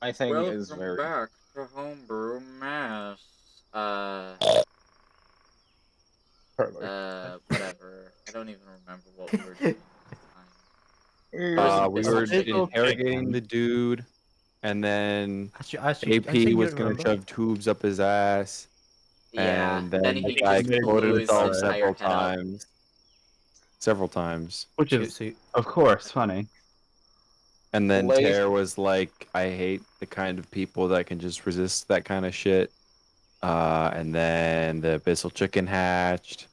My thing is Welcome very. back to Homebrew Mass. Whatever. I don't even remember what we were doing this time. There was a We Bissell were chicken. interrogating the dude, and then Actually, AP was gonna shove tubes up his ass, Yeah, and then then he the guy just exploded blew his himself entire head up. several times. Which is, of course, funny. And then Blaze- Tare was like, "I hate the kind of people that can just resist that kind of shit." And then the Abyssal chicken hatched.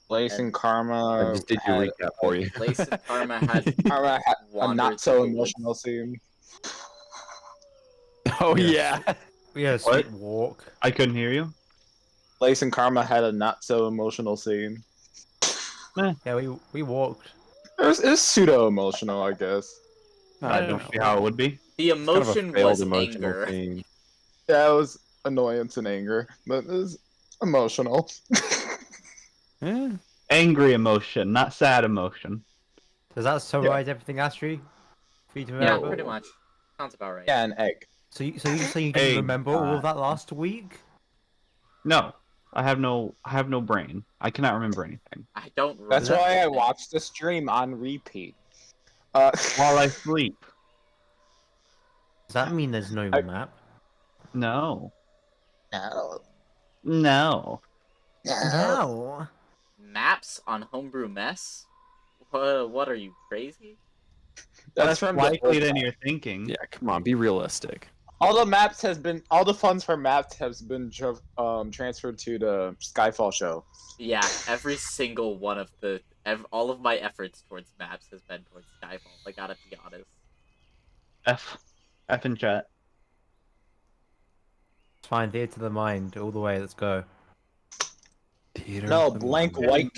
Blaze and Karma. I just did your recap for you. Lace and Karma had Karma had a wandered not so through the woods. emotional scene. Oh Yes. yeah. We had a What? sweet walk. I couldn't hear you. Blaze and Karma had a not so emotional scene. Yeah, we walked. It was pseudo emotional, I guess. I don't see how it would be. The It's kind of a emotion failed was emotional anger. scene. Yeah, it was annoyance and anger, but it was emotional. Eh. Angry emotion, not sad emotion. Does that summarize everything, Astrid? For you to Yeah, remember? pretty much. Sounds about right. Yeah, an egg. So you just saying you didn't Egg, remember all of that last week? No, I have no brain. I cannot remember anything. I don't remember. That's why I anything. watched the stream on repeat. While I sleep. Does that mean there's no map? No. No. No. No. Maps on Homebrew Mess? What are you, crazy? That's from the likely old than map. you're thinking. Yeah, come on, be realistic. All the funds for maps has been transferred to the Skyfall show. Yeah, every single one of all of my efforts towards maps has been towards Skyfall. I gotta be honest. F in chat. It's fine, theater to the mind, all the way, let's go. No, blank white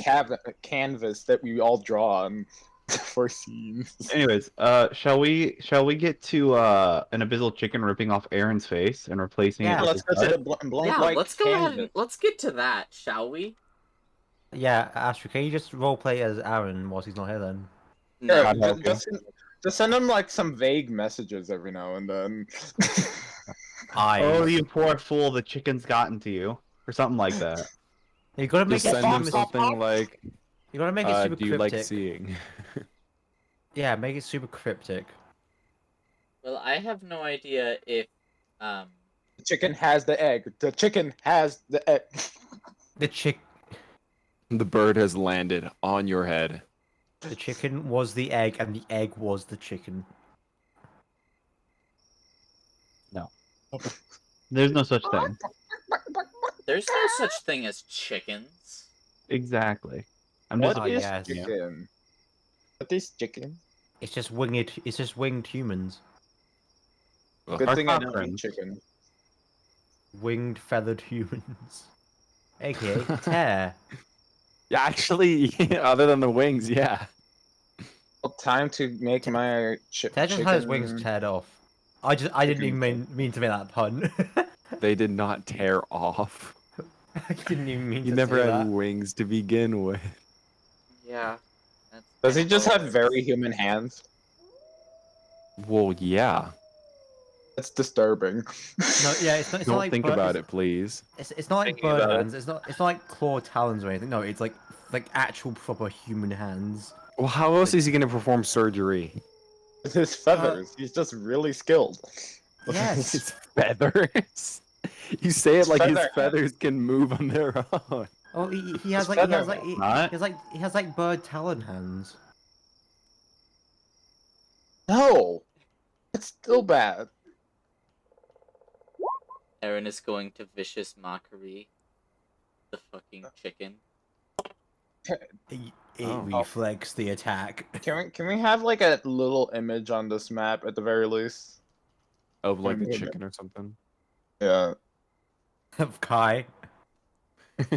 canvas that we all draw on for scenes. Anyways, shall we get to an abyssal chicken ripping off Aaron's face and replacing Yeah. it with Let's his go to butt? the blank Yeah, white let's go ahead canvas. and let's get to that, shall we? Yeah, Astrid, can you just roleplay as Aaron whilst he's not here then? No. Yeah, I'd help you. just send him like some vague messages every now and then. Oh, you poor fool! The chicken's gotten to you, or something like that. You gotta make Just it send him super. something like, You gotta make it super "Do you like cryptic. seeing?" Yeah, make it super cryptic. Well, I have no idea if The chicken has the egg. The chicken has the egg. The The bird has landed on your head. the chicken was the egg, and the egg was the chicken. No, there's no such thing. there's no such thing as chickens. Exactly. I'm What just is yes. chicken? What is chicken? It's just winged. It's just winged humans. Good thing I don't friends. eat chicken. Winged feathered humans. AKA tear. Yeah, actually, other than the wings, yeah. Well, time to make my Tear just had his wings teared off. I didn't even mean to make that pun. They did not tear off. I didn't even mean You to never say had that. wings to begin with. Yeah. Does he just have very human hands? Well, yeah. That's disturbing. No, yeah, it's not Don't like think bird, about it, please. It's not like Thinking bird about it. hands. It's not like claw talons or anything. No, it's like actual proper human hands. Well, how else is he going to perform surgery? With his feathers, he's just really skilled. Yes. His feathers. You say it His like his feather feathers can move on their own. Oh, he has His like he has feather like not. he has like bird talon hands. No, it's still bad. Aaron is going to vicious mockery the fucking chicken. It Oh. reflects the attack. Can we have like a little image on this map at the very least? Of like the Yeah. chicken or something. Yeah. Of Kai.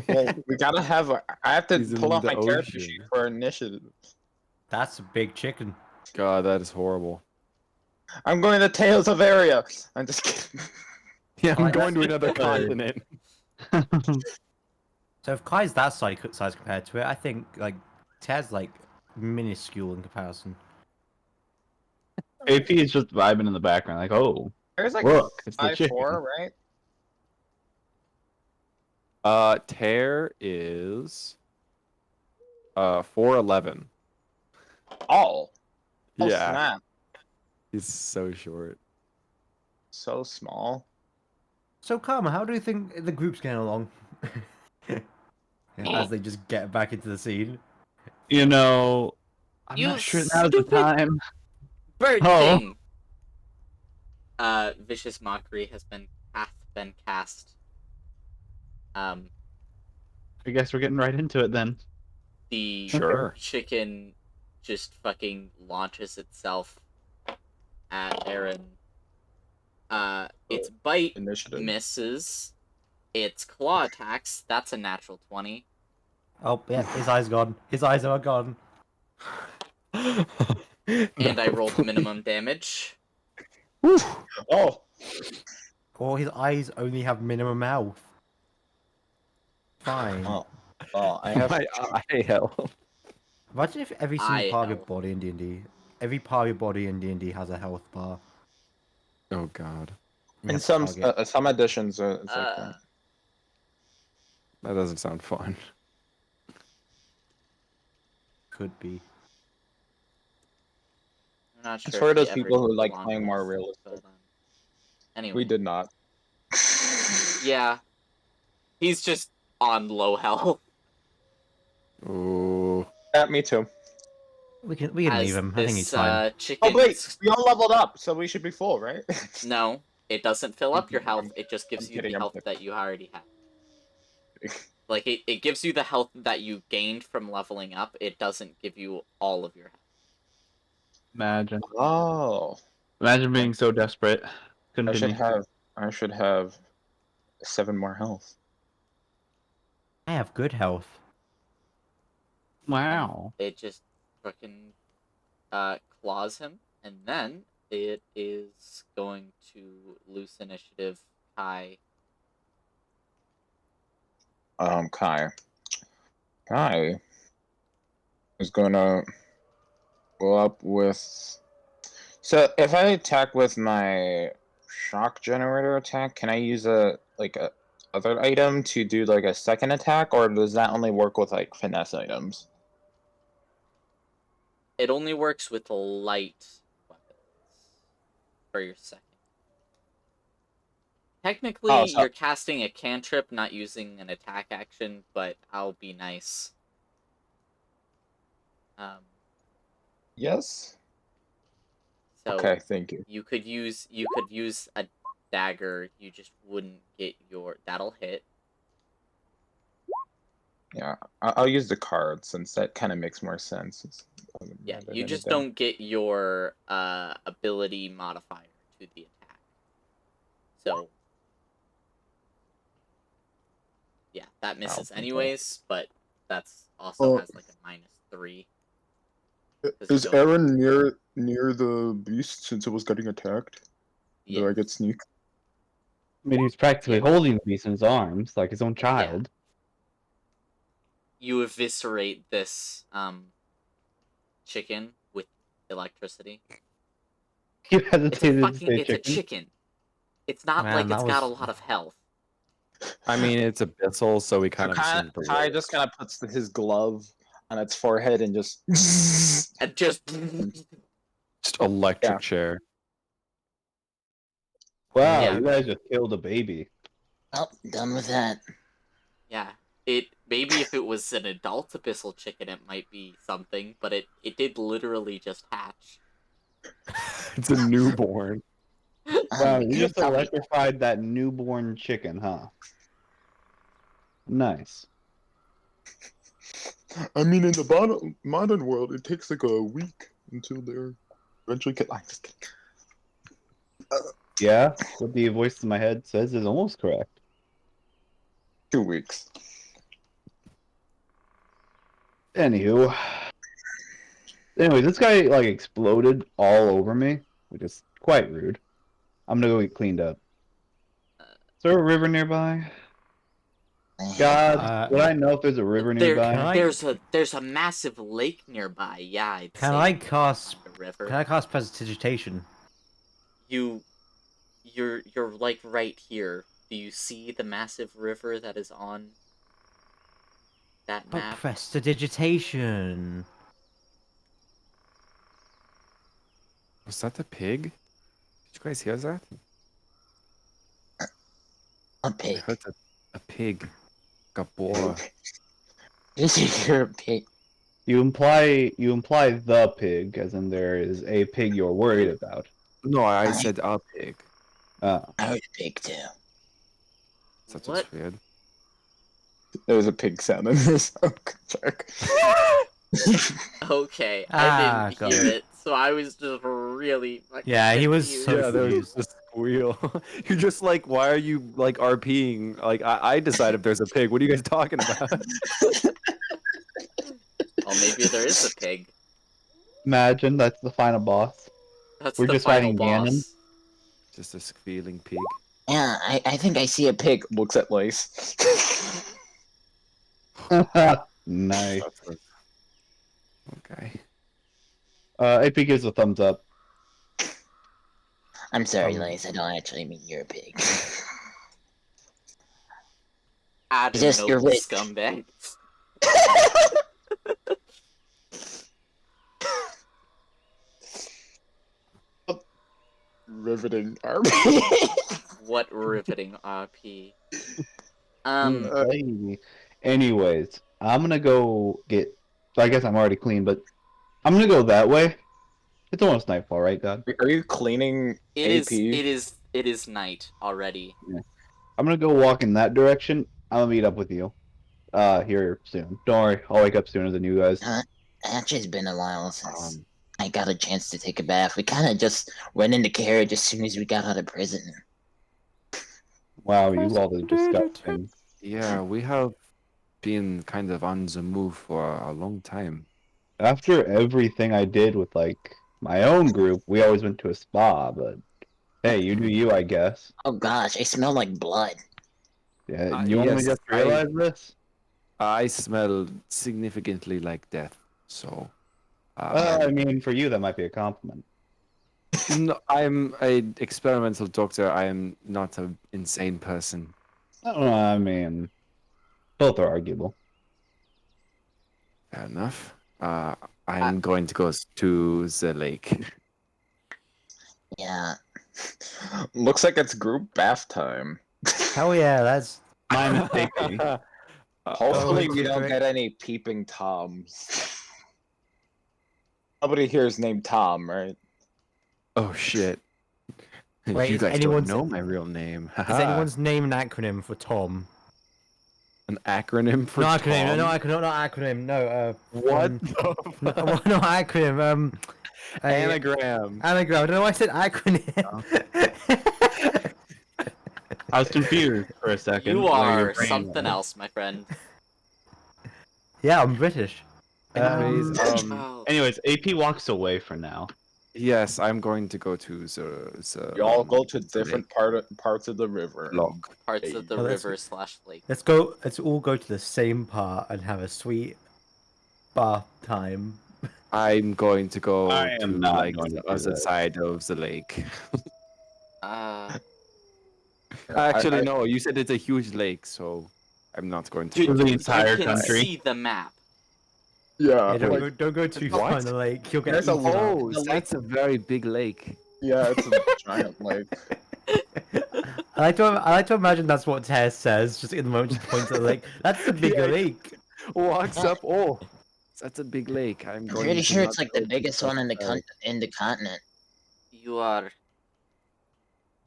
Well, we gotta have. I have to He's in pull out the my character ocean. sheet for initiative. That's a big chicken. God, that is horrible. I'm going to Tales of Area. I'm just kidding. Yeah, I'm Like, going to another Sorry. continent. So if Kai's that size compared to it, I think like Ted's like minuscule in comparison. AP is just vibing in the background, like, oh. There's like Look, it's the 5'4", chicken. right? Tear is 4'11". Oh. Oh, Yeah, snap. he's so short. So small. So, Karma, how do you think the group's getting along? As they just get back into the scene. You know, I'm You not sure now's the stupid time. bird Oh. thing. Vicious mockery hath been cast. I guess we're getting right into it then. The Sure. chicken just fucking launches itself at Aaron. Its bite Initiative. misses. Its claw attacks. That's a natural 20. Oh, yeah, his eyes gone. His eyes are gone. And I rolled minimum damage. Oh. Or his eyes only have minimum health. Fine. Oh, I have. My eye health. Imagine if every Eye single part of your health. body in D&D, every part of your body in D&D has a health bar. Oh god, You In have to target. some editions, it's like that. that doesn't sound fun. Could be. I'm not It's sure for if he those ever people who did like belong playing with, more realistic. but, anyway. We did not. Yeah. He's just on low health. Ooh. Yeah, me too. We can leave As him. I think he's this fine. chicken. Oh wait, we all leveled up, so we should be full, right? No, it doesn't fill up your I'm health. It just gives you kidding, the I'm health kidding. that you already have. Like, it gives you the health that you gained from leveling up. It doesn't give you all of your health. Imagine. Oh, Imagine being so desperate. Continue. I should have 7 more health. I have good health. Wow. It just fucking claws him, and then it is going to loose initiative Kai. Kai is gonna go up with. So if I attack with my shock generator attack, can I use a other item to do like a second attack, or does that only work with like finesse items? It only works with light weapons for your second. Technically, Oh, so you're casting a cantrip, not using an attack action, but I'll be nice. yes. So Okay, thank you. you could use a dagger. You just wouldn't get your. That'll hit. Yeah, I'll use the card since that kind of makes more sense. Yeah, you just don't get your ability modifier to the attack. So yeah, that misses okay. anyways, but that's also has like a -3. Is Aaron near the beast since it was getting attacked? Yeah. Do I get sneak? I mean, he's practically Yeah. holding the beast in his arms, like his own child. You eviscerate this chicken with electricity. You It's hesitated to say a chicken. chicken. It's not Man, like that it's got a was- lot of health. I mean, it's abyssal, so we kind So of assumed the Kai worst. just kind of puts his glove on its forehead and just. And just Just electric Yeah. chair. Wow, Yeah. you guys just killed a baby. Oh, done with that. yeah. It maybe if it was an adult abyssal chicken, it might be something, but it did literally just hatch. It's a newborn. Wow, you just electrified that newborn chicken, huh? Nice. I mean, in the modern world, it takes like a week until they're eventually get. I'm just kidding. Yeah, what the voice in my head says is almost correct. 2 weeks. Anywho. Anyway, this guy like exploded all over me, which is quite rude. I'm gonna go get cleaned up. Is there a river nearby? God, would I know if there's a river nearby? There's a massive lake nearby. Yeah, I'd Can say I cast? a river. Can I cast prestidigitation? You you're like right here. Do you see the massive river that is on that But map? prestidigitation. Was that the pig? Did you guys hear that? A I pig. heard a pig. Gabor. Did you hear a pig? You imply the pig, as in there is a pig you're worried about. No, I said a pig. Uh, I heard a pig too. That's What? just weird. There was a pig sound in this. Check. Okay, Ah, I didn't got hear it. it, so I was just really fucking Yeah, he was confused. so Yeah, there was confused. just a squeal. You're just like, why are you like RPing? Like, I decide if there's a pig. What are you guys talking about? Well, maybe there is a pig. imagine that's the final boss. That's We're the just final fighting Ganon. boss. Just a squealing pig. Yeah, I think I see a pig. Looks at Lace. Nice. That's okay. AP gives a thumbs up. I'm sorry, Lace. I don't actually mean you're a pig. Adam, Just your noble wit. scumbag. Riveting army. What riveting RP. Hey. Anyways, I'm gonna go get. I guess I'm already clean, but I'm gonna go that way. It's almost nightfall, right, God? Are you cleaning AP? It is night already. I'm gonna go walk in that direction. I'll meet up with you. Here soon. Don't worry, I'll wake up sooner than you guys. Actually, it's been a while since Um, I got a chance to take a bath. We kind of just went into carriage as soon as we got out of prison. Wow, you all are disgusting. yeah, we have been kind of on the move for a long time. After everything I did with like my own group, we always went to a spa, but hey, you do you, I guess. Oh gosh, I smell like blood. Yeah, you only Yes, just realized this? I smell significantly like death. So, I mean, for you that might be a compliment. no, I'm an experimental doctor. I am not an insane person. I mean, both are arguable. Fair enough. I'm going to go to the lake. Yeah. Looks like it's group bath time. Hell yeah, that's My mistake. Hopefully Oh, we don't great. get any peeping Toms. Nobody here is named Tom, right? Oh shit! Wait, You is guys don't anyone's- know my real name. is anyone's name an acronym for Tom? An acronym for No Tom? acronym, not acronym, no, What? no, well, no acronym, Anagram. anagram, I don't know why I said acronym. I was confused for a second. You where your are brain something was. else, my friend. Yeah, I'm British. Anyways, Oh, Anyways, AP walks away for now. yes, I'm going to go to the You all go to the different parts of the river. log. parts of the Oh, that's- river / lake. Let's all go to the same part and have a sweet bath time. I'm going to go I am to not like going to the do other that. side of the lake. I- No, you said it's a huge lake, so I'm not going to You, go the to you entire can country. see the map. Yeah, Yeah, like, don't go too What? far in the lake. You'll get There's a eaten up. Oh, The lake- that's a very big lake. yeah, it's a giant lake. I like to imagine that's what Tess says, just in the moment, just points at the lake. That's the big Yeah, lake. Walks up. Oh, that's a big lake. I'm I'm going pretty to sure not it's like go the to biggest one in the side. in the continent.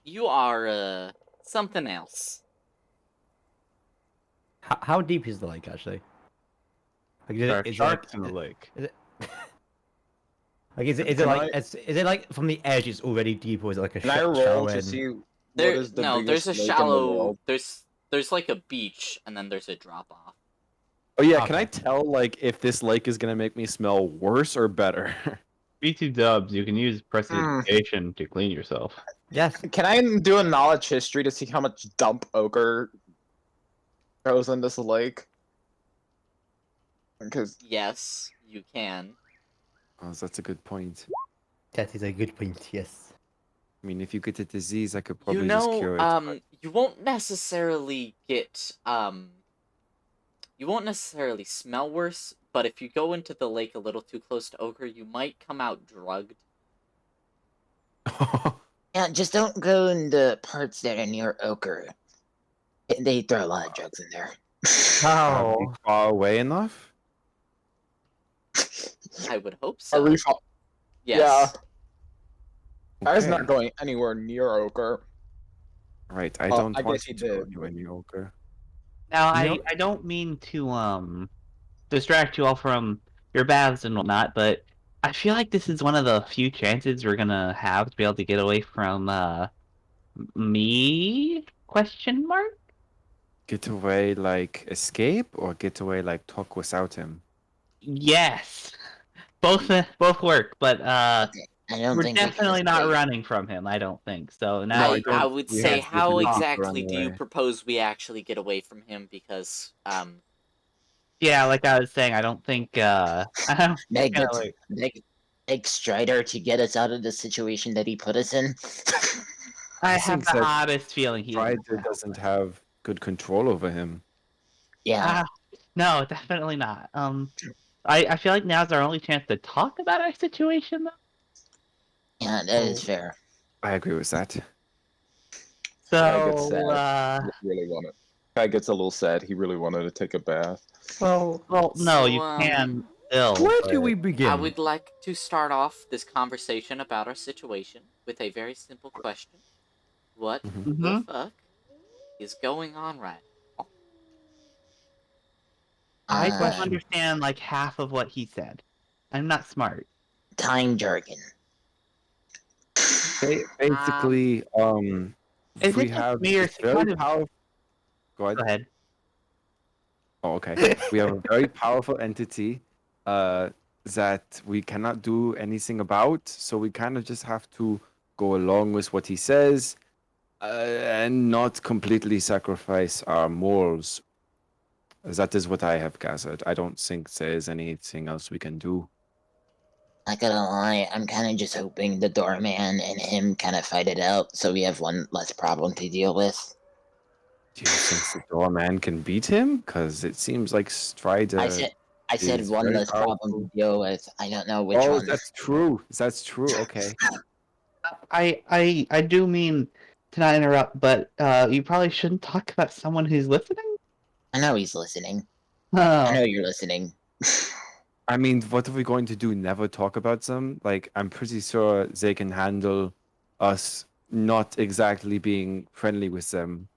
You are something else. How deep is the lake actually? Like, There are is sharks in the lake. is it Can like I- is it like from the edge it's already deep, or is it like a Can I roll shallow to end? see what There, is the no, biggest there's a lake in the shallow. world? There's like a beach, and then there's a drop off. Oh yeah, can I Okay. tell like if this lake is gonna make me smell worse or better? B2 dubs, you can use prestidigitation to clean yourself. Yes. Can I do a knowledge history to see how much dump ochre goes in this lake? Because Yes, you can. Oh, that's a good point. That is a good point. Yes. I mean, if you get a disease, I could You probably just know, cure it. but- you won't necessarily get you won't necessarily smell worse, but if you go into the lake a little too close to Ochre, you might come out drugged. Yeah, just don't go in the parts that are near Ochre. They throw a lot of drugs in there. Are we Oh, far away enough? I would hope Are so. we Yes. I was Okay. not going anywhere near Ochre. Right, I Well, don't I want guess you he to go did, anywhere near Ochre. Now, You know- I don't mean to distract you all from your baths and whatnot, but I feel like this is one of the few chances we're gonna have to be able to get away from me? Question mark? Get away like escape, or get away like talk without him? Yes, both work, but Okay, I don't we're think we can definitely not escape. running from him. I don't think so. Now, I I don't- would we say, have the how ability to exactly run do you away. propose we actually get away from him? Because yeah, like I was saying, I don't think I don't Beg, kinda it, like- beg Strider to get us out of the situation that he put us in. I I have think the that oddest feeling he's Strider doesn't have good control over him. Yeah, no, definitely not. I feel like now's our only chance to talk about our situation, though. yeah, that is fair. I agree with that. Guy gets So, sad. Really wanted. Guy gets a little sad. He really wanted to take a bath. well, well, no, So, you can still. where but- do we begin? I would like to start off this conversation about our situation with a very simple question. What the Mhm. fuck is going on right now? I don't Uh, understand like half of what he said. I'm not smart. time jargon. Basically, Is we it just have me or this very kind of? powerful. Go ahead. Go ahead. Oh, okay. We have a very powerful entity that we cannot do anything about, so we kind of just have to go along with what he says and not completely sacrifice our morals. That is what I have gathered. I don't think there is anything else we can do. Not gonna lie, I'm kind of just hoping the doorman and him kind of fight it out, so we have one less problem to deal with. Do you think the doorman can beat him? Because it seems like Strider. I said is one very less problem to deal with. I don't know which Oh, one. that's true. That's true. Okay. I do mean to not interrupt, but you probably shouldn't talk about someone who's listening. I know he's listening. I Oh, know you're listening. I mean, what are we going to do? Never talk about them? Like, I'm pretty sure they can handle us not exactly being friendly with them.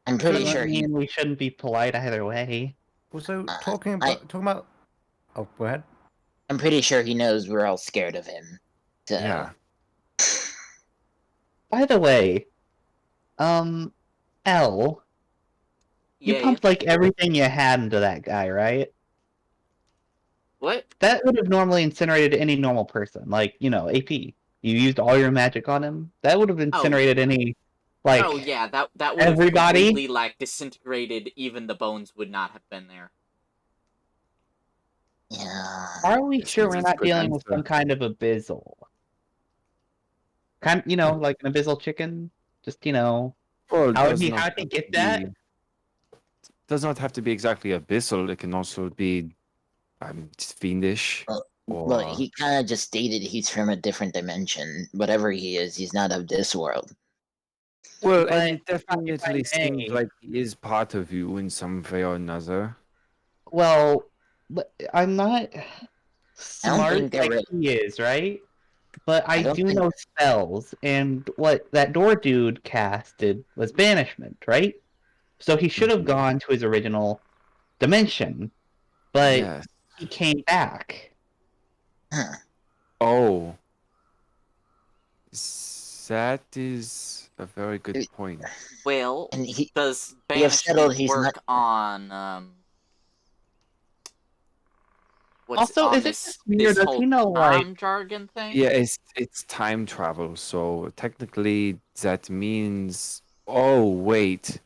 I'm pretty doesn't sure he. mean we shouldn't be polite either way. Also, Uh, talking about. Oh, go ahead. I'm pretty sure he knows we're all scared of him. So, Yeah. By the way, L, you Yeah. pumped like everything you had into that guy, right? What? That would have normally incinerated any normal person, like, AP. You used all your magic on him. That would have incinerated any, like, Oh yeah, that would have everybody? completely like disintegrated. Even the bones would not have been there. yeah. Are we This sure is we're a not good dealing with answer. some kind of abyssal? Like an abyssal chicken? Just, Well, how'd does he not have get to that? be- Does not have to be exactly abyssal. It can also be just fiendish. Well, Or he kind of just stated he's from a different dimension. Whatever he is, he's not of this world. well, But and it if I definitely seems may- like he is part of you in some way or another. Well, I'm not smart think they're like he is, right? But I I don't do think- know spells, and what that door dude casted was banishment, right? So he should have Mhm. gone to his original dimension, but Yes. he came back. Huh. Oh. That is a very good It- point. Well, And he, does we have settled banishment he's work not- on what's Also, on is it this just me or this does whole he know, like- time jargon thing? Yeah, it's time travel, so technically that means. Oh wait, is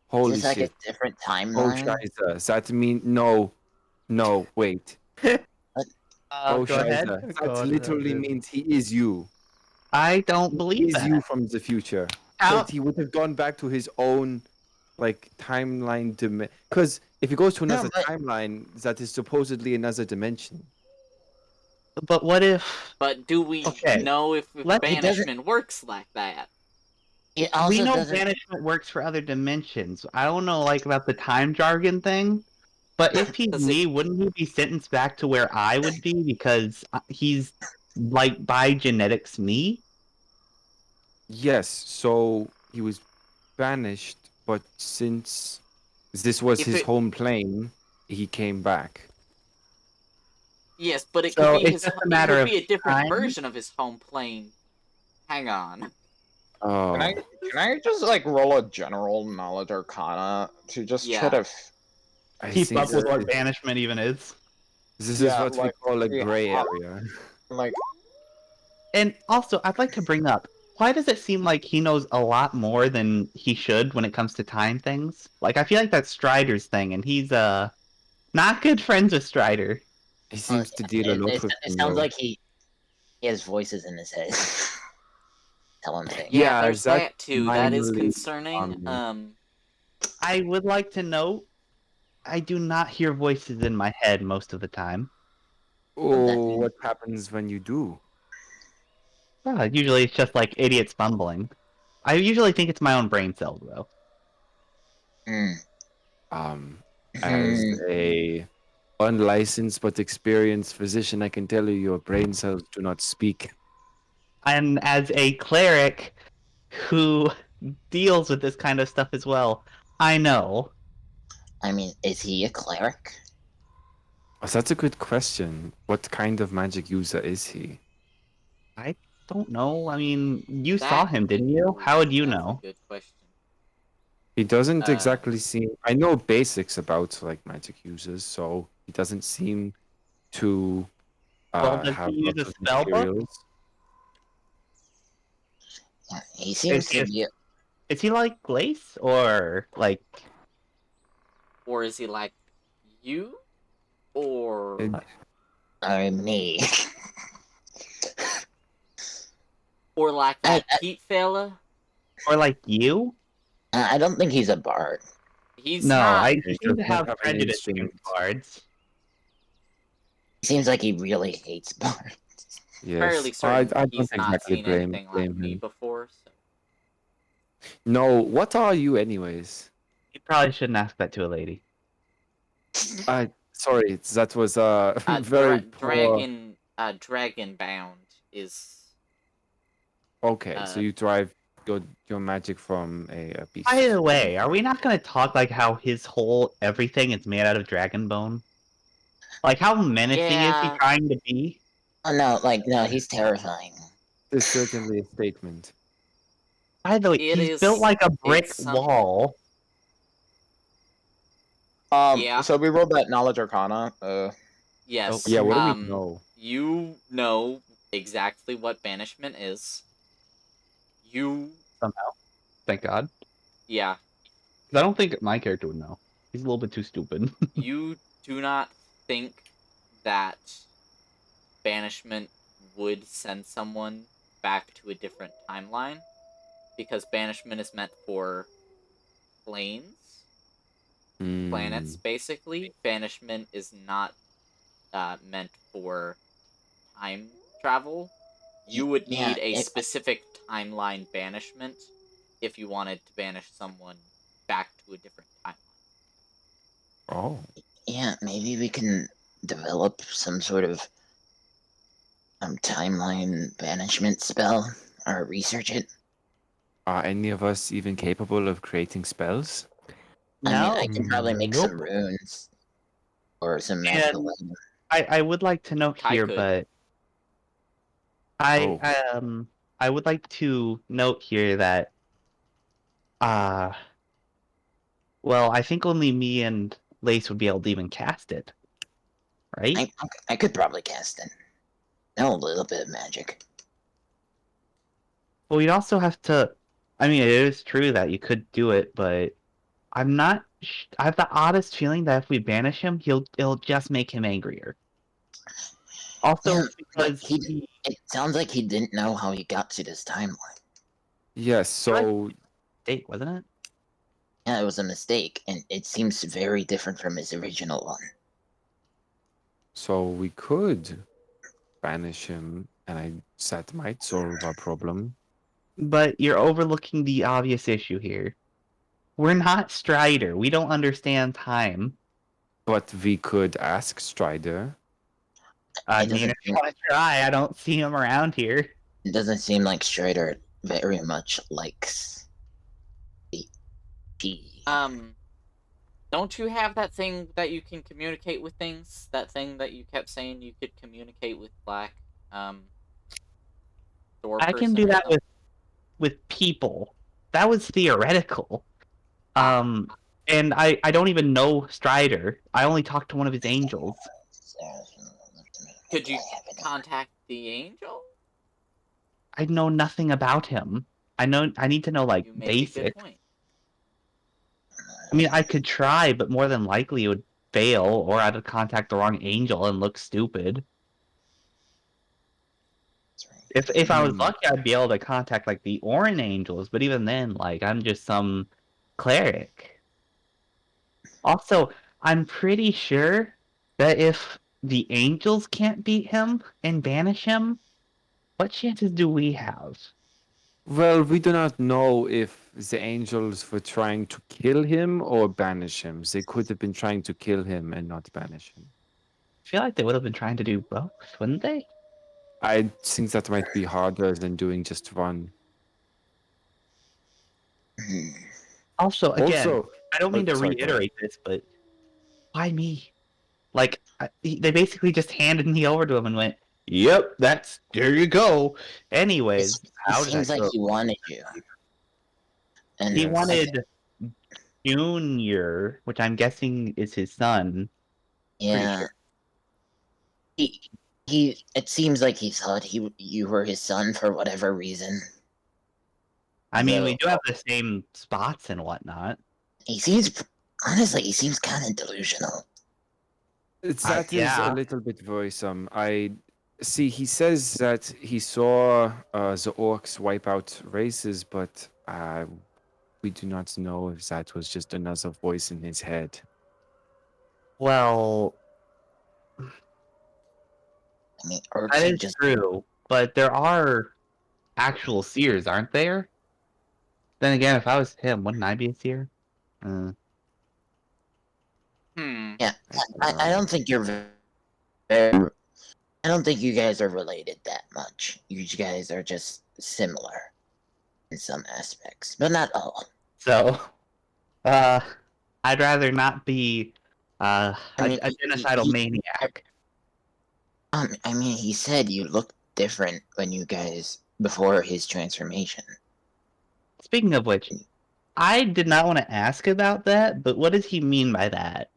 holy this like shit! a different Oh timeline? scheiße, that mean no, wait. Oh go ahead. scheiße, Go that on, literally dude. means he is you. I don't believe Is that. you from the future. How? But he would have gone back to his own like timeline because if he goes to another but- timeline, that is supposedly another dimension. But what if? But do we Okay, know if It doesn't- banishment works like that? It We also know doesn't. banishment works for other dimensions. I don't know, like about the time jargon thing. But if he's 'Cause me, wouldn't he be sentenced back to where I would be because he's like by genetics me? Yes, so he was banished, but since this was If his it- home plane, he came back. Yes, but it So could be it's his. just a It matter could of be a different time? version of his home plane. Hang on. Oh, Can I just like roll a general knowledge arcana to just try Yeah. to I Keep think up with what this banishment even is. is Yeah, what we like, call a yeah, gray area. like And also, I'd like to bring up, why does it seem like he knows a lot more than he should when it comes to time things? Like, I feel like that's Strider's thing, and he's not good friends with Strider. He seems to deal a lot with It them, sounds though. like he has voices in his head. Tell him things. Yeah, Yeah, there's that that too. That is minorly concerning. I would like to note, I do not hear voices in my head most of the time. Oh, what happens when you do? Usually it's just like idiots fumbling. I usually think it's my own brain cells, though. Hmm. As Hmm. a unlicensed but experienced physician, I can tell you your brain cells do not speak. And as a cleric who deals with this kind of stuff as well, I know. I mean, is he a cleric? Oh, that's a good question. What kind of magic user is he? I don't know. I mean, you that- saw him, didn't you? How would you that's know? A good question. He doesn't Uh, exactly seem. I know basics about like magic users, so he doesn't seem to Well, does have he use lots a of spell book? materials. Yeah, he seems to Is- be. Is he like Glace or like? Or is he like you? Or And Or me. or like that Pete fella? Or like you? I don't think he's a bard. He's No, not. he He seems does to not have have an prejudice against instrument. bards. He seems like he really hates bards. Fairly yes, I certain don't he's not exactly seen blame anything like blame me him. before. So. No, what are you anyways? You probably shouldn't ask that to a lady. Sorry, that was very poor. Dragon bound is. Okay, so uh, you drive your magic from a beast. By the way, are we not going to talk like how his whole everything is made out of dragon bone? Like how menacing is he Yeah. trying to be? Oh no, he's terrifying. This is certainly a statement. By the way, It he's is- built like a brick it's some- wall. Yeah. So we rolled that knowledge arcana. Yes. Yeah, what do we um, know? You know exactly what banishment is. You. Somehow, thank God. Yeah. 'Cause I don't think my character would know. He's a little bit too stupid. You do not think that banishment would send someone back to a different timeline, because banishment is meant for planes, planets, basically. Banishment is not meant for time travel. You would Yeah, need a specific timeline banishment if you wanted to banish someone back to a different timeline. Oh, Yeah, maybe we can develop some sort of timeline banishment spell or research it. are any of us even capable of creating spells? I mean, I No. can probably make Nope. some runes or some magical items. I would like to note I here, could. but I would like to note here that well, I think only me and Lace would be able to even cast it. Right? I could probably cast it. Know a little bit of magic. Well, we'd also have to. I mean, it is true that you could do it, but I'm not. I have the oddest feeling that if we banish him, it'll just make him angrier. Also, Yeah, but because it sounds like he didn't know how he got to this timeline. Yes, so date, wasn't it? Yeah, it was a mistake, and it seems very different from his original one. we could banish him, and that might solve our problem. But you're overlooking the obvious issue here. We're not Strider. We don't understand time. But we could ask Strider. I It mean, doesn't if you seem- want to try, I don't see him around here. It doesn't seem like Strider very much likes P. Don't you have that thing that you can communicate with things? That thing that you kept saying you could communicate with Black, door I can person do or that something? with people. That was theoretical. And I don't even know Strider. I only talked to one of his angels. Could you contact the angel? I know nothing about him. I need to know like You make a basic. good point. I mean, I could try, but more than likely it would fail, or I'd contact the wrong angel and look stupid. If I was lucky, I'd be able to contact like the Orin angels, but even then, like I'm just some cleric. Also, I'm pretty sure that if the angels can't beat him and banish him, what chances do we have? Well, we do not know if the angels were trying to kill him or banish him. They could have been trying to kill him and not banish him. I feel like they would have been trying to do both, wouldn't they? I think that might be harder than doing just one. Also, again, Also, I don't mean to sorry, go ahead. reiterate this, but why me? Like, they basically just handed me over to him and went, "Yep, there you go." Anyways, It how did seems that like go? he wanted you. And He Yes. wanted Junior, which I'm guessing is his son. yeah. sure. He it seems like he thought you were his son for whatever reason. I mean, we Though- do have the same spots and whatnot. He seems honestly, he seems kind of delusional. That is yeah. a little bit worrisome. I see. He says that he saw the orcs wipe out races, but we do not know if that was just another voice in his head. Well, I mean, orcs that are is just true, but there are actual seers, aren't there? Then again, if I was him, wouldn't I be a seer? yeah. I don't think you're very. I don't think you guys are related that much. You guys are just similar in some aspects, but not all. So, I'd rather not be I mean, a genocidal maniac. I mean, he said you looked different when you guys before his transformation. Speaking of which, I did not want to ask about that, but what does he mean by that?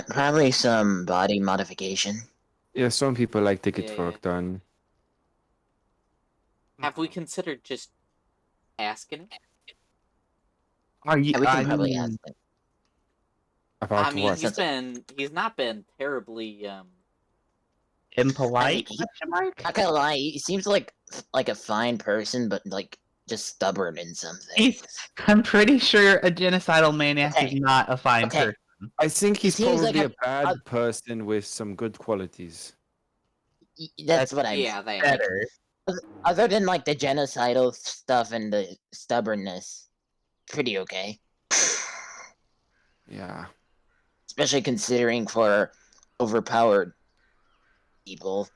Probably some body modification. Yeah, some people like to get Yeah, work done. Have we considered just asking him? Are you? Yeah, we can I probably mean, ask him. About I mean, what? he's not been terribly impolite? he- Question mark? Not gonna lie, he seems like a fine person, but like just stubborn in some He's- things. I'm pretty sure a genocidal maniac Okay. is not a fine Okay. person. I think he's seems like probably a a- bad person with some good qualities. That's what I mean. yeah, they are. Better. Other than like the genocidal stuff and the stubbornness, pretty okay. Yeah. Especially considering for overpowered people.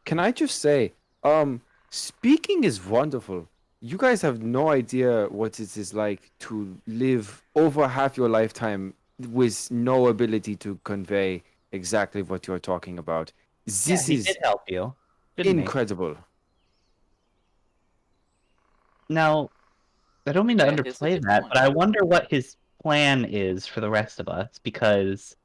Can I just say, speaking is wonderful. You guys have no idea what it is like to live over half your lifetime with no ability to convey exactly what you're talking about. This Yeah, he is did help you, didn't he? incredible. Now, I don't mean to That is a underplay good that, point. but I wonder what his plan is for the rest of us, because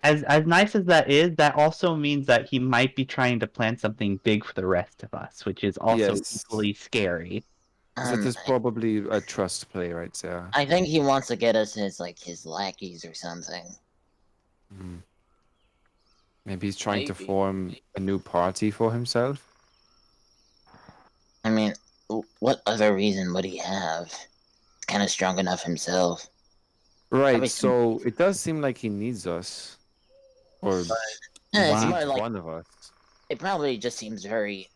as nice as that is, that also means that he might be trying to plan something big for the rest of us, which is also Yes. equally scary. That is probably a trust play right there. I think he wants to get us as like his lackeys or something. Mhm. Maybe he's trying to Maybe. form a new party for himself. I mean, what other reason would he have? He's kind of strong enough himself. Right, Probably some- so it does seem like he needs us. Or It's Wow. more needs like one of us. it probably just seems very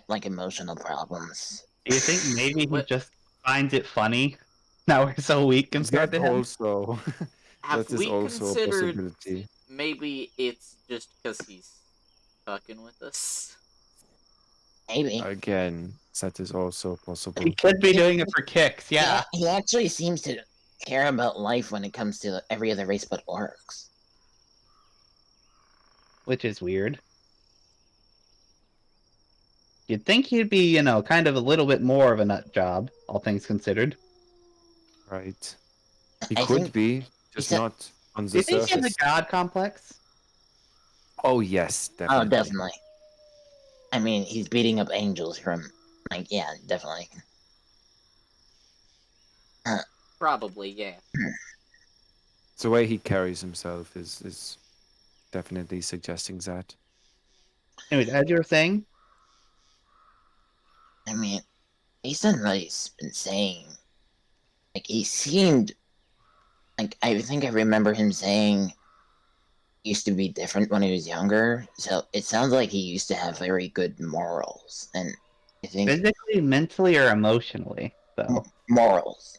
like emotional problems. Do you think maybe he What just finds it funny? Now we're so weak compared That to him. also, have that is we also a considered? possibility. Maybe it's just because he's fucking with us. Maybe. Again, that is also He possible. could be doing it for kicks, yeah. He actually seems to care about life when it comes to every other race but orcs. Which is weird. You'd think he'd be, kind of a little bit more of a nut job, all things considered. Right. He I could think be, just said- not on Do the you think he has a surface. god complex? Oh yes, Oh, definitely. definitely. I mean, he's beating up angels from, yeah, definitely. Probably, yeah. The way he carries himself is definitely suggesting that. Anyways, as you were saying, I mean, based on what he's been saying, like he seemed like I think I remember him saying he used to be different when he was younger. So it sounds like he used to have very good morals, and I think physically, mentally, or emotionally, though. morals,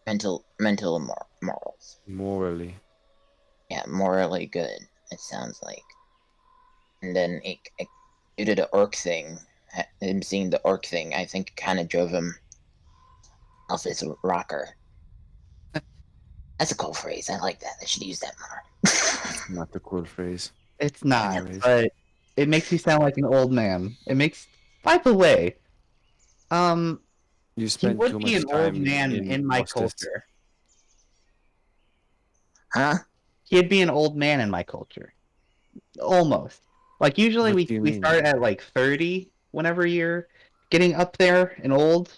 morals. Morally. Yeah, morally good. It sounds like. And then due to the orc thing, him seeing the orc thing, I think kind of drove him off his rocker. That's a cool phrase. I like that. I should use that more. Not a cool phrase. It's not, Anyways. but it makes you sound like an old man. It makes. By the way, You he spend would too be much an old time man in my Mostas. culture. Huh? He'd be an old man in my culture. Almost. Like usually What we do you we mean? start at like 30 whenever you're getting up there and old.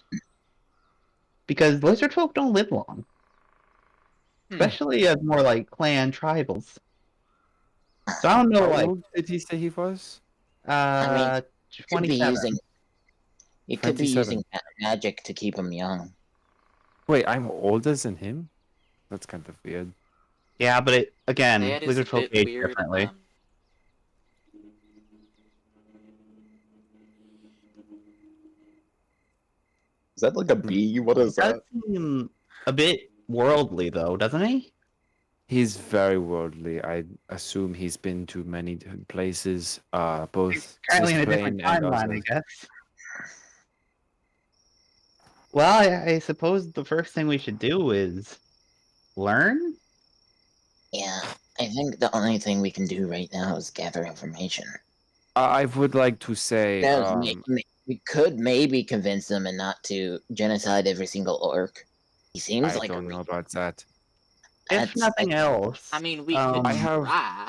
Because lizard folk don't live long. Especially as more like clan tribals. So I don't know, How like old did he say he was? I mean, uh could be 27. using. You could be 27. using magic to keep him young. Wait, I'm older than him? That's kind of weird. Yeah, but again, That is a lizard folk bit age weird. differently. Is that like a bee? What is Does that? seem a bit worldly though, doesn't he? He's very worldly. I assume he's been to many different places, both Currently this in a different plane and timeline, I others. guess. Well, I suppose the first thing we should do is learn. Yeah, I think the only thing we can do right now is gather information. I would like to say, We could maybe convince them and not to genocide every single orc. He seems I like don't know about that. If nothing else, I mean, we could I have- try.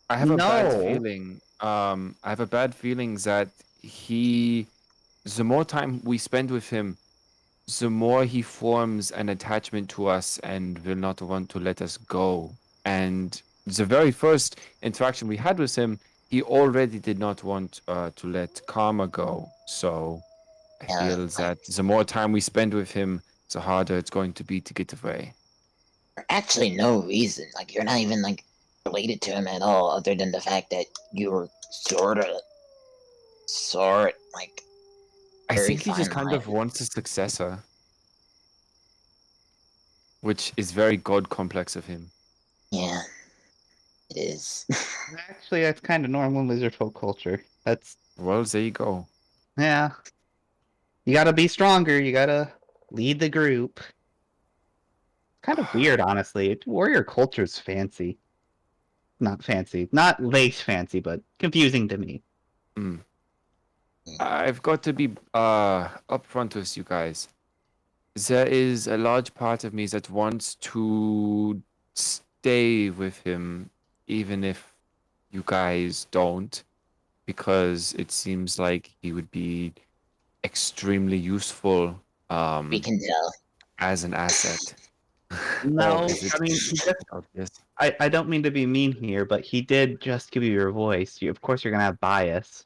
I have a bad No. feeling. I have a bad feeling that the more time we spend with him, the more he forms an attachment to us and will not want to let us go. And the very first interaction we had with him, he already did not want to let Karma go. So I Yeah, feel that the more time we spend with him, the harder it's going to be to get away. for actually no reason. Like you're not even like related to him at all, other than the fact that you were sort like I very think he just fine kind of line. wants a successor, which is very god complex of him. Yeah, it is. Actually, that's kind of normal in lizard folk culture. That's Well, there you go. yeah. You gotta be stronger. You gotta lead the group. Kind of weird, honestly. Warrior culture's fancy. Not fancy. Not lace fancy, but confusing to me. I've got to be upfront with you guys. There is a large part of me that wants to stay with him, even if you guys don't, because it seems like he would be extremely useful We can tell. as an asset. No, is it I mean, he just, obvious? I don't mean to be mean here, but he did just give you your voice. Of course, you're gonna have bias.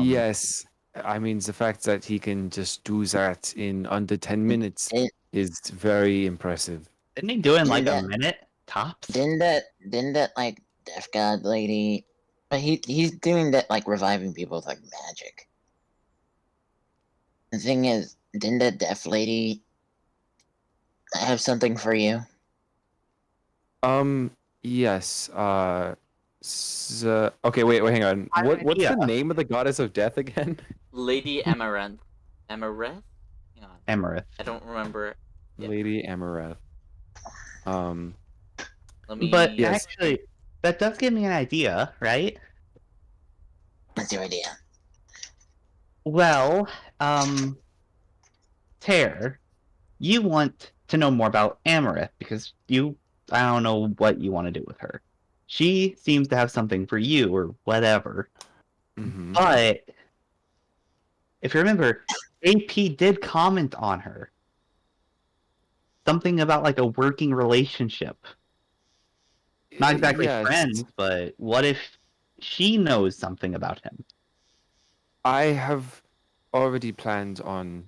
Yes. I mean, the fact that he can just do that in under 10 minutes Didn't, is very impressive. Didn't he do it in like didn't a that minute tops? didn't that like deaf god lady? But he's doing that like reviving people with like magic. The thing is, didn't that deaf lady have something for you? Yes. Okay, wait, hang on. I have an What's the idea. name of the goddess of death again? Lady Amaranth. Amaranth? Hang on. Emerith. I don't remember. Yeah. Lady Amareth. Um, Let me. But Yes. actually, that does give me an idea, right? What's your idea? Well, Tear, you want to know more about Amarith because I don't know what you want to do with her. She seems to have something for you or whatever. mhm. But if you remember, AP did comment on her. Something about like a working relationship. Not exactly Yes. friends, but what if she knows something about him? I have already planned on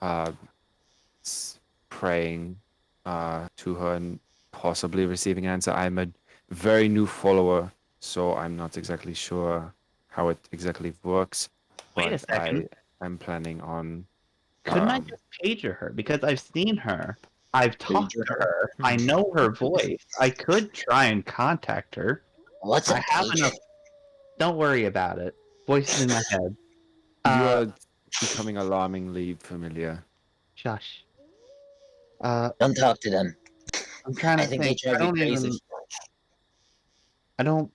uh praying to her and possibly receiving an answer. I'm a very new follower, so I'm not exactly sure how it exactly works. Wait a But second. I'm planning on Couldn't I um just pager her? Because I've seen her. I've talked Pager to her? her. I know her voice. I could try and contact her. What's a I have pager? enough. Don't worry about it. Voices in my head. you are becoming alarmingly familiar. Shush. Don't talk to them. I'm trying I to think they think. drive you crazy. I don't.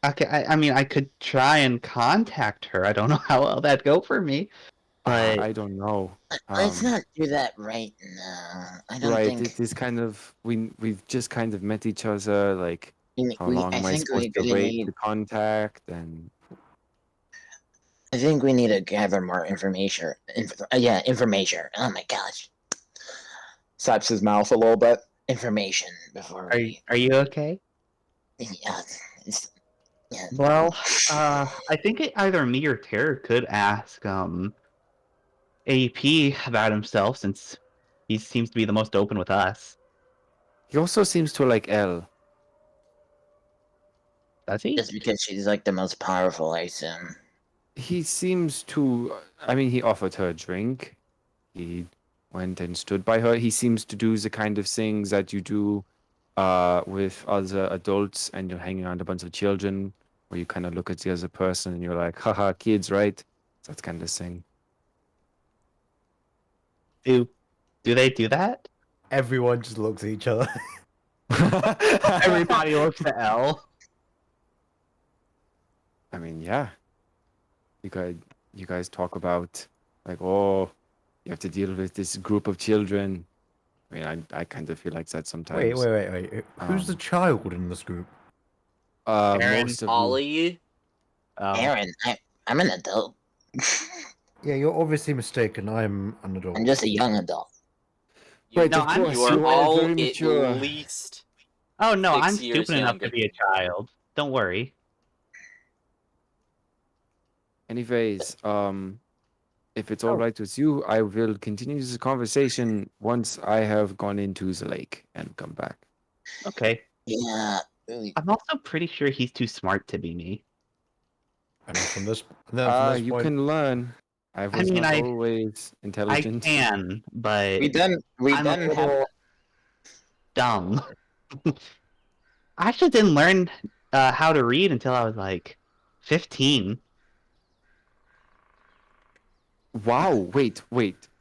Okay, I mean, I could try and contact her. I don't know how well that'd go for me. But I don't know. Let's not do that right now. I don't Right, think. this kind of we've just kind of met each other. Like, how long I am I think we supposed to really wait need. to contact? And I think we need to gather more information. Yeah, information. Oh my gosh. Slaps his mouth a little bit. Information before we. are you okay? Yeah. Yeah. Well, I think either me or Tara could ask AP about himself since he seems to be the most open with us. he also seems to like L. Does he? Just because she's like the most powerful, I assume. He seems to. I mean, he offered her a drink. He went and stood by her. He seems to do the kind of things that you do with other adults and you're hanging around a bunch of children where you kind of look at the other person and you're like, haha, kids, right? That kind of thing. Do they do that? Everyone just looks at each other. Everybody looks at L. I mean, yeah. You guys talk about like, oh, you have to deal with this group of children. I mean, I kind of feel like that sometimes. Wait. Who's the Um, child in this group? Aaron, most of you. Ollie. Aaron, I'm an adult. Yeah, you're obviously mistaken. I'm an adult. I'm just a young adult. You, Right, No, of I'm- course, you are you are all very at mature. least Oh no, 6 I'm years stupid enough younger. to be a child. Don't worry. Anyways, if it's all right with you, I will continue this conversation once I have gone into the lake and come back. Okay. Yeah. I'm also pretty sure he's too smart to be me. And then from this You point, can learn. I was mean, not I- always I intelligent. can, but We I'm a have little dumb. I actually didn't learn how to read until I was like 15. Wow, wait.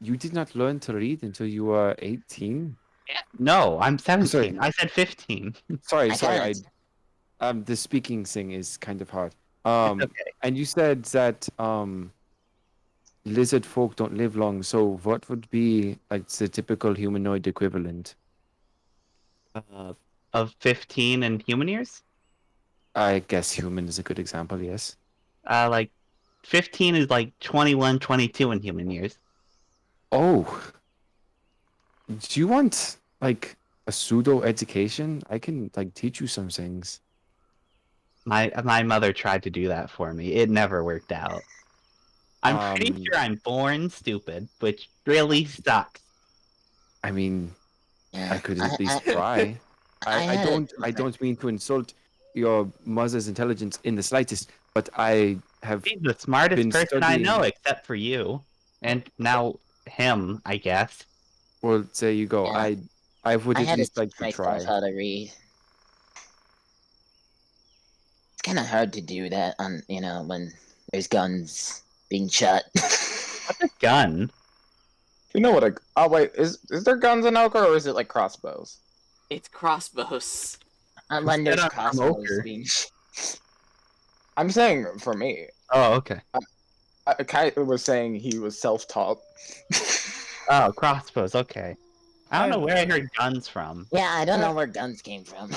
You did not learn to read until you were 18? No, I'm 17. Sorry. I said 15. Sorry, I sorry. got The speaking thing is kind of hard. Okay. And you said that lizard folk don't live long, so what would be like the typical humanoid equivalent? Of 15 in human years? I guess human is a good example, yes. Like 15 is like 21, 22 in human years. Oh. Do you want like a pseudo education, I can like teach you some things. My mother tried to do that for me. It never worked out. I'm pretty Um, sure I'm born stupid, which really sucks. I mean, Yeah. I could at least try. I had a I don't mean to insult your mother's intelligence in the slightest, but I have He's the smartest been person I know, studying. except for you, and now him, I guess. Well, there you go. Yeah. I would I at had to least teach like to myself try. how to read. It's kind of hard to do that on when there's guns being shot. What's a gun? You know what? Oh wait, is there guns in Ochre or is it like crossbows? It's crossbows. When Get there's on from crossbows Ochre. being. I'm saying for me. Oh, okay. Kai was saying he was self-taught. Oh, crossbows. Okay. I don't know I- where I heard guns from. Yeah, I don't know where guns came from.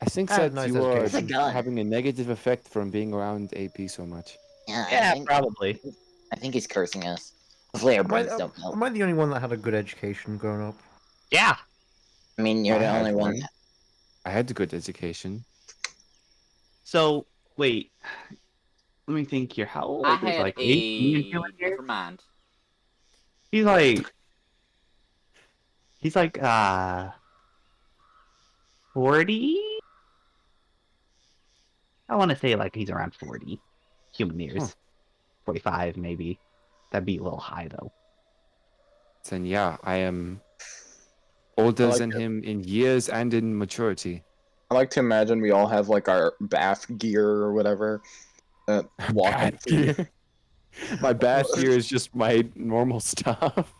I think I had that nice you are It's a gun. having a negative effect from being around AP so much. Yeah, Yeah, probably. I think he's cursing us. Hopefully our Am I, brains don't melt. am I the only one that had a good education growing up? Yeah. I mean, you're I the had only one. one. I had a good education. So wait, let me think here. How old I is had like a 18 here? never mind. He's like 40. I want to say like he's around 40 human years. Huh. 45 maybe. That'd be a little high though. Then yeah, I am older like than it. him in years and in maturity. I like to imagine we all have like our bath gear or whatever. Walking Bath through. gear. My bath gear is just my normal stuff.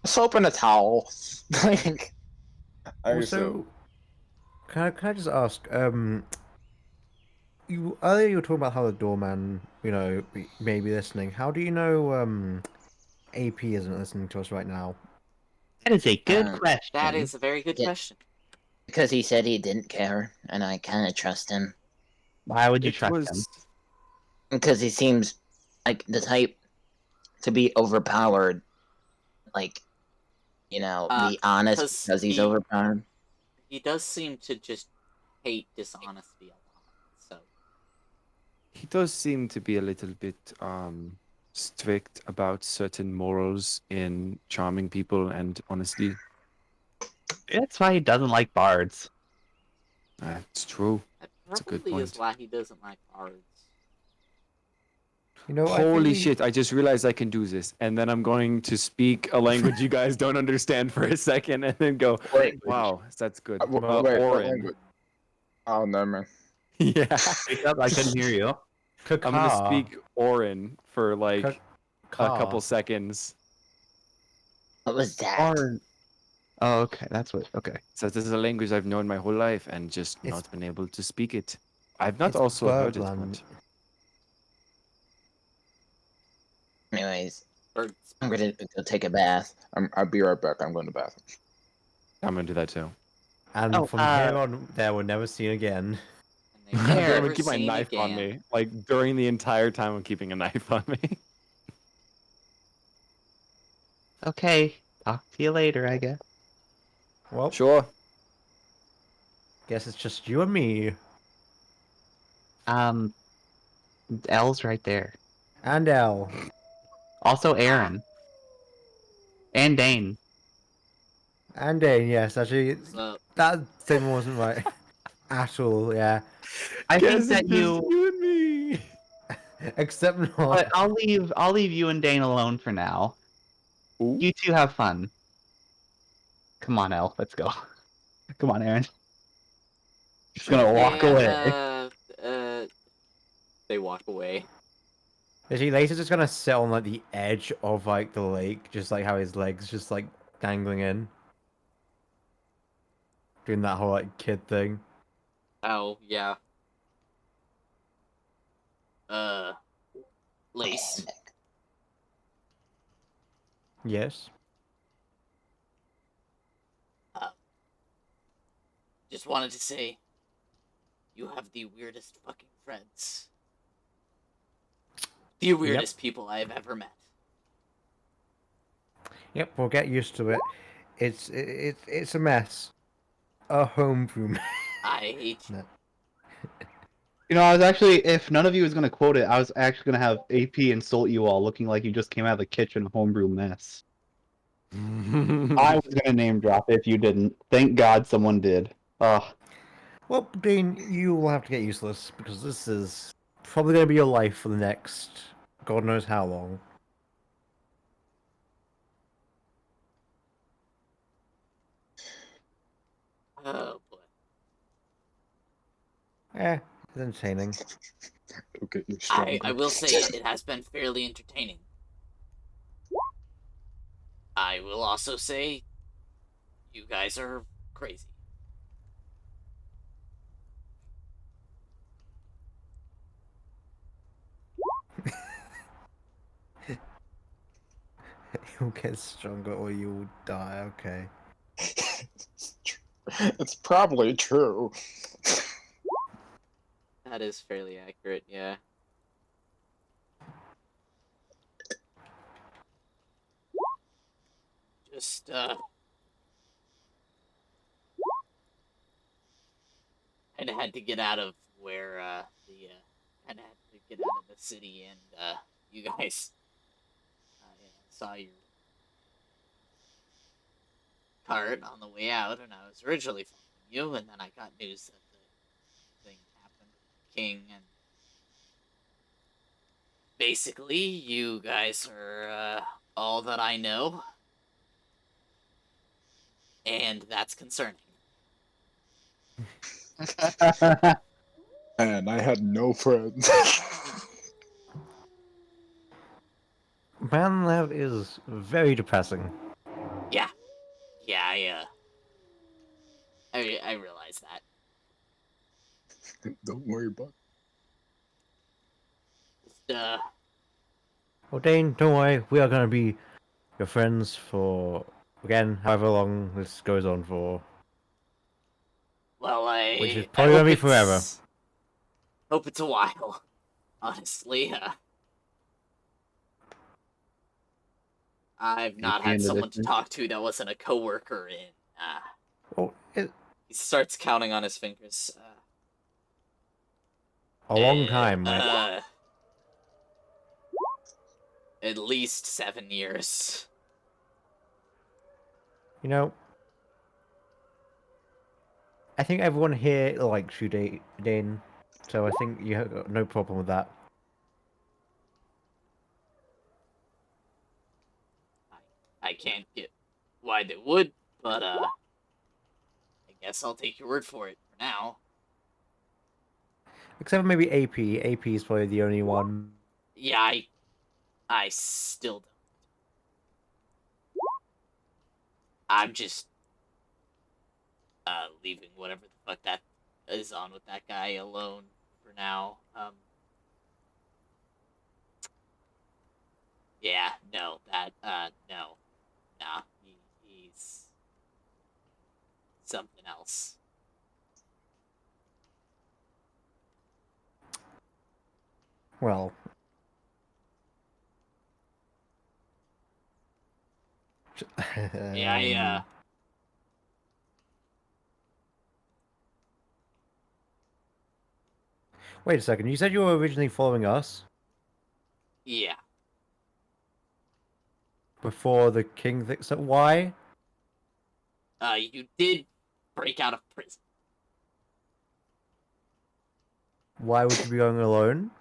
Soap and a towel. Like. Also, can I just ask? You earlier you were talking about how the doorman, may be listening. How do you know AP isn't listening to us right now? That is a good Uh, question. That is a very good Yeah. question. Because he said he didn't care, and I kind of trust him. Why would you It trust him? was Because he seems like the type to be overpowered. Like, be honest 'cause because he's he- overpowered. He does seem to just hate dishonesty a lot. So he does seem to be a little bit strict about certain morals in charming people and honesty. That's why he doesn't like bards. It's true. that That's a good probably is point. why he doesn't like bards. I Holy think shit, I just realized I can do this. And then I'm going to speak a language you guys don't understand for a second and then go, Wait. wow, that's good. Wait, what Orin. language? Oh, no, man. Yeah. Speak up, I couldn't hear you. I'm going to speak Orin for like a couple seconds. What was that? Oh, okay. That's what. Okay. So this is a language I've known my whole life and just It's- not been able to speak it. I've not it's also heard it Birdland. much. Anyways, Birds. I'm gonna go take a bath. I'll be right back. I'm going to the bathroom. I'm going to do that too. And from here on, there we're never seen again. And I'm they going never to keep my seen knife on again. me. Like during the entire time I'm keeping a knife on me. Okay. Talk to you later, I guess. Well, Sure. guess it's just you and me. L's right there. And Elle. Also Aaron. And Dane. And Dane, yes, actually, So that thing wasn't right at all, yeah. I think Guess that it's just you and me. Except not. But I'll leave you and Dane alone for now. Ooh. You two have fun. Come on, Elle. Let's go. Come on, Aaron. Just gonna walk away. They walk away. Is he later just gonna sit on like the edge of like the lake, just like how his legs just like dangling in? Doing that whole like kid thing. Oh yeah. Lace. Yes. Just wanted to say, you have the weirdest fucking friends. The weirdest people I have ever met. Yep, we'll get used to it. It's a mess. A homebrew mess. I hate you. No. You know, I was actually, if none of you was gonna quote it, I was actually gonna have AP insult you all, looking like you just came out of the kitchen homebrew mess. I was gonna name drop it if you didn't. Thank God someone did. Oh, Well, Dean, you will have to get used to this because this is probably going to be your life for the next God knows how long. Oh boy. It's entertaining. Okay, you're I stronger. will say it has been fairly entertaining. I will also say you guys are crazy. You'll get stronger or you'll die. Okay. It's probably true. That is fairly accurate, yeah. Just kind of had to get out of where kind of had to get out of the city, and you guys saw your cart on the way out, and I was originally following you, and then I got news that the thing happened with the king, and basically you guys are all that I know, and that's concerning. And I had no friends. Man, that is very depressing. Yeah, I realize that. Don't worry about Just, Well, Dane, don't worry. We are going to be your friends for, again, however long this goes on for. well, Which is I probably gonna hope be it's forever. hope it's a while. Honestly, I've not had someone to talk to that wasn't a coworker in. Well, He starts counting on his fingers. a long time, right? At least 7 years. You know, I think everyone here likes you, Dane. So I think you have got no problem with that. I can't get why they would, but I guess I'll take your word for it for now. Except for maybe AP. AP is probably the only one. Yeah, I still don't. I'm just leaving whatever the fuck that is on with that guy alone for now. Yeah, no, no. Nah, he's something else. Well. Yeah, Wait a second. You said you were originally following us yeah. before the king thing. So why? You did break out of prison. Why would you be going alone?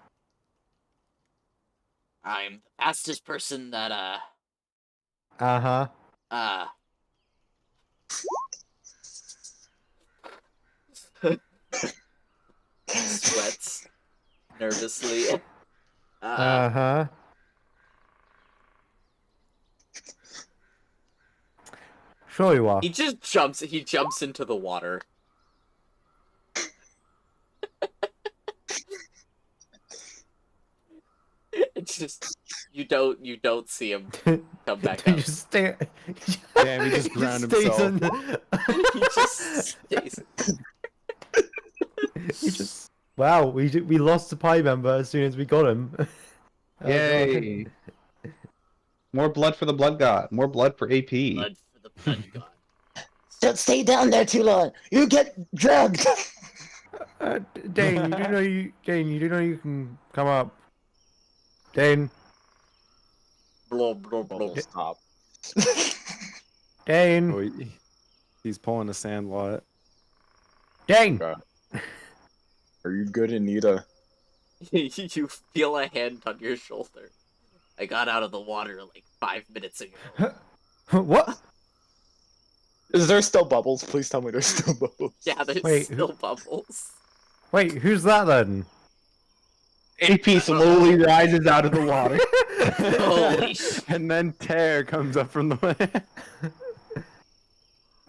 I'm the fastest person that Uh-huh. Sweats nervously. Uh-huh. Sure you are. He jumps into the water. It's just you don't see him come back up. Just stay. Damn, he just drowned himself. He just stays. He just. Wow, we lost the pie member as soon as we got him. Yay! More blood for the blood god. More blood for AP. Blood for the Thank God. Don't stay down there too long. You get drugged. Dane, you do know you can come up. Dane, Blah blah blah. Bubbles, stop. Dane, Oh, he's pulling a sandlot. Dane. God. Are you good, Anita? You feel a hand on your shoulder. I got out of the water like 5 minutes ago. What? Is there still bubbles? Please tell me there's still bubbles. Yeah, there's Wait, still bubbles. Wait, who's that then? AP slowly rises out of the water. Holy shit. And then Tear comes up from the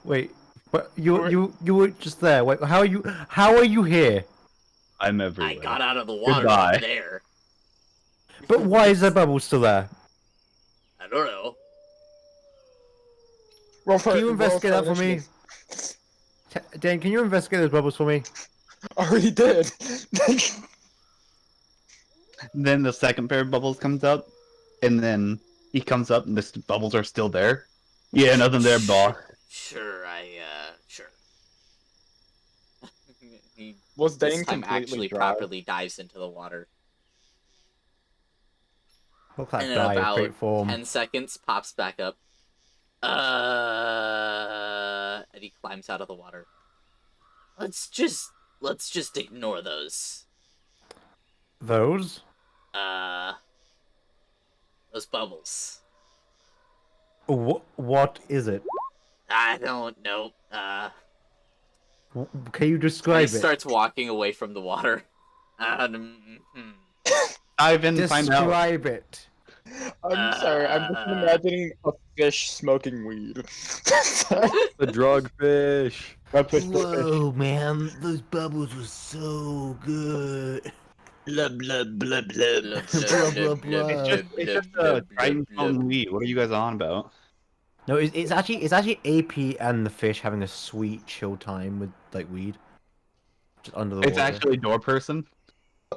Wait, but you were just there. Wait, how are you here? I'm everywhere. I got out of the water Goodbye. over there. But why is the bubble still there? I don't know. Roll for Can you investigate that for me? initiative. Dane, can you investigate those bubbles for me? Already did. Then the second pair of bubbles comes up, and then he comes up, and the bubbles are still there. Yeah, nothing there, boss. Sure, sure. He Was this Dane time completely actually dry? properly dives into the water. Look at And that in guy in about great form. 10 seconds, pops back up. And he climbs out of the water. Let's just ignore those. Those? Those bubbles. What is it? I don't know. Can you He describe it? starts walking away from the water. Dive in and find out. Describe it. I'm sorry, I'm just imagining a fish smoking weed. The drug fish. Whoa, man, those bubbles were so good. Blah blah blah blah. Blah, blah, blah. It's just a Triton Fountain weed. What are you guys on about? No, it's actually AP and the fish having a sweet chill time with like weed, just under the It's water. actually door person.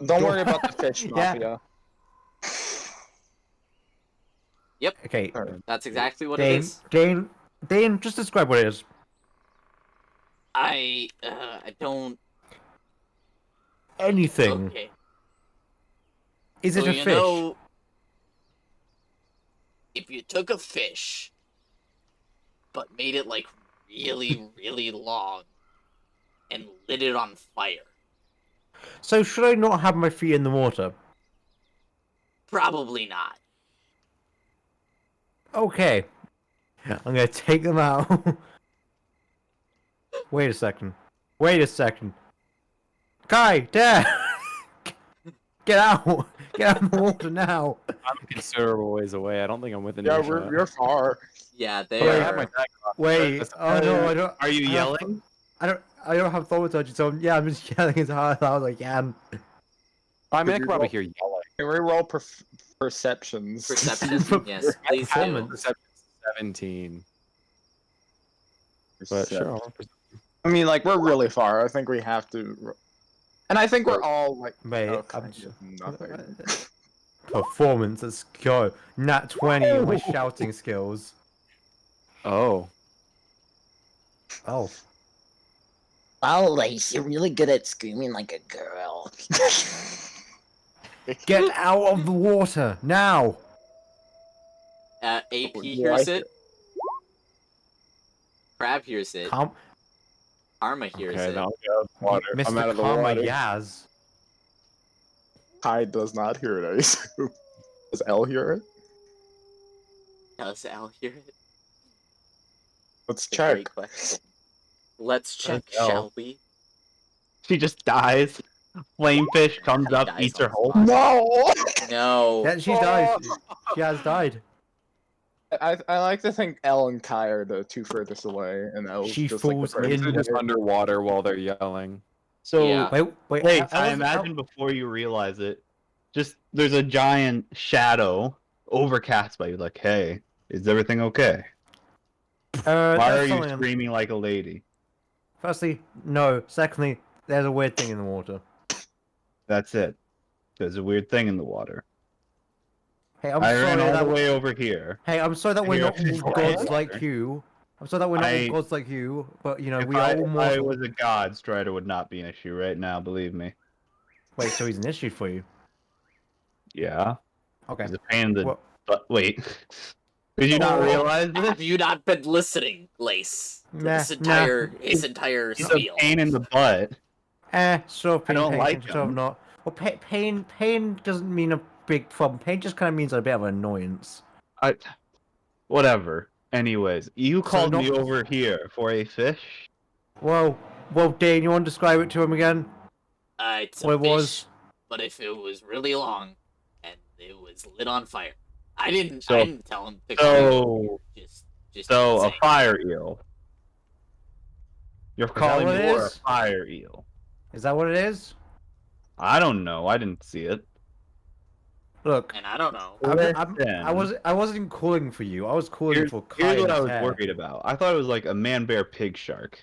Don't worry about the fish Yeah. mafia. Okay, That's exactly what it Dane, is. Dane, just describe what it is. I don't. Anything. Okay. Is it So a you fish? know, if you took a fish, but made it like really, really long, and lit it on fire, So should I not have my feet in the water? probably not. Okay. I'm gonna take them out. Wait a second. Kai, Dad! Get out! Get out of the water now! I'm a considerable ways away. I don't think I'm within Yeah, earshot. you're far. Yeah, they Oh, I are. have my tag on. Wait, oh no, I don't. Are you I have- yelling? I don't have thaumaturgy, so yeah, I'm just yelling as hard as I can. I mean, I Could could you probably roll- hear yelling. Can we roll perceptions? Perception, yes, please do. Performance. Perception 17. But sure. I'll roll perception. I mean, like, we're really far. I think we have to. And I think we're all, like, Mate, okay, I'm just... nothing. Performance, let's go. Nat 20 on my shouting skills. Oh. Oh. Wow, Lace, you're really good at screaming like a girl. Get out of the water, now! AP Yeah, hears it. Crab hears it. Calm... Karma hears Okay, it. now I'm out of the water. I'm Mr. out of the Karma water. Yaz. Kai does not hear it, I assume. Does L hear it? Does Al hear it? Let's It's a check. great question. Let's check, Al. shall we? She just dies. Flamefish comes He up, dies eats on her the whole. spot. No! No. Yeah, she's died. She has died. I like to think L and Kai are the two furthest away, and L's She just like falls the Maybe in- they're just underwater while they're yelling. So, Yeah. Wait, Hey, I I wasn't- imagine before you realize it, just there's a giant shadow overcast by you. Like, hey, is everything okay? Why are that's you something- screaming like a lady? Firstly, no. Secondly, there's a weird thing in the water. That's it. There's a weird thing in the water. Hey, I'm I sorry ran all that the way over here. Hey, I'm sorry that we're You're not actually all gods right. like you. I'm sorry that we're not all I- gods like you, but you know If we are all I mortal. was a god, Strider would not be an issue right now. Believe me. Wait, so he's an issue for you? Yeah. Okay. He's a pain in the. Well, But wait. Did you not Oh. realize this? Have you not been listening, Lace? To Nah, this his entire He's spiel. a pain in the butt. sort of I pain, don't pain, like sort of him. not. Well, pain doesn't mean a big problem. Pain just kind of means a bit of an annoyance. Whatever. Anyways, you called me not- over here for a fish. Whoa, Dane, you want to describe it to him again? It's a What it fish, was? but if it was really long and it was lit on fire, I didn't So- tell him to So, just so a saying. fire eel. You're calling what me it for a is? fire eel. Is that what it is? I don't know. I didn't see it. Look, And I don't know. I wasn't calling for you. I was calling Here's, for here's Kai what and I was Tear. worried about. I thought it was like a man bear pig shark.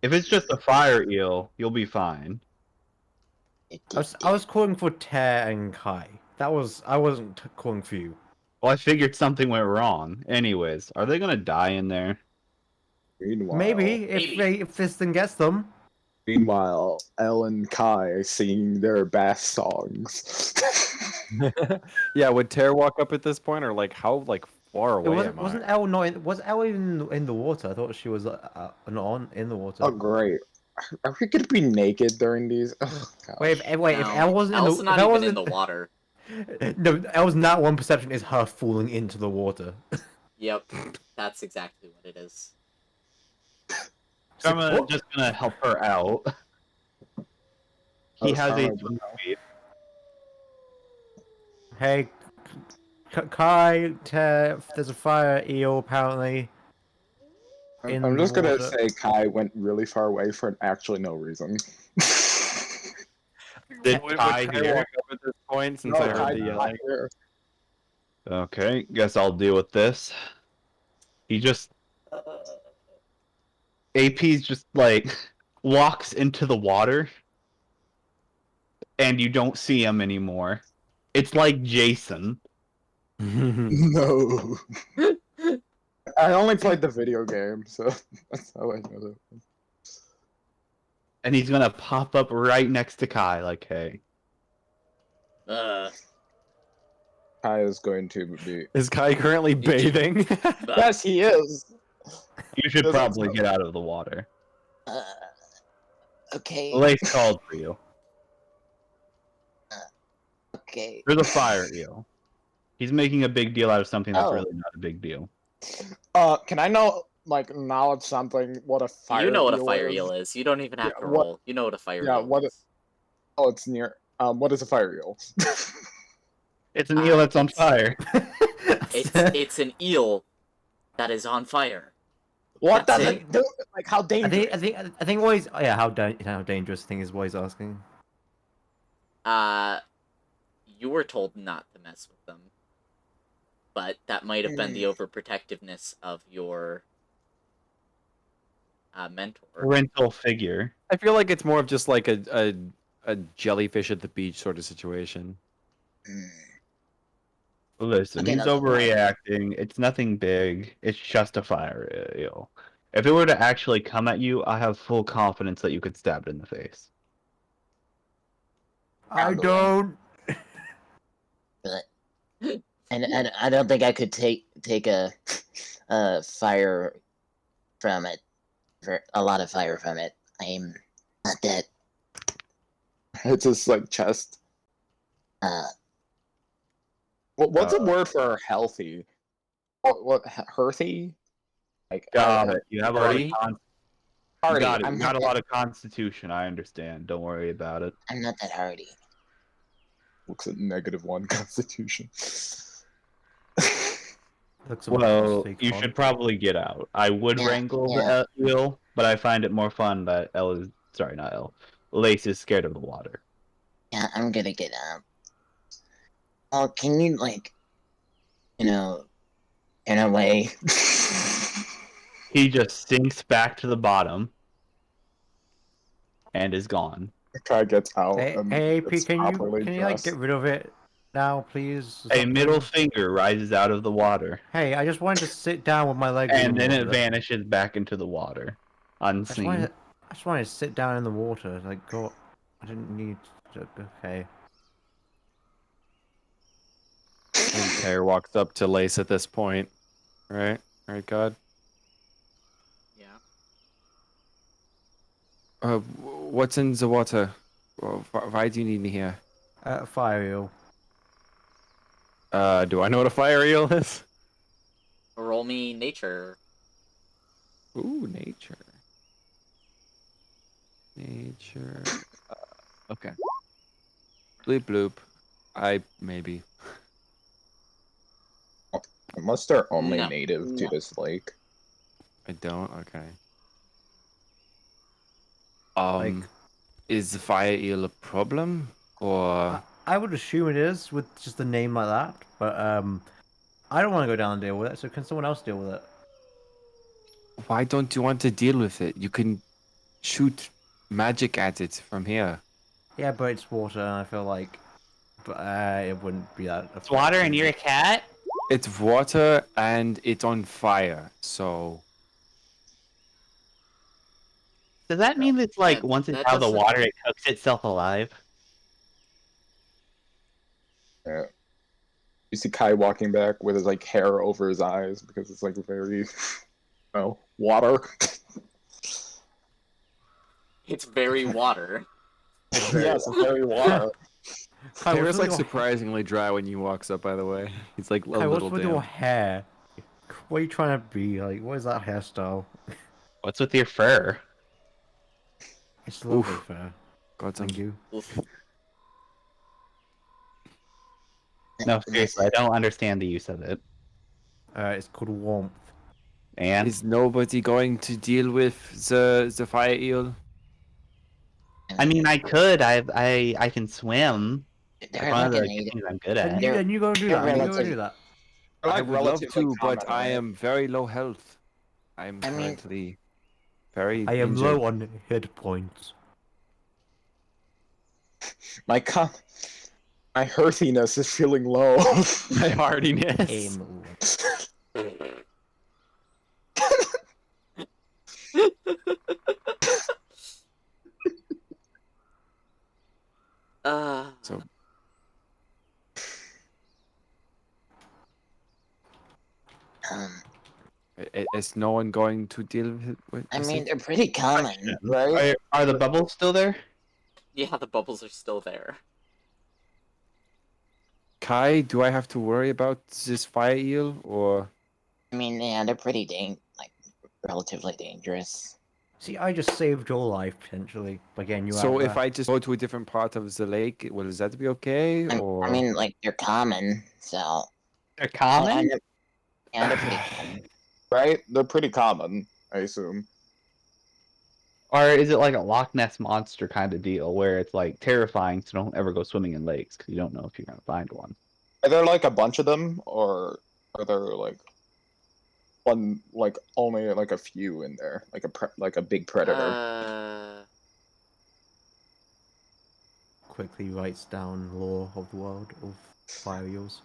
If it's just a fire eel, you'll be fine. I was calling for Tear and Kai. I wasn't calling for you. Well, I figured something went wrong. Anyways, are they gonna die in there? Meanwhile, Maybe Maybe. if this thing gets them. Meanwhile, Elle and Kai singing their bass songs. Yeah, would Tear walk up at this point, or like how far It away am wasn't I? Elle not in, was Elle in the water? I thought she was not in the water. Oh, great. Are we gonna be naked during these? Oh, Wait, if No, Elle wasn't in the, Elle's if not Elle even wasn't in the water. no, Elle's not one perception is her falling into the water. Yep, that's exactly what it is. So I'm just gonna help her out. He Oh, has a sorry. swim speed. Hey, Kai, Tear, there's a fire eel apparently. in I'm the just gonna water. say Kai went really far away for actually no reason. Did Would Kai Kai hear? walk up at this point since No, I heard Kai the did not yelling? hear. Okay, guess I'll deal with this. He just AP's just like walks into the water and you don't see him anymore. It's like Jason. No. I only played the video game, so that's how I know that. And he's gonna pop up right next to Kai, like, hey. Kai is going to be. Is Kai currently bathing? Yes, he is. You should Doesn't probably sound- get out of the water. Okay. Lace called for you. Okay. There's a fire eel. He's making a big deal out of something that's Oh. really not a big deal. Can I know, knowledge something? What a fire You know what a eel fire is? eel is. You don't even have Yeah, to what- roll. You know what a fire yeah, eel what is. Oh, it's near. What is a fire eel? It's an eel that's on fire. It's an eel that is on fire. What That's does it. it do? Like, how dangerous? I think what he's how dangerous thing is what he's asking. You were told not to mess with them. But that might have been the overprotectiveness of your mentor. Parental figure. I feel like it's more of just like a jellyfish at the beach sort of situation. Listen, Okay, he's that's fine. overreacting. It's nothing big. It's just a fire eel. If it were to actually come at you, I have full confidence that you could stab it in the face. I Probably. don't. And I don't think I could take a fire from it, for a lot of fire from it. I'm not that It's just like chest. uh What's a word for healthy? What healthy? Like Got it. You have a lot of Hardy? Hardy. got it. I'm You got a lot of constitution. I understand. Don't worry about it. I'm not that hardy. looks at -1 constitution. Looks Well, you should probably get out. I would Yeah, wrangle yeah. the eel, but I find it more fun that Elle is sorry, not Elle. Lace is scared of the water. Yeah, I'm gonna get out. Oh, can you turn away? He just sinks back to the bottom and is gone. Kai gets out. Hey, and AP, it's can properly you dressed. get rid of it? now, please? Is A that middle good? finger rises out of the water, Hey, I just wanted to sit down with my legs in and the then water. it vanishes back into the water, I just unseen. wanted to sit down in the water. Like, God, I didn't need to. Okay. And Tear walks up to Lace at this point. Right? Right, God? Yeah. What's in the water? Why do you need me here? Fire eel. Do I know what a fire eel is? Roll me nature. Ooh, nature. Nature. Okay. Bloop bloop. Maybe. Unless they're only No. native to this lake. I don't? Okay. Like, Is the fire eel a problem? Or I would assume it is with just a name like that, but I don't want to go down and deal with it. So can someone else deal with it? why don't you want to deal with it? You can shoot magic at it from here. Yeah, but it's water, and I feel like, but it wouldn't be that. It's water and you're a cat? It's water and it's on fire, so Does that mean it's like Yeah, once it's that out of the doesn't- water, it cooks itself alive? Yeah. You see Kai walking back with his like hair over his eyes because it's like very, water. It's very water. Yes, it's very water. Kai, Tear's what's like with your, surprisingly dry when he walks up, by the way. He's like a Kai, what's little with your damp. hair? What are you trying to be? Like, what is that hairstyle? What's with your fur? It's lovely Oof. fair. Got some Thank you. Oof. No, seriously, I don't understand the use of it. It's called warmth. And Is nobody going to deal with the fire eel? I mean, I could. I can swim. They're Like one of like a the native. things I'm good And at. you, and you go do they're that. And you go relative- do that. They're, I like, would love relatively to, but common, I right? am very low health. I'm I mean- currently very I am injured. low on hit points. My hearthiness is feeling low. My hardiness. Aim. So Um, is no one going to deal with I with mean, it? they're pretty common, right? Are the bubbles still there? Yeah, the bubbles are still there. Kai, do I have to worry about this fire eel or? I mean, yeah, they're pretty relatively dangerous. See, I just saved your life potentially by getting you out. So of if there. I just go to a different part of the lake, will that be okay? Or I mean, like they're common, so They're common. yeah, they're pretty common. Right? They're pretty common, I assume. Or is it like a Loch Ness monster kind of deal where it's like terrifying, so don't ever go swimming in lakes because you don't know if you're gonna find one. Are there like a bunch of them, or are there like one, like only like a few in there, like a big predator? Quickly writes down lore of the world of fire eels.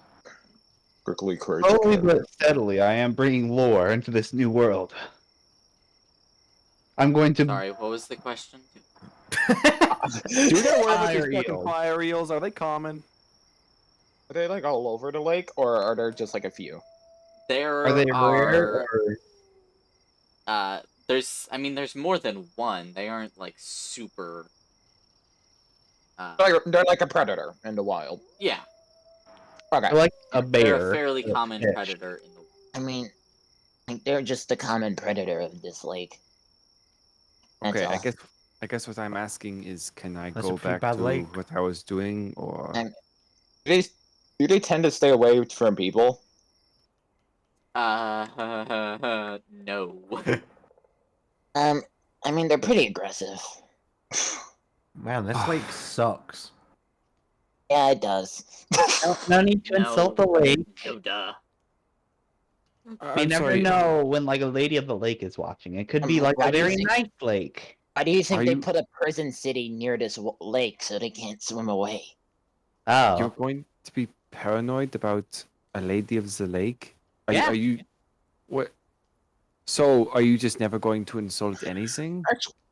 Quickly create. Slowly but steadily, I am bringing lore into this new world. I'm going to. Sorry, what was the question? do you know where about Fire these fucking eels. fire eels? Are they common? Are they like all over the lake, or are there just like a few? There Are they rare? Or... there's more than one. They aren't like super. They're like a predator in the wild. Yeah, Okay. They're like a they're bear. a fairly or a common fish. predator in the. I mean, like they're just the common predator of this lake. That's Okay, all. I guess what I'm asking is, can I That's a go pretty back bad to lake. what I was doing, or I'm- Do they tend to stay away from people? No. I mean, they're pretty aggressive. Man, this lake sucks. Yeah, it does. No need to insult the lake. No, duh. You I'm never sorry. know when like a lady of the lake is watching. It could be like Why a do you very think- nice lake. Why do you think Are they you- put a prison city near this lake so they can't swim away? You're Oh, going to be paranoid about a lady of the lake? Yeah. Are you what? So are you just never going to insult anything?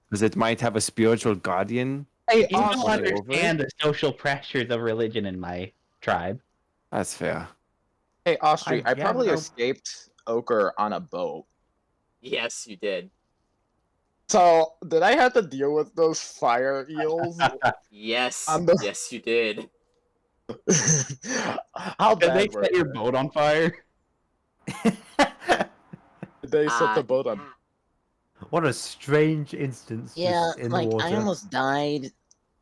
Because it might have a spiritual guardian. I You don't just wanna go over understand the social pressures of religion in my tribe. That's fair. Hey, Austri, I yeah, probably no. escaped Ochre on a boat. Yes, you did. So, did I have to deal with those fire eels? Yes, On the- yes, you did. How Did they bad were set your boat on fire? Did they set the boat on? Yeah. What a strange instance Yeah, just in the like I water. almost died.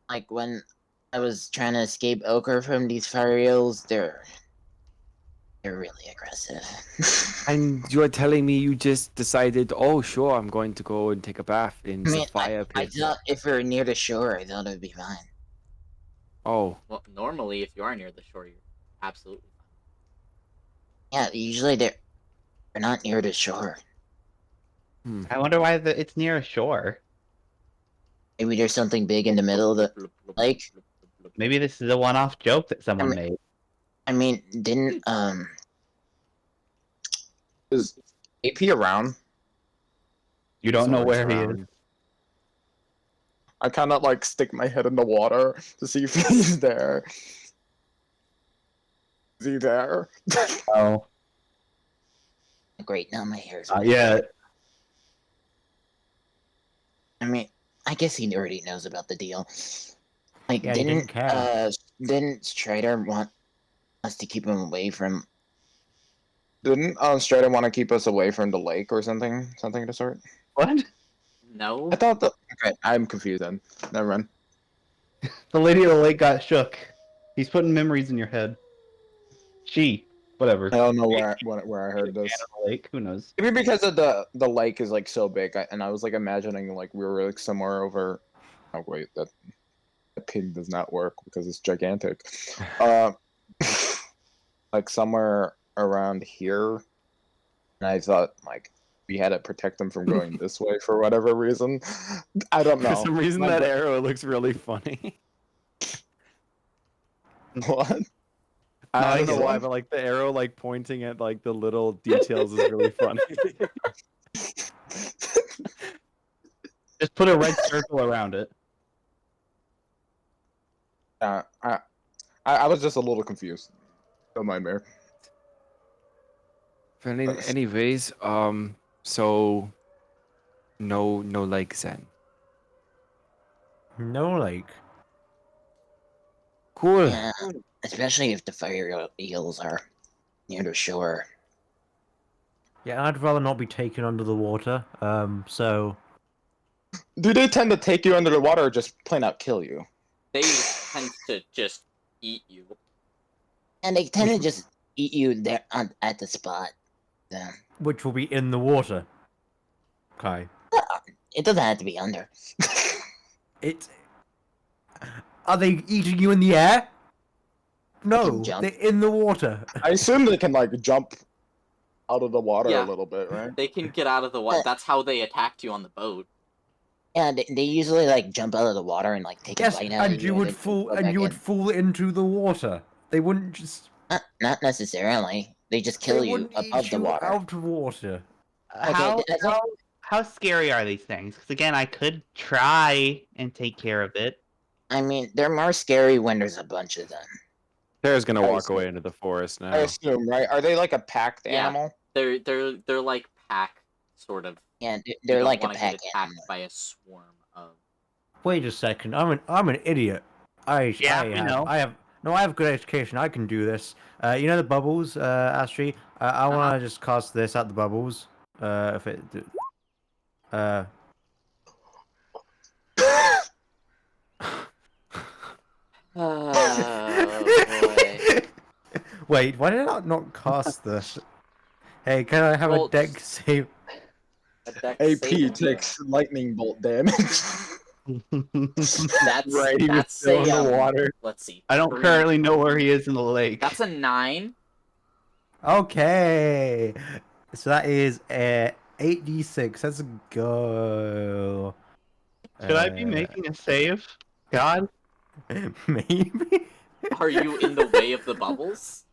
Like when I was trying to escape ochre from these fire eels, they're really aggressive. And you're telling me you just decided, oh, sure, I'm going to go and take a bath in I the mean, fire I pit. thought if we were near the shore, I thought it would be fine. Oh, Well, normally, if you are near the shore, you're absolutely fine. Yeah, usually they're not near the shore. I wonder why it's near a shore. Maybe there's something big in the middle of the lake. Maybe this is a one-off joke that someone made. I mean, didn't Is AP around? You don't he's know always where he is. around. I kind of like stick my head in the water to see if he's there. Is he there? Oh, great. Now my hair's. Not yet. I mean, I guess he already knows about the deal. Like, Yeah, he didn't care. didn't Strider want us to keep him away from? Didn't Strider want to keep us away from the lake or something? Something of the sort? what? No. I thought the. Okay, I'm confused then. Never mind. The lady of the lake got shook. He's putting memories in your head. She, whatever. I don't know where I heard this. The lake, who knows? Maybe because of the lake is like so big, and I was like imagining like we were like somewhere over. Oh wait, that pin does not work because it's gigantic. Like somewhere around here, and I thought like we had to protect them from going this way for whatever reason. I don't know. For some reason, My that bra- arrow looks really funny. What? I don't Nice. know why, but like the arrow, like pointing at like the little details is really funny. Just put a red circle around it. I was just a little confused. Don't mind me. Anyways, so no lake then. No lake. Cool. Yeah, especially if the fire eels are near the shore. Yeah, I'd rather not be taken under the water. So Do they tend to take you under the water or just plain out kill you? They tend to just eat you. And they tend to just eat you there at the spot. So, which will be in the water. Okay. it doesn't have to be under. It. Are they eating you in the air? No, jump. they're in the water. I assume they can like jump out of the water Yeah. a little bit, right? They can get out of the water. That's how they attacked you on the boat. Yeah, they usually like jump out of the water and like take a Yes, bite out of and you would and then fall, go and back you would in. fall into the water. They wouldn't just. Not necessarily. They just They kill you wouldn't above eat the you water. out of water. How scary are these things? Because again, I could try and take care of it. I mean, they're more scary when there's a bunch of them. Tara's gonna I walk see. away into the forest I now. assume, right? Are they like a packed Yeah. animal? They're like pack sort of. Yeah, You they're don't like a wanna pack get attacked animal. by a swarm of. Wait a second. I'm an idiot. I have good education. I can do this. You know the bubbles, Astri. I want to just cast this at the bubbles. If it. Oh boy. Wait, why did I not cast this? Hey, can I have Well, a deck save? A dex AP saving throw. takes lightning bolt damage. That's Right, he was that's still in a, the water. Let's see. I don't 3. currently know where he is in the lake. That's a 9. Okay, so that is 8d6. Let's go. Should I be making a save? God? Maybe. Are you in the way of the bubbles?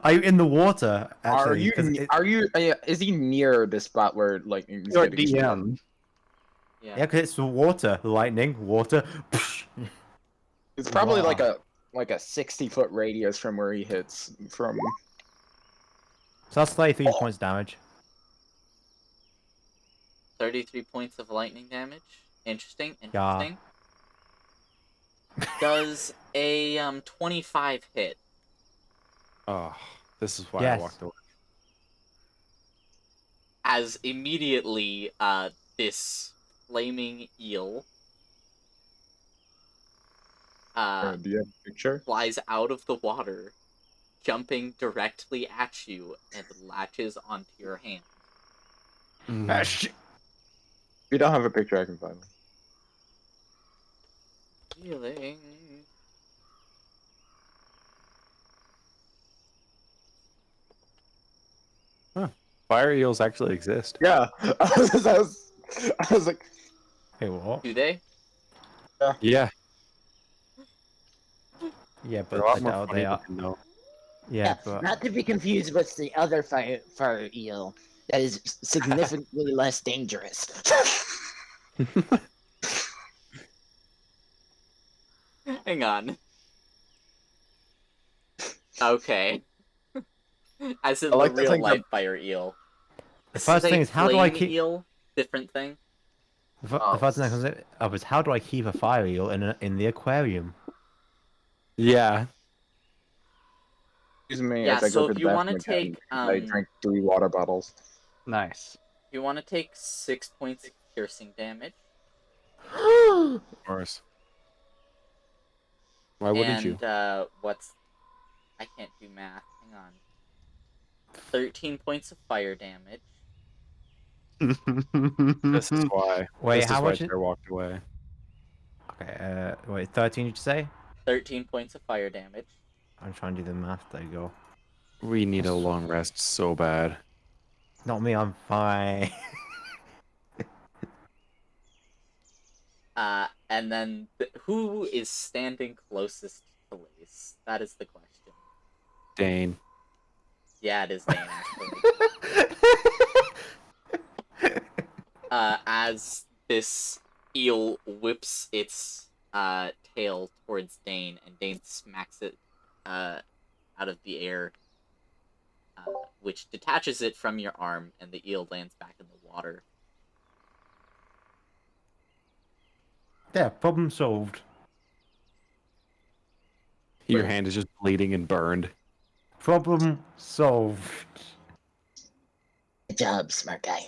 Are you in the water? Actually, Is he near the spot where lightning is Your getting struck? DM. Yeah. Yeah, because it's water, lightning, water. It's probably Wow. like a 60-foot radius from where he hits from. So that's 33 points damage. 33 points of lightning damage. Interesting. Yeah. Does a 25 hit? Oh, this is why I Yes. walked away. As immediately this flaming eel Do you have a picture? flies out of the water, jumping directly at you and latches onto your hand. If you don't have a picture, I can find one. Healing. Fire eels actually exist. Yeah, I was like, Hey, what? Do they? Yeah, Yeah, they're but a lot I more doubt funny they are. looking though. Yeah, but Not to be confused with the other fire eel that is significantly less dangerous. Hang on. Okay. As in I the like to real think life fire eel. the first thing is, how do I Flame keep? eel? Different thing. The first thing that comes up is, how do I keep a fire eel in the aquarium? Yeah, Excuse me Yeah, as I so go to if the you want to bathroom again. take I drink 3 water bottles. Nice. you want to take 6 points of piercing damage, of course. Why wouldn't you? and what's I can't do math. Hang on. 13 points of fire damage. This is why. Wait, This how is why much? Jer walked away. Okay, wait, 13 did you say? 13 points of fire damage. I'm trying to do the math. There you go. We need a long rest so bad. Not me. I'm fine. And then who is standing closest to Lace? That is the question. Dane. Yeah, it is Dane, actually. As this eel whips its tail towards Dane, and Dane smacks it out of the air, which detaches it from your arm, and the eel lands back in the water. Yeah, problem solved. Your hand is just bleeding and burned. Problem solved. Good job, smart guy.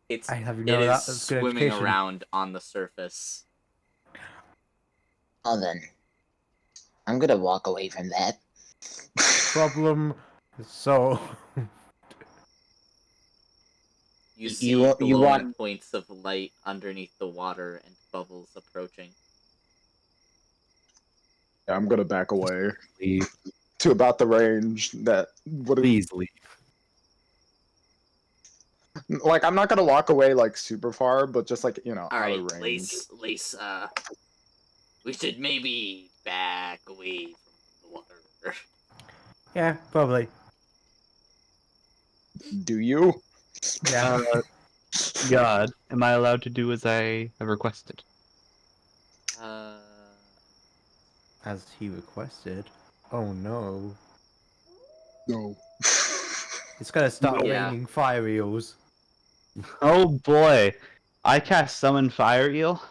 It's I have it no is doubt that's good swimming education. around on the surface. Well then, I'm gonna walk away from that. Problem solved. You You see want- you glowing want- points of light underneath the water and bubbles approaching. Yeah, I'm gonna back away Leave. to about the range that would. Please leave. Like, I'm not gonna walk away like super far, but just like out Alright, of range. Lace, we should maybe back away from the water. Yeah, probably. Do you? Yeah. God, am I allowed to do as I have requested? As he requested. Oh no. No. It's gonna start Yeah. raining fire eels. Oh boy, I cast summon fire eel.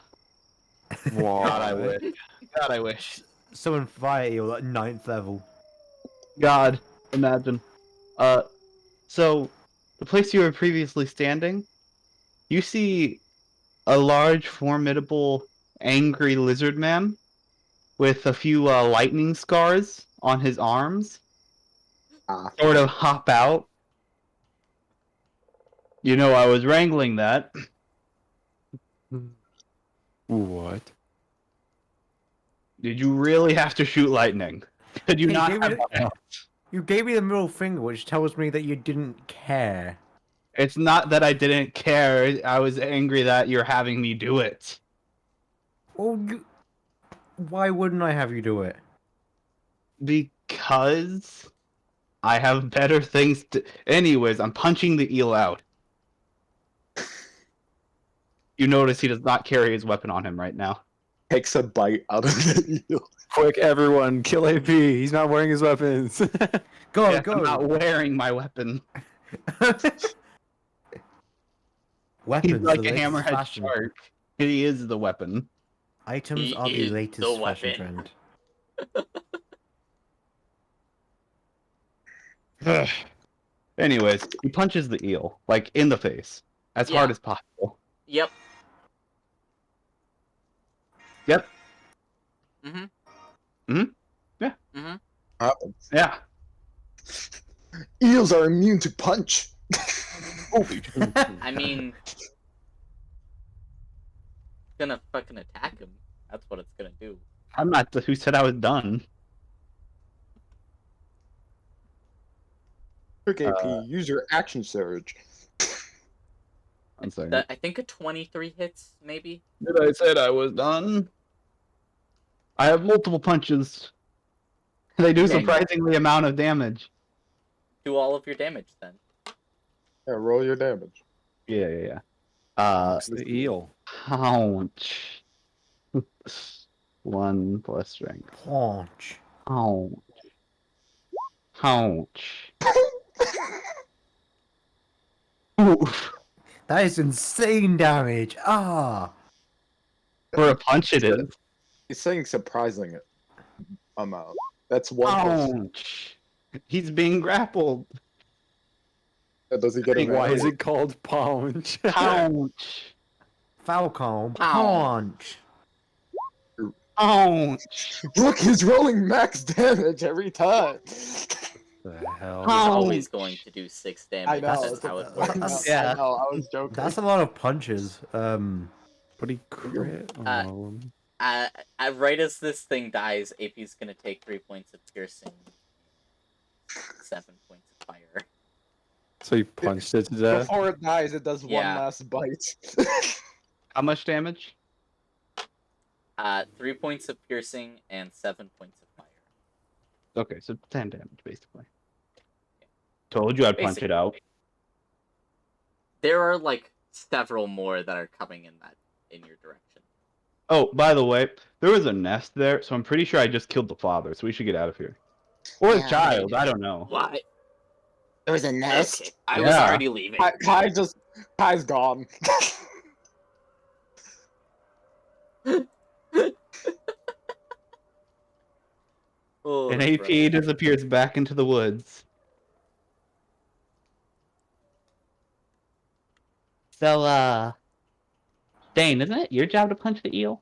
God, I Why? wish. God, I wish. Summon fire eel at 9th level. God, imagine. So the place you were previously standing, you see a large, formidable, angry lizard man with a few lightning scars on his arms sort of hop out. You know, I was wrangling that. What? Did you really have to shoot lightning? Could you Hey, not give me have the- You gave me the middle finger, which tells me that you didn't care. It's not that I didn't care. I was angry that you're having me do it. Oh, Why wouldn't I have you do it? Because I have better things to. Anyways, I'm punching the eel out. You notice he does not carry his weapon on him right now. Takes a bite out of the eel. Quick, everyone, kill AP. He's not wearing his weapons. Go, Yes, go. I'm not wearing my weapon. Weapons, He's like the a latest hammerhead fashion. shark. He is the weapon. Items He are the is latest the fashion weapon. trend. Anyways, he punches the eel, like, in the face. As hard Yeah. as possible. Yep. Yep. Happens. Yeah. Eels are immune to punch. I mean, gonna fucking attack him. That's what it's gonna do. I'm not the who said I was done. Quick AP, use your action surge. I'm sorry. I think a 23 hits, maybe. Did I said I was done? I have multiple punches. They do Okay. surprisingly amount of damage. Do all of your damage then. Yeah, roll your damage. Yeah. It's the eel. Ouch. 1 plus strength. Punch. Ouch. Ouch. Oof. That is insane damage. Ah. For a punch it is. He's saying surprising amount. That's 1 Ouch. He's being grappled. Does he get a Why is it called punch? Ouch. Falcon. Pow. Punch. Ouch. Look, he's rolling max damage every time. The hell? He's always going to do 6 damage. I know. That's how it works. Yeah. I know. I was joking. That's a lot of punches. But he crit on him. Right as this thing dies, AP's gonna take 3 points of piercing, 7 points of fire. So he punched it to death. Before it dies, it does one Yeah. last bite. How much damage? 3 points of piercing and 7 points of fire. Okay, so 10 damage, basically. Told you I'd punch it out. There are like several more that are coming in your direction. Oh, by the way, there was a nest there, so I'm pretty sure I just killed the father, so we should get out of here. Or the Yeah, child, I don't know. What? There was a nest. Okay, I was Yeah. already leaving. Kai's gone. Oh, And that's AP rough. disappears back into the woods. So, Dane, isn't it your job to punch the eel?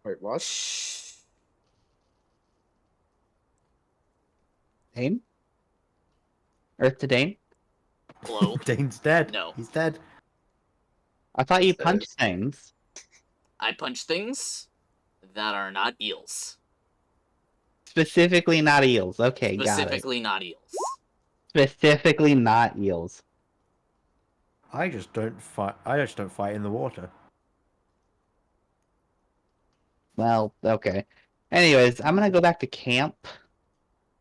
Wait, what? Dane? Earth to Dane? Hello? Dane's dead. No. He's dead. I thought you punched things. I punch things that are not eels. Specifically not eels. Okay, got it. Specifically not eels. Specifically not eels. I just don't fight in the water. Well, okay. Anyways, I'm gonna go back to camp.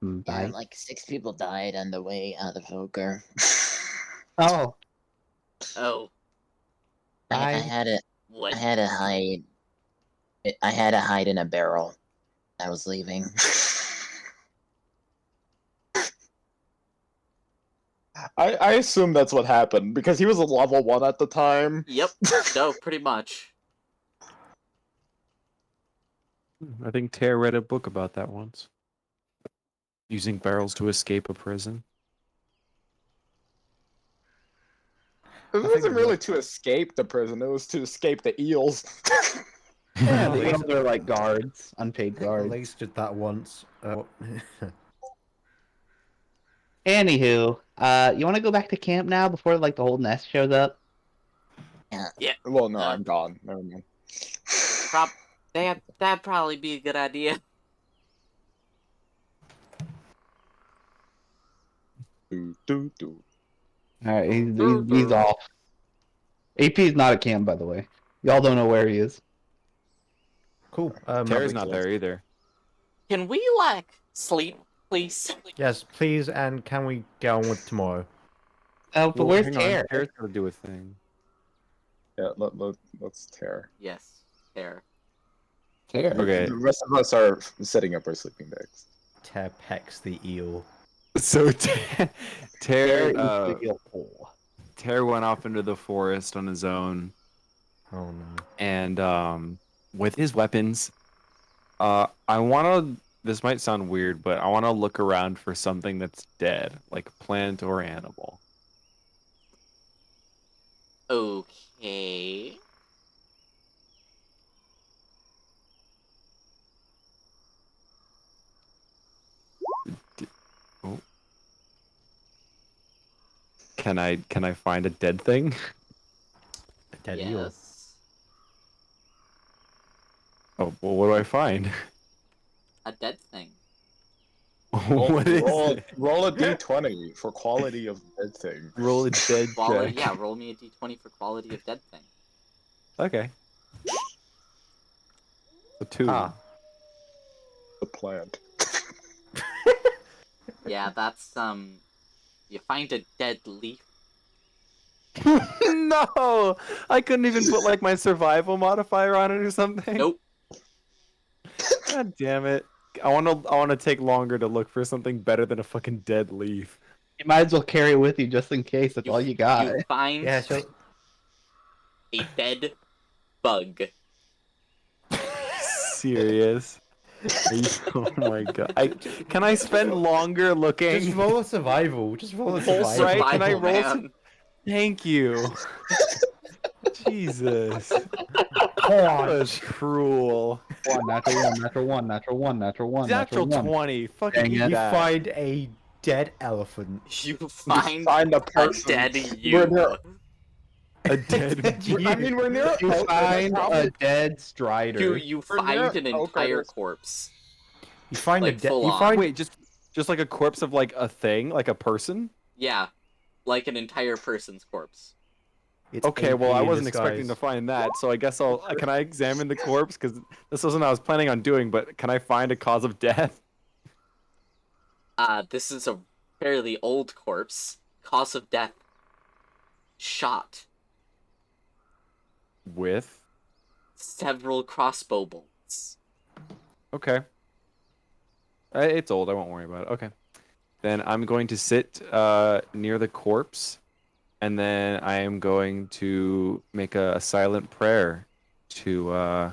Bye. Yeah, like 6 people died on the way out of Ogre. Oh, Oh, I Bye. had it. what? I had to hide. I had to hide in a barrel. I was leaving. I assume that's what happened because he was a level 1 at the time. Yep. No, pretty much. I think Tara read a book about that once. Using barrels to escape a prison. It think wasn't it really was- to escape the prison; it was to escape the eels. yeah, At the least- eels are like guards, unpaid At guards. least did that once. Anywho, you want to go back to camp now before like the whole nest shows up? Well, no, I'm gone. Never mind. That'd probably be a good idea. Do. All right, he's off. AP is not at camp, by the way. Y'all don't know where he is. Cool. Terry's not there either. Can we sleep, please? Yes, please, and can we get on with tomorrow? Oh, but Well, where's hang on. Terry? Terry's gotta do a thing. Yeah, let's tear. Yes, there. Okay. The rest of us are setting up our sleeping bags. Tear pecs the eel. So Terry, is the hole. Terry went off into the forest on his own, Oh no. and with his weapons, I wanna. This might sound weird, but I wanna look around for something that's dead, like plant or animal. Okay. Oh. Can I find a dead thing? A dead eel. Yes. Oh, well, what do I find? A dead thing. What is it? Roll a d20 for quality of dead thing. Roll a dead Quality, check. yeah, roll me a d20 for quality of dead thing. Okay. A 2. Ah. The plant. Yeah, that's you find a dead leaf. No! I couldn't even put like my survival modifier on it or something. Nope. God damn it. I wanna take longer to look for something better than a fucking dead leaf. You might as well carry it with you just in case. That's all you got. You find Yeah, so a dead bug. Serious? Oh my god. Can I spend longer looking? just roll a survival. Just roll a Full survival. Right, can I survival, roll man. Thank you. Jesus. Come That on. was cruel. Natural one. Natural 20. Fucking Dang eat it. You that. find a dead elephant. You find Find a a person. dead We're near- you. A dead. I mean, we're near. You Oak, find probably- a dead strider. You We're near find an Oak entire Riders. corpse. You find Like, a dead. full You on. find. Wait, just like a corpse of like a thing, like a person? Yeah, like an entire person's corpse. It's Okay, AP well, I in wasn't expecting to disguise. find that, so I guess Can I examine the corpse? Because this wasn't what I was planning on doing, but can I find a cause of death? This is a fairly old corpse. Cause of death: shot. With? Several crossbow bolts. Okay. It's old, I won't worry about it. Okay. Then I'm going to sit near the corpse, and then I am going to make a silent prayer to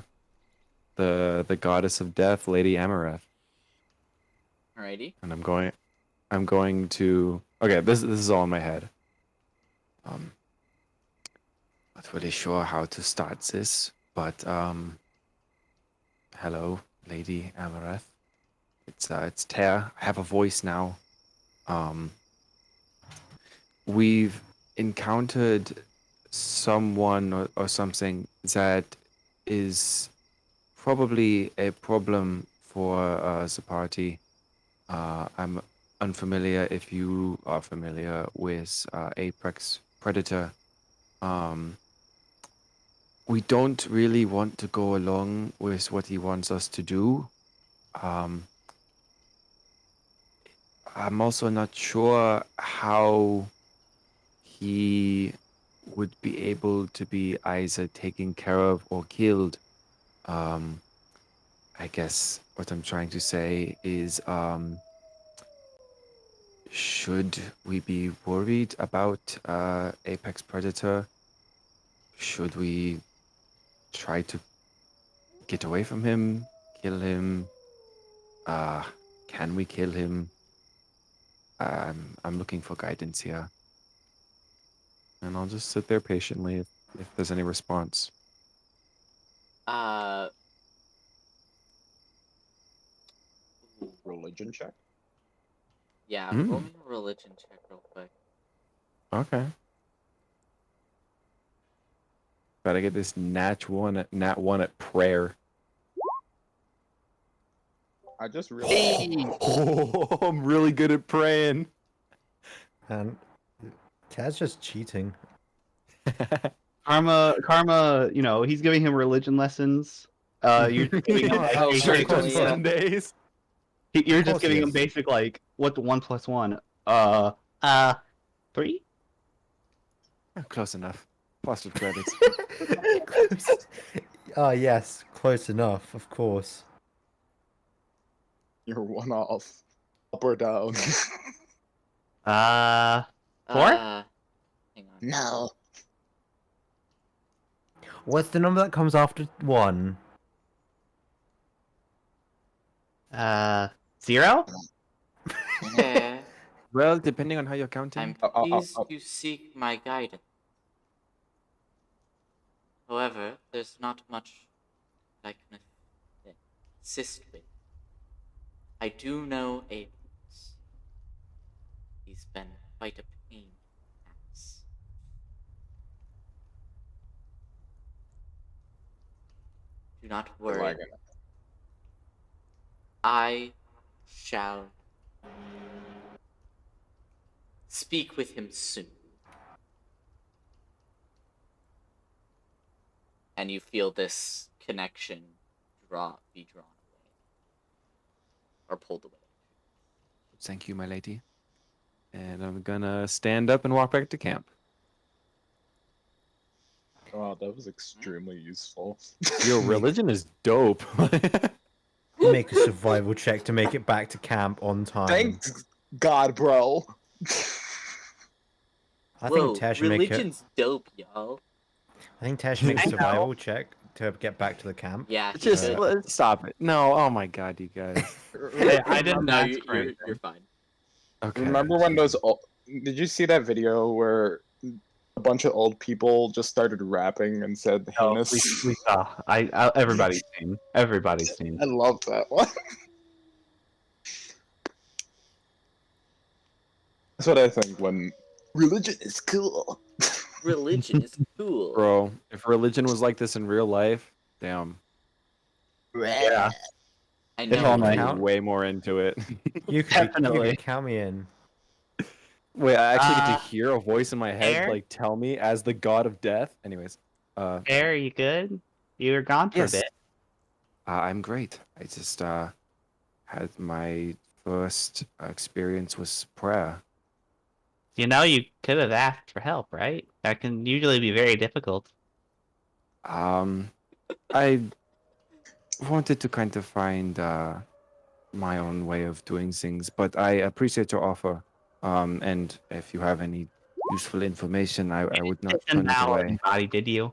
the goddess of death, Lady Amareth. Alrighty. And I'm going to. Okay, this is all in my head. Not really sure how to start this, but hello, Lady Amareth. It's Ter. I have a voice now. We've encountered someone or something that is probably a problem for the party. I'm unfamiliar if you are familiar with Apex Predator. We don't really want to go along with what he wants us to do. I'm also not sure how he would be able to be either taken care of or killed. I guess what I'm trying to say is, should we be worried about Apex Predator? Should we try to get away from him, kill him? Can we kill him? I'm looking for guidance here. And I'll just sit there patiently if there's any response. Religion check. Yeah, Mm. roll me a religion check real quick. Okay. Gotta get this nat one at prayer. I just realized. Oh, I'm really good at praying. And Tad's just cheating. Karma, he's giving him religion lessons. You're just giving him like Oh, basic, church on Sundays. you're Of just course giving he him is. basic like what's 1 + 1? 3? Close enough. Posted credits. Oh yes, close enough. Of course. You're one off. Up or down. 4? Hang on. No. What's the number that comes after 1? 0? Eh, Well, depending on how you're counting. I'm Oh, oh, pleased oh. you seek my guidance. However, there's not much I can assist with. I do know Abrams. He's been quite a pain in the ass. Do not worry. Lagging. I shall speak with him soon. And you feel this connection be drawn away. Or pulled away. Thank you, my lady. And I'm gonna stand up and walk back to camp. Wow, that was extremely useful. Your religion is dope. Make a survival check to make it back to camp on time. Thank God, bro. I Whoa, think Tesh should make religion's dope, y'all. I think Tesh should make I a know. survival check to get back to the camp. Yeah, he Just should. let's stop it. No, oh my god, you guys. Hey, I didn't No, ask you're, for anything. you're fine. Okay. Remember when those old... Did you see that video where a bunch of old people just started rapping and said Oh, heinous? we saw. Everybody's seen. Everybody's seen. I love that one. That's what I think when religion is cool. Religion is cool. Bro, if religion was like this in real life, damn. Yeah. I If know. only. I'd Count- be way more into it. You could, you Definitely. could count me in. Wait, I actually get Uh, to hear a voice in my head Air? like tell me as the god of death. Anyways, Air, you good? You were gone for yes. a bit. I'm great. I just had my first experience with prayer. You know, you could have asked for help, right? That can usually be very difficult. I wanted to kind of find my own way of doing things, but I appreciate your offer. And if you have any useful information, I would not It's an turn it hour away. body, did you?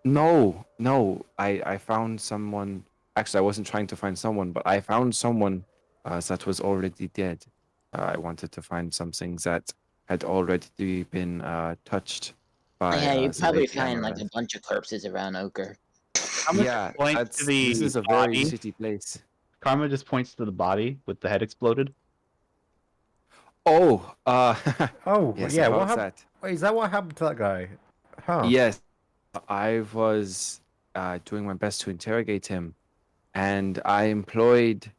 No. I found someone. Actually, I wasn't trying to find someone, but I found someone that was already dead. I wanted to find something that had already been touched by. Yeah, you the probably Lady find like a Amaranth. bunch of corpses around Ochre. Karma Yeah, just points that's, to the this is a very body. shitty place. Karma just points to the body with the head exploded. Oh, Oh, yes, yeah. about What happened? that. Wait, is that what happened to that guy? Huh. Yes, I was doing my best to interrogate him, and I employed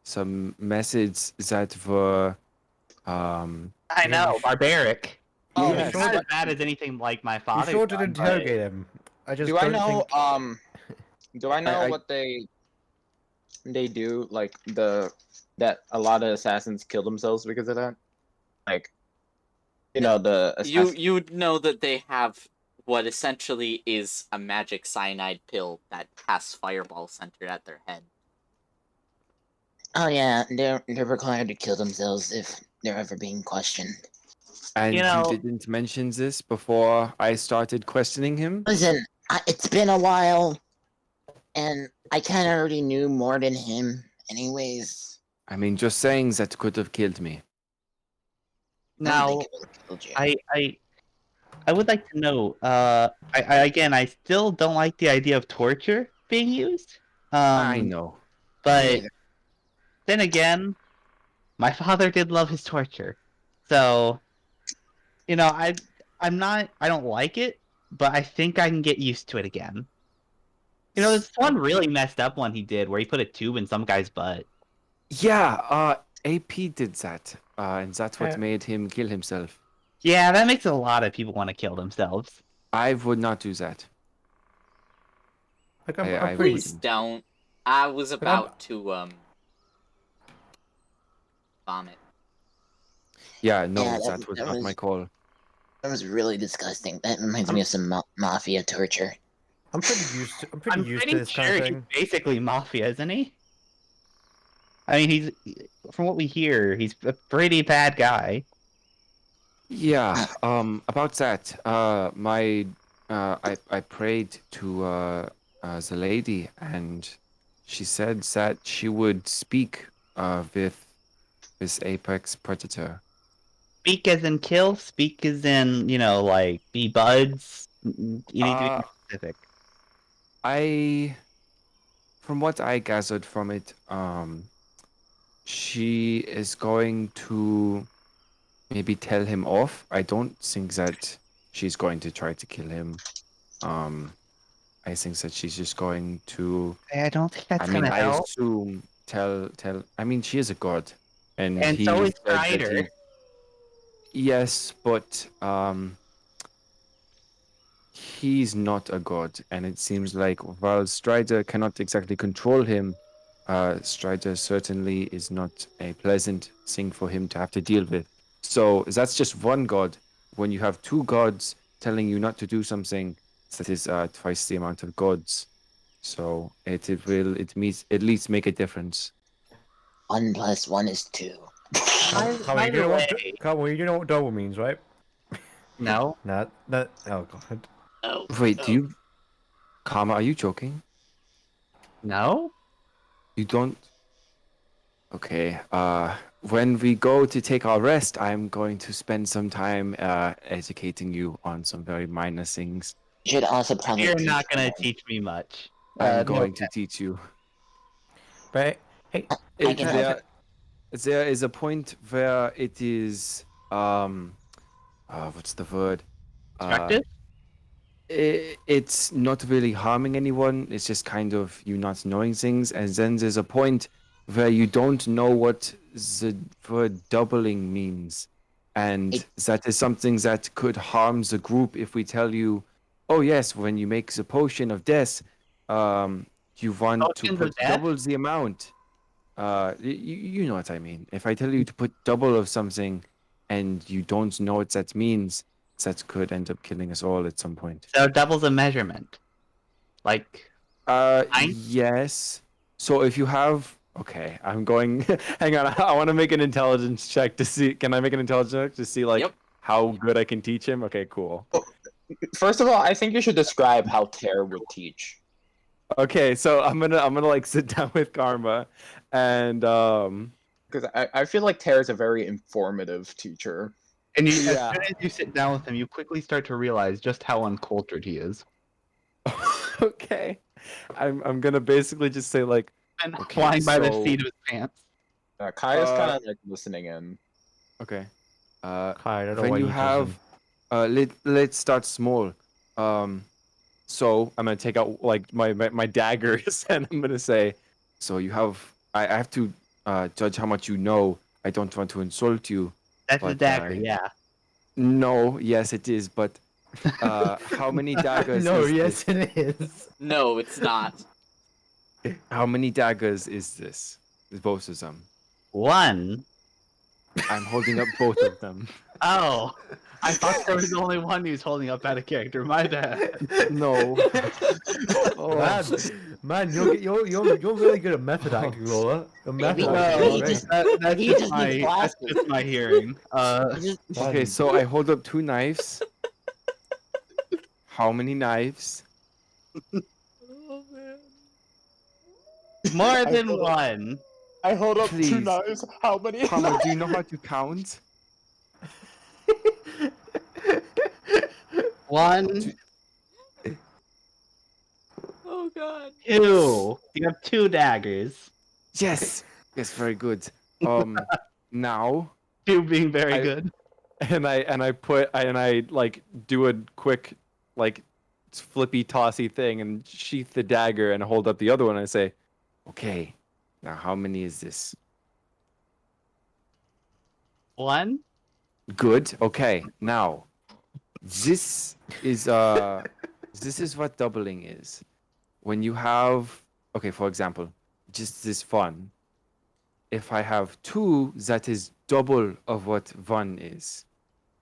some methods that were, I Yeah, know, you sh- barbaric. Oh, Yes. It's not as bad as anything like my You father. sure did interrogate him. I just Do I don't know? think... Do I know I- what they do? Like that a lot of assassins kill themselves because of that. Like, the You would know that they have what essentially is a magic cyanide pill that casts fireball centered at their head. Oh yeah, they're required to kill themselves if they're ever being questioned. and You know- you didn't mention this before I started questioning him. Listen, it's been a while, and I kind of already knew more than him. Anyways, I mean, just saying that could have killed me. I don't Now, think it would've killed you. I would like to know. I still don't like the idea of torture being used. I know. But Neither. then again, my father did love his torture, so I don't like it, but I think I can get used to it again. There's one really messed up one he did where he put a tube in some guy's butt. Yeah, AP did that, and that's what Uh, made him kill himself. Yeah, that makes a lot of people want to kill themselves. I would not do that. Like I I'm pretty. Please don't. I was Like, I'm, about to vomit. Yeah, no, Yeah, that was not my call. that was really disgusting. That reminds me of some mafia torture. I'm pretty used to. I'm pretty I'm used pretty to this kind sure of he's thing. basically mafia, isn't he? I mean, from what we hear, he's a pretty bad guy. Yeah, about that, I prayed to the lady, and she said that she would speak with this apex predator. Speak as in kill. Speak as in like be buds. You need to be Uh, more specific. from what I gathered from it, she is going to maybe tell him off. I don't think that she's going to try to kill him. Um, I think that she's just going to. I don't think I that's mean, gonna I help. assume tell. I mean, she is a god, and And so he is said that Strider. he. Yes, but he's not a god, and it seems like while Strider cannot exactly control him, Strider certainly is not a pleasant thing for him to have to deal with. So that's just one god. When you have two gods telling you not to do something, that is twice the amount of gods. So it will at least make a difference. 1 + 1 is 2. By the way, Come on, you know what double means, right? no. Nah, that. Oh god. Oh. Wait, oh. do you, Karma? Are you joking? No? You don't. Okay. When we go to take our rest, I'm going to spend some time educating you on some very minor things. You should also probably You're teach not gonna them. teach me much. I'm No. going to teach you. But hey, I can help. There is a point where it is what's the word? Destructive? It's not really harming anyone. It's just kind of you not knowing things, and then there's a point where you don't know what the word doubling means, and that is something that could harm the group if we tell you, oh yes, when you make the potion of death, you want to Potions of put death? double the amount. You know what I mean. If I tell you to put double of something, and you don't know what that means, that could end up killing us all at some point. So doubles a measurement. Like Nine? Yes. So if you have, okay, I'm going. Hang on, I want to make an intelligence check to see. Can I make an intelligence check to see like Yep. how good I can teach him? Okay, cool. First of all, I think you should describe how Tear would teach. Okay, so I'm gonna like sit down with Karma, and Because I feel like Tear is a very informative teacher. And as Yeah. soon as you sit down with him, you quickly start to realize just how uncultured he is. okay, I'm gonna basically just say like, And Okay, flying by the so- seat of his pants. Kai is kind of like listening in. okay, Kai, I don't know when why you you have, let's start small. So I'm gonna take out like my daggers and I'm gonna say, so you have I have to judge how much you know. I don't want to insult you. That's the But, dagger, yeah. No, yes it is, but how many daggers no, is yes this? it is. No, it's not. How many daggers is this? Is both of them? One. I'm holding up both of them. Oh. I thought there was only one who's holding up out of character. My bad. No. Man, man, you're really good at method acting, Lola. You're method Maybe- acting. maybe is great. just- That's He just just my needs that's glasses. just my hearing. Okay, so I hold up 2 knives. How many knives? more than one. I hold up Please. 2 knives. How many? Karma, do you know how to count? One, Oh god. two. You have 2 daggers. Yes. Yes, very good. Now 2 being very I- good. and I like do a quick like flippy tossy thing and sheath the dagger and hold up the other one and I say, "Okay. Now how many is this?" 1. Good. Okay. Now This is what doubling is. When you have, okay, for example, just this one. If I have 2, that is double of what 1 is.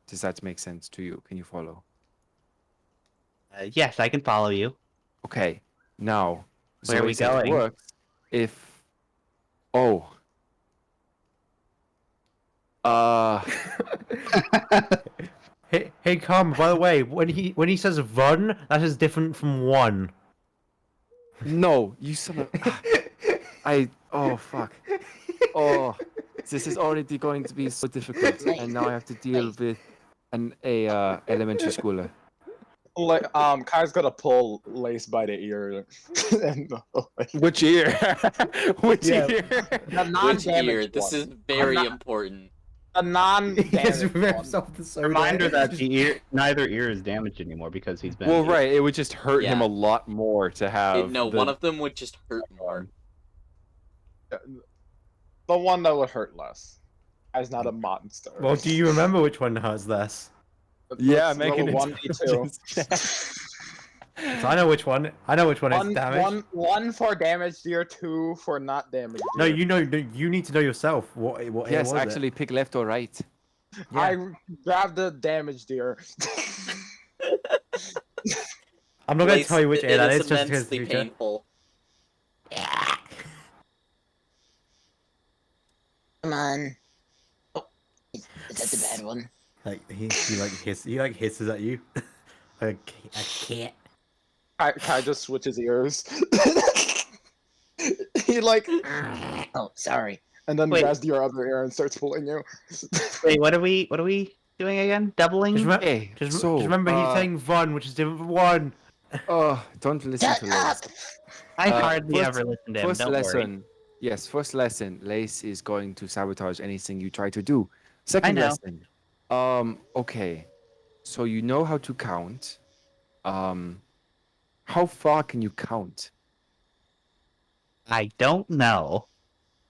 Does that make sense to you? Can you follow? Yes, I can follow you. Okay. Now, the Where are way we that it going? works, if oh, Hey, Calm. By the way, when he says "run," that is different from one. no, you son of oh fuck. Oh, this is already going to be so difficult, and now I have to deal with a elementary schooler. Like, Kai's gonna pull Lace by the ear. And, Which ear? Which Yeah. ear? the Which ear? non-damaged This one. is very not- important. The He has non-damaged one. himself the soda. Reminder that neither ear is damaged anymore because he's been. Well, right. It would just hurt him Yeah. a lot more to have. No, the... one of them would just hurt more. The one that would hurt less. Kai's not a monster. Well, do you remember which one has less? Yeah, Let's make roll an a 1d2. intelligence check. 'Cause I know which one. I know which one is damaged. One for damaged ear, 2 for not damaged No, ear. you need to know yourself. What ear Yes, was actually, pick left or right. it? I Yeah. grabbed the damaged ear. I'm not going to Lace, tell you which it ear that is is, just because immensely painful. Come on. Oh, is that the bad one? Like he hisses at you. I can't. Kai just switches ears. He like, Oh, sorry. and then Wait. grabs your other ear and starts pulling you. Wait, what are we doing again? Doubling? Hey, Just so remember he's saying "run," which is different from one. oh, don't listen Shut to up! Lace. I hardly first- ever listen to him. First Don't lesson, yes. First lesson, Lace is going to sabotage anything you try to do. Second know. lesson, okay, so you know how to count. How far can you count? worry. I don't know.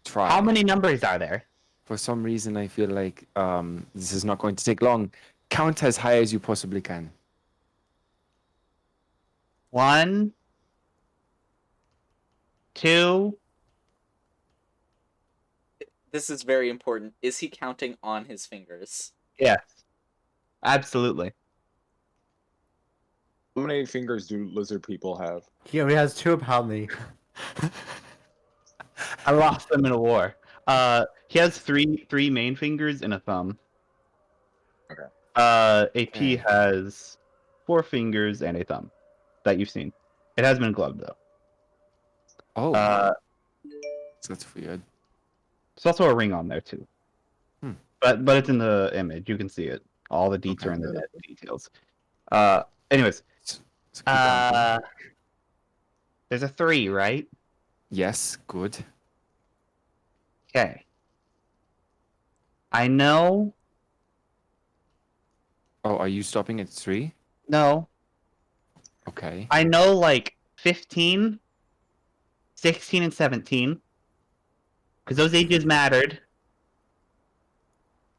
Try. How many numbers are there? For some reason, I feel like this is not going to take long. Count as high as you possibly can. 1, 2. This is very important. Is he counting on his fingers? Yes. Absolutely. How many fingers do lizard people have? He only has 2 apparently. I lost them in a war. He has three main fingers and a thumb. Okay. AP has 4 fingers and a thumb that you've seen. It has been gloved though. Oh, Uh, that's weird. There's also a ring on there too. Hmm. But it's in the image. You can see it. All the deets are in the details. Anyways, So keep counting. there's a 3, right? Yes, good. Okay. I know. Oh, are you stopping at 3? No. Okay. I know like 15, 16, and 17. Because those ages mattered.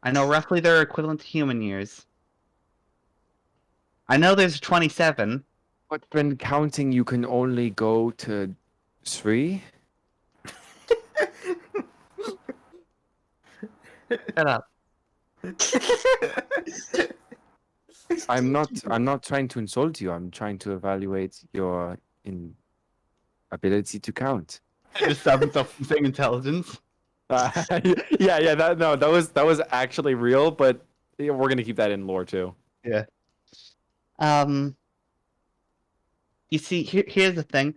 I know roughly they're equivalent to human years. I know there's 27. But when counting, you can only go to 3? Shut up. I'm not trying to insult you. I'm trying to evaluate your ability to count. Just stop himself from saying intelligence. Yeah, that was actually real, but yeah, we're gonna keep that in lore too. Yeah. You see, here's the thing.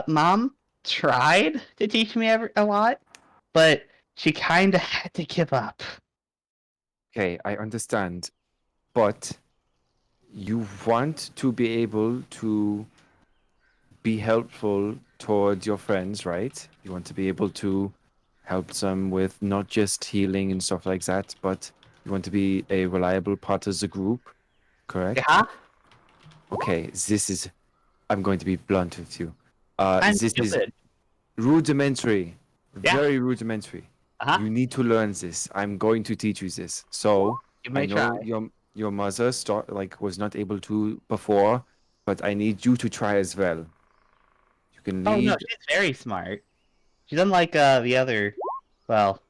Mom tried to teach me a lot, but she kind of had to give up. Okay, I understand, but you want to be able to be helpful towards your friends, right? You want to be able to help them with not just healing and stuff like that, but you want to be a reliable part of the group, correct? Yeah. Okay, I'm going to be blunt with you. I'm This is stupid. rudimentary, Yeah. very rudimentary. Uh-huh. You need to learn this. I'm going to teach you this. So You I may know try. your mother was not able to before, but I need you to try as well. You can Oh no, lead. she's very smart. She's unlike the other. Well,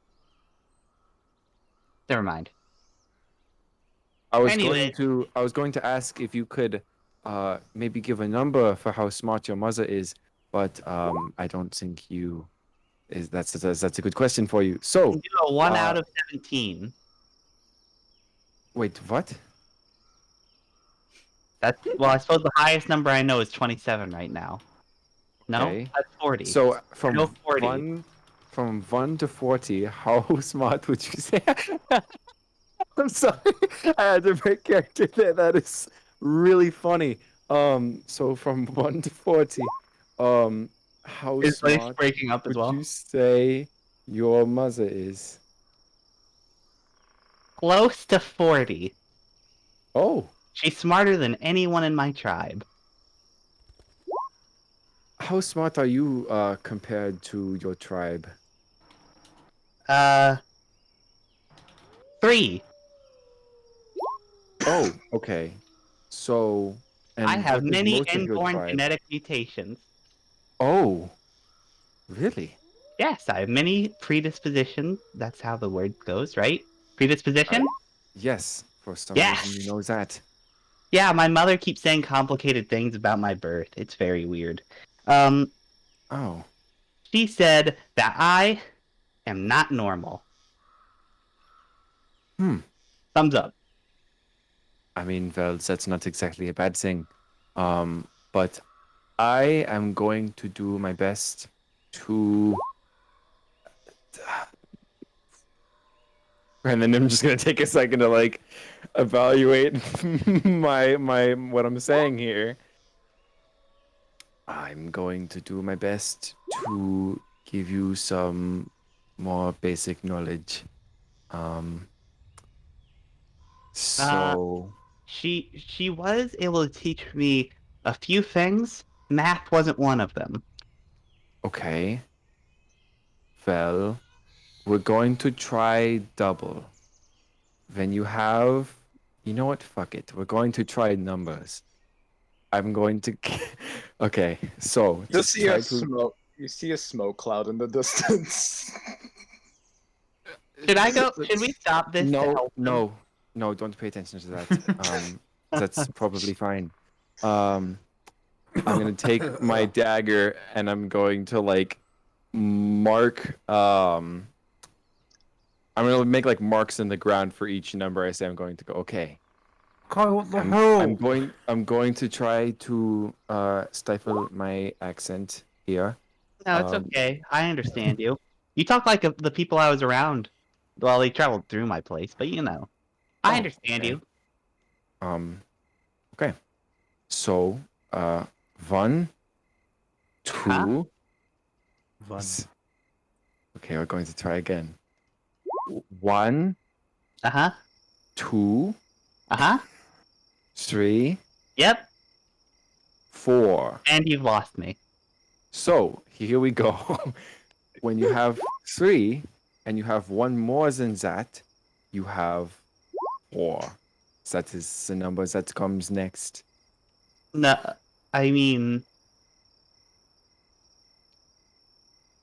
never mind. I was Anyway. going to ask if you could maybe give a number for how smart your mother is, but I don't think you is that's a good question for you. So, Do a 1 out uh, of 17. wait, what? Well, I suppose the highest number I know is 27 right now. No, Okay. that's 40. So No 40. from 1 to 40, how smart would you say? I'm sorry, I had to break character there. That is really funny. So from 1 to 40, how Is Life smart breaking up as would well? you say your mother is? Close to 40. Oh, She's smarter than anyone in my tribe. how smart are you compared to your tribe? 3. Oh, okay. So, I and have what is many most of your inborn tribe? genetic mutations. Oh, really? Yes, I have many predispositions. That's how the word goes, right? Predisposition? Yes, for some reason you Yes! know that. Yeah, my mother keeps saying complicated things about my birth. It's very weird. Um, Oh, she said that I am not normal. hmm. Thumbs up. I mean, well, that's not exactly a bad thing. But I am going to do my best to. And then I'm just gonna take a second to like evaluate my what I'm saying here. I'm going to do my best to give you some more basic knowledge. Um, Uh, so she was able to teach me a few things. Math wasn't one of them. okay. Well, we're going to try double. When you have, you know what? Fuck it. We're going to try numbers. I'm going to. Okay, so Just just see try a to. smoke. You see a smoke cloud in the distance. Should I go? Should we stop this to No, help them? no, don't pay attention to that. That's probably fine. Um, I'm gonna take my dagger and I'm going to like mark. I'm gonna make like marks in the ground for each number I say I'm going to go. Okay. Kai, what the I'm hell? going to try to stifle my accent here. No, it's Um, okay. I understand you. You talk like the people I was around. Well, they traveled through my place, but you know, I oh, understand okay. you. Okay. So, 1, Huh? 2. Fun. Okay, we're going to try again. 1, Uh huh. 2, Uh huh. 3, Yep. 4. And you've lost me. So here we go. When you have 3 and you have one more than that, you have 4. That is the number that comes next. No, I mean,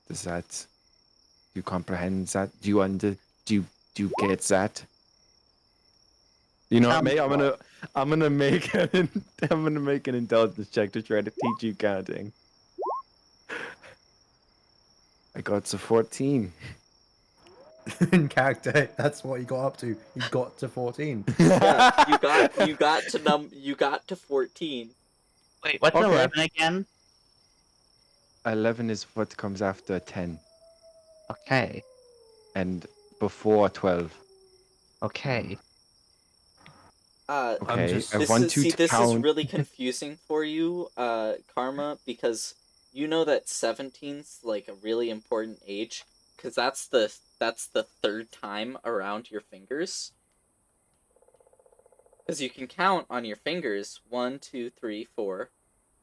Does that do you comprehend that? Do you get that? You know, what, May, I'm gonna make an I'm gonna make an intelligence check to try to teach you counting. I got to 14. In character, that's what you got up to. You got to 14. Yeah, you got to 14. wait, what's Okay. 11 again? 11 is what comes after 10 Okay. and before 12. Okay. Okay, just- I This want is you to this is count. really confusing for you, Karma, because you know that 17's like a really important age, because that's the third time around your fingers. Because you can count on your fingers 1, 2, 3, 4,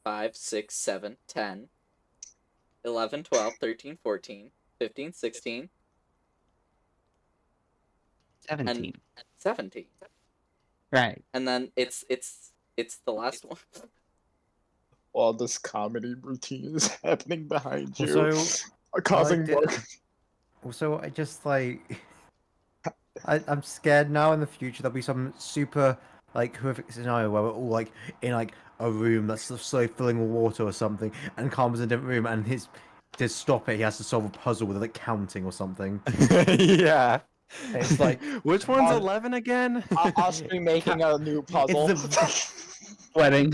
5, 6, 7, 10, 11, 12, 13, 14, 15, 16, 17. and 17. Right. And then it's the last one. While this comedy routine is happening behind you, Also, causing more. Also, I just I'm scared now in the future there'll be some super horrific scenario where we're all in a room that's slowly filling with water or something, and Calm is in a different room, and to stop it he has to solve a puzzle with counting or something. Yeah. It's like Which one's On- 11 again? Us be making a new puzzle. Wedding.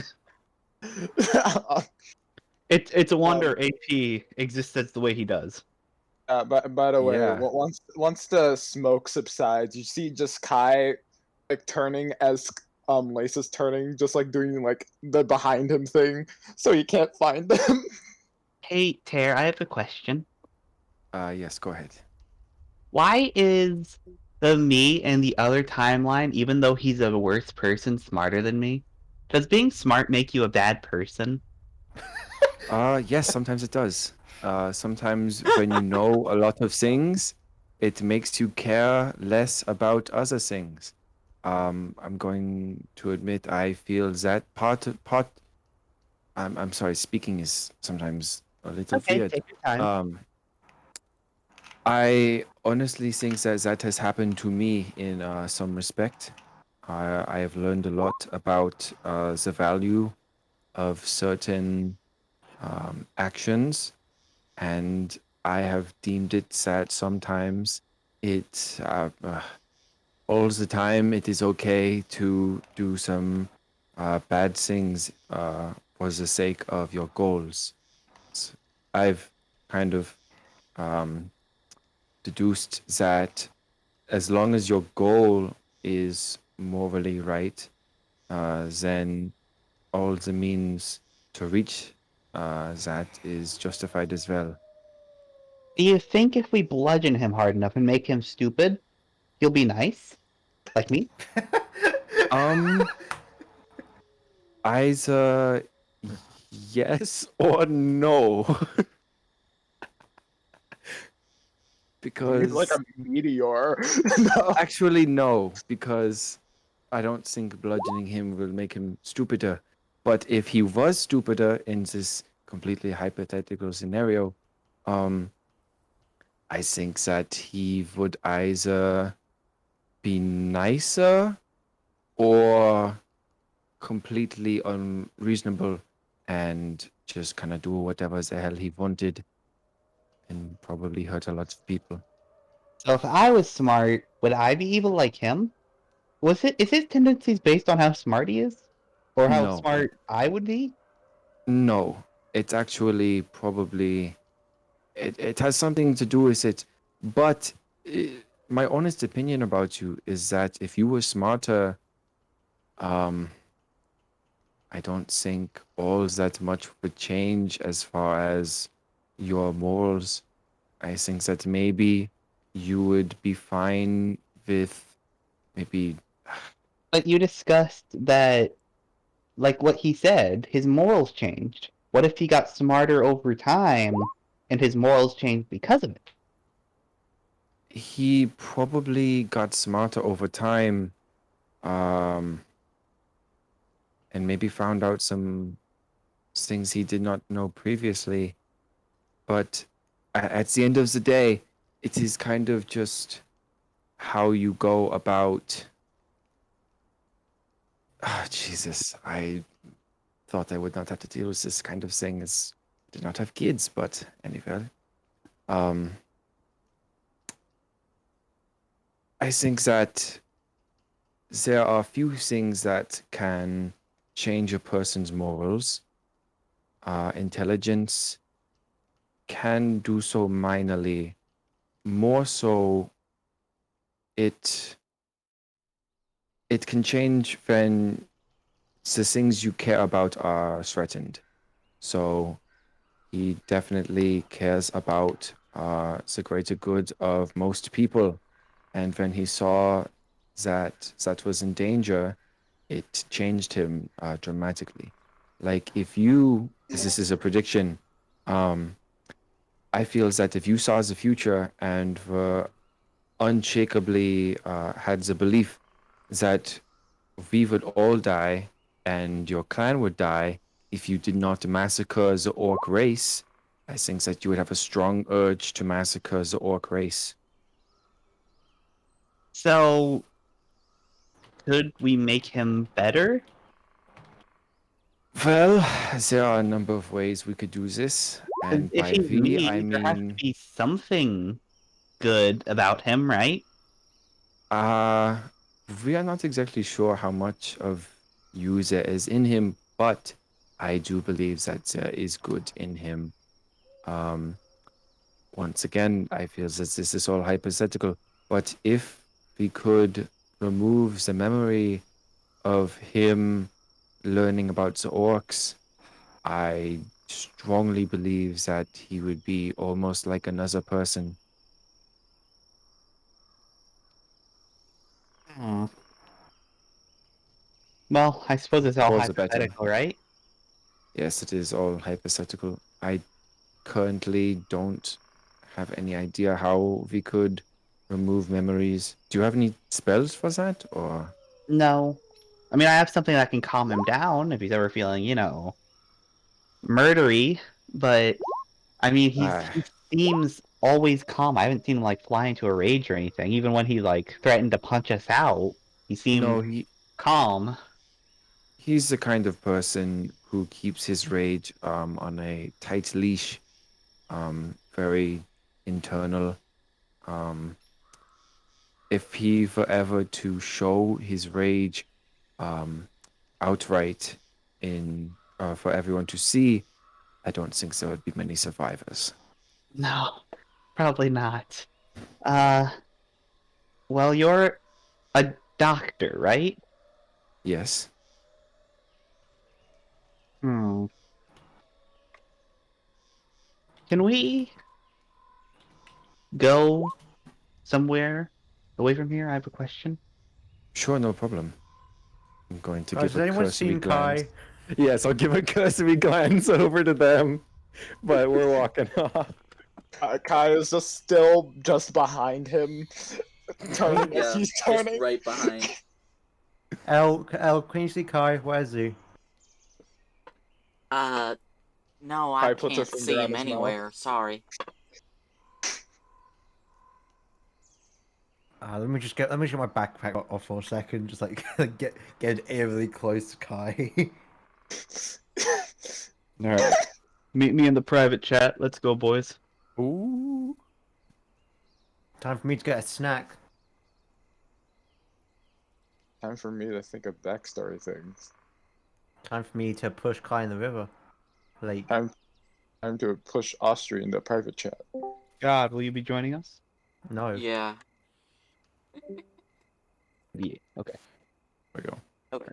It's a wonder AP exists as the way he does. By the way, Yeah. once the smoke subsides, you see just Kai turning as Lace is turning, just doing the behind him thing, so he can't find them. Hey, Tare, I have a question. Yes, go ahead. Why is the me in the other timeline, even though he's a worse person, smarter than me? Does being smart make you a bad person? Yes, sometimes it does. Sometimes when you know a lot of things, it makes you care less about other things. I'm going to admit I feel that part. I'm sorry, speaking is sometimes a little Okay, weird. take your time. I honestly think that has happened to me in some respect. I have learned a lot about the value of certain actions, and I have deemed it that sometimes all the time it is okay to do some bad things for the sake of your goals. I've kind of um, deduced that as long as your goal is morally right, then all the means to reach that is justified as well. Do you think if we bludgeon him hard enough and make him stupid, he'll be nice? Like me? Um, Either yes or no. He's like Because a meteor. No. actually, no, because I don't think bludgeoning him will make him stupider. But if he was stupider in this completely hypothetical scenario, um, I think that he would either be nicer or completely unreasonable and just kind of do whatever the hell he wanted and probably hurt a lot of people. So if I was smart, would I be evil like him? Is his tendencies based on how smart he is? Or how No, smart I would be? no. It's actually probably it has something to do with it. But my honest opinion about you is that if you were smarter, um, I don't think all that much would change as far as your morals. I think that maybe you would be fine with maybe. But you discussed that, like what he said, his morals changed. What if he got smarter over time and his morals changed because of it? He probably got smarter over time, um, and maybe found out some things he did not know previously. But at the end of the day, it is kind of just how you go about. Jesus, I thought I would not have to deal with this kind of thing as I did not have kids, but anyway. Um, I think that there are few things that can change a person's morals. Intelligence can do so minorly. More so, it it can change when the things you care about are threatened. So he definitely cares about the greater good of most people. And when he saw that that was in danger, it changed him dramatically. Like if you, this is a prediction, um, I feel that if you saw the future and were unshakably had the belief that we would all die, and your clan would die if you did not massacre the orc race. I think that you would have a strong urge to massacre the orc race. So, could we make him better? Well, there are a number of ways we could do this, and If by he's we, I me, there has to mean, be something good about him, right? uh, we are not exactly sure how much of you there is in him, but I do believe that there is good in him. Um, Once again, I feel that this is all hypothetical, but if we could remove the memory of him learning about the orcs, I strongly believe that he would be almost like another person. Hmm. Well, I suppose it's all All the better. hypothetical, right? Yes, it is all hypothetical. I currently don't have any idea how we could remove memories. Do you have any spells for that, or? No. I mean, I have something that can calm him down if he's ever feeling, murdery, but I mean, he seems always calm. I haven't seen him like fly into a rage or anything. Even when he like threatened to punch us out, he seemed No, calm. he's the kind of person who keeps his rage on a tight leash, very internal. Um, if he were ever to show his rage um, outright in for everyone to see, I don't think there would be many survivors. No, probably not. Uh, well, you're a doctor, right? Yes, Hmm. Can we go somewhere away from here? I have a question. sure, no problem. I'm going to Guys, give has a anyone cursory seen glance. Kai? Yes, I'll give a cursory glance over to them, but we're walking off. Kai is just still just behind him, turning as Yeah, he's just turning. right behind. El, can you see Kai? Where's he? No, I Kai puts a can't finger see on him his mouth. anywhere. Sorry. Let me just get my backpack off for a second. Just like get eerily close to Kai. All right. Meet me in the private chat. Let's go, boys. Ooh. Time for me to get a snack. Time for me to think of backstory things. Time for me to push Kai in the river. Lake. Time to push Austria in the private chat. God, will you be joining us? No. Yeah. Yeah. Okay. There we go. Okay.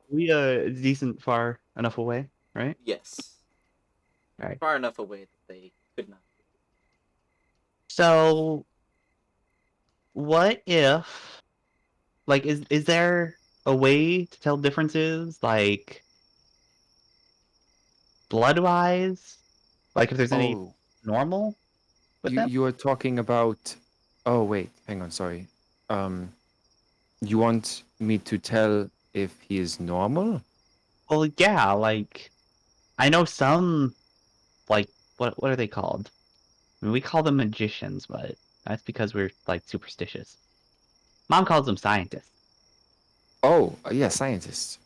We decent far enough away, right? Yes. All right. Far enough away that they could not. So, what if, like, is there a way to tell differences, like, blood-wise? Like, if there's any Oh, normal with them? you are talking about. Oh wait, hang on. Sorry. Um, you want me to tell if he is normal? Well, yeah, like, I know some, like, what are they called? I mean, we call them magicians, but that's because we're, like, superstitious. Mom calls them scientists. Oh, yeah, scientist.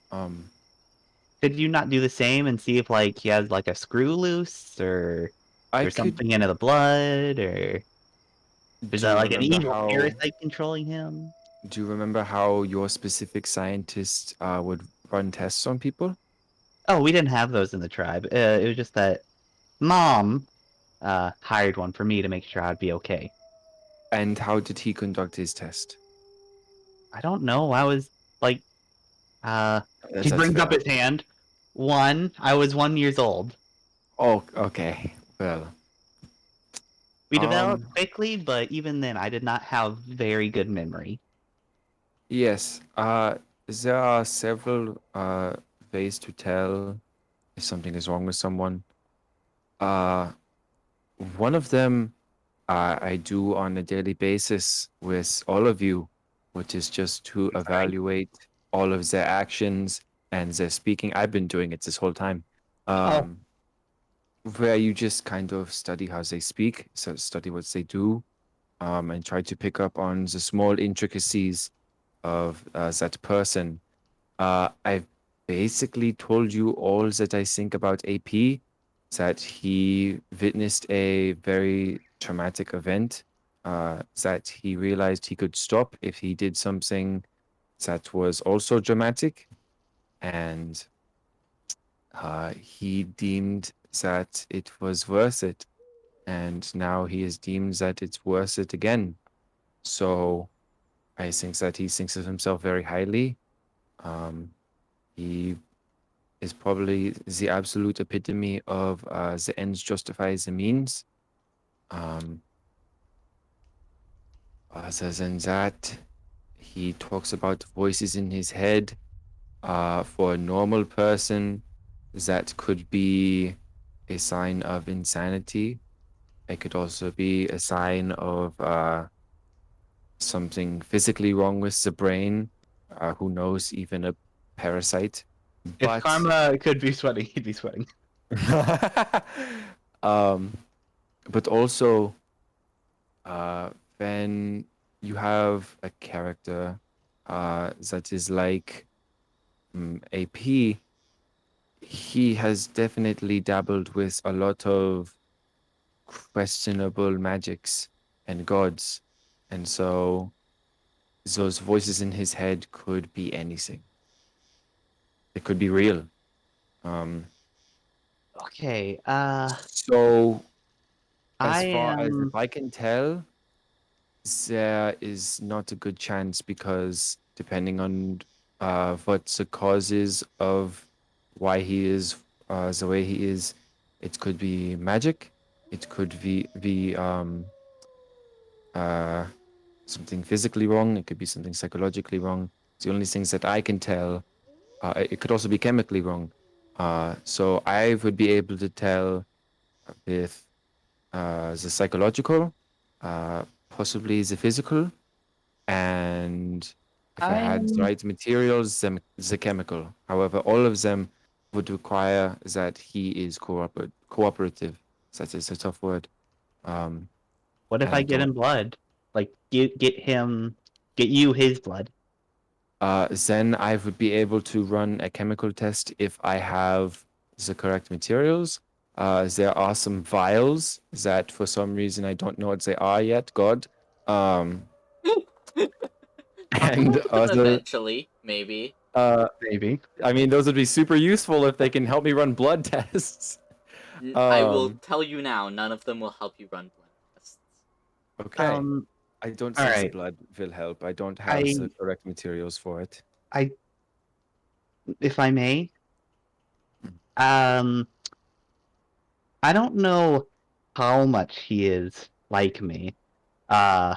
Could you not do the same and see if, like, he has, like, a screw loose, or I there's could. something into the blood, or is Do that, you like, an remember evil how? parasite controlling him? Do you remember how your specific scientist would run tests on people? Oh, we didn't have those in the tribe. It was just that Mom hired one for me to make sure I'd be okay. And how did he conduct his test? I don't know. I was, like, he That's brings up fair. his hand. I was 1 years old. Oh, okay. Well, We developed quickly, but even then, I did not have very good memory. yes. There are several ways to tell if something is wrong with someone. Uh, One of them I do on a daily basis with all of you, which is just to Sorry? evaluate all of their actions and their speaking. I've been doing it this whole time. Where you just kind of study how they speak, so study what they do, and try to pick up on the small intricacies of that person. I've basically told you all that I think about AP, that he witnessed a very traumatic event, that he realized he could stop if he did something that was also dramatic, and he deemed that it was worth it, and now he has deemed that it's worth it again. So I think that he thinks of himself very highly. He is probably the absolute epitome of the ends justify the means. Other than that, he talks about voices in his head. For a normal person, that could be a sign of insanity. It could also be a sign of something physically wrong with the brain. Who knows, even a parasite. If But Karma could be sweating, he'd be sweating. but also, when you have a character that is like AP, he has definitely dabbled with a lot of questionable magics and gods. And so those voices in his head could be anything. It could be real. Okay, So as I far as am. if I can tell, there is not a good chance because depending on what the cause is of why he is the way he is, it could be magic, it could be uh, something physically wrong, it could be something psychologically wrong. The only things that I can tell, it could also be chemically wrong. So I would be able to tell with the psychological, possibly the physical, and if I I had the am. right materials, the chemical. However, all of them would require that he is cooperative. That is a tough word. Um, What if and I I get don't. him blood? Like, get him, get you his blood. Then I would be able to run a chemical test if I have the correct materials. There are some vials that, for some reason, I don't know what they are yet. God. Um, I'll and collect them other eventually, maybe. Maybe. I mean, those would be super useful if they can help me run blood tests. I will Um, tell you now, none of them will help you run blood tests. okay. Um. I don't All think the right. blood will help. I don't have the I. correct materials for it. I. If I may. Mm. Um. I don't know how much he is like me. Uh.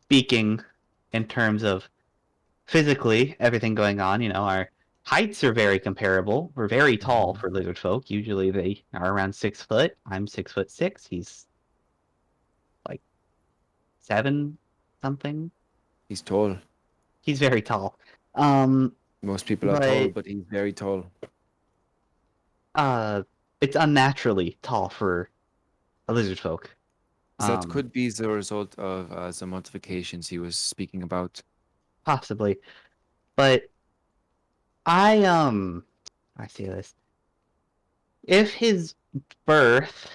Speaking in terms of physically everything going on, our heights are very comparable. We're very tall Mhm. for lizard folk. Usually they are around 6 foot. I'm 6'6". He's like 7 something. He's tall. He's very tall. Um, Most people are tall, but but he's very tall. uh, it's unnaturally tall for a lizard folk. That Um, could be the result of the modifications he was speaking about. possibly. But I I see this. If his birth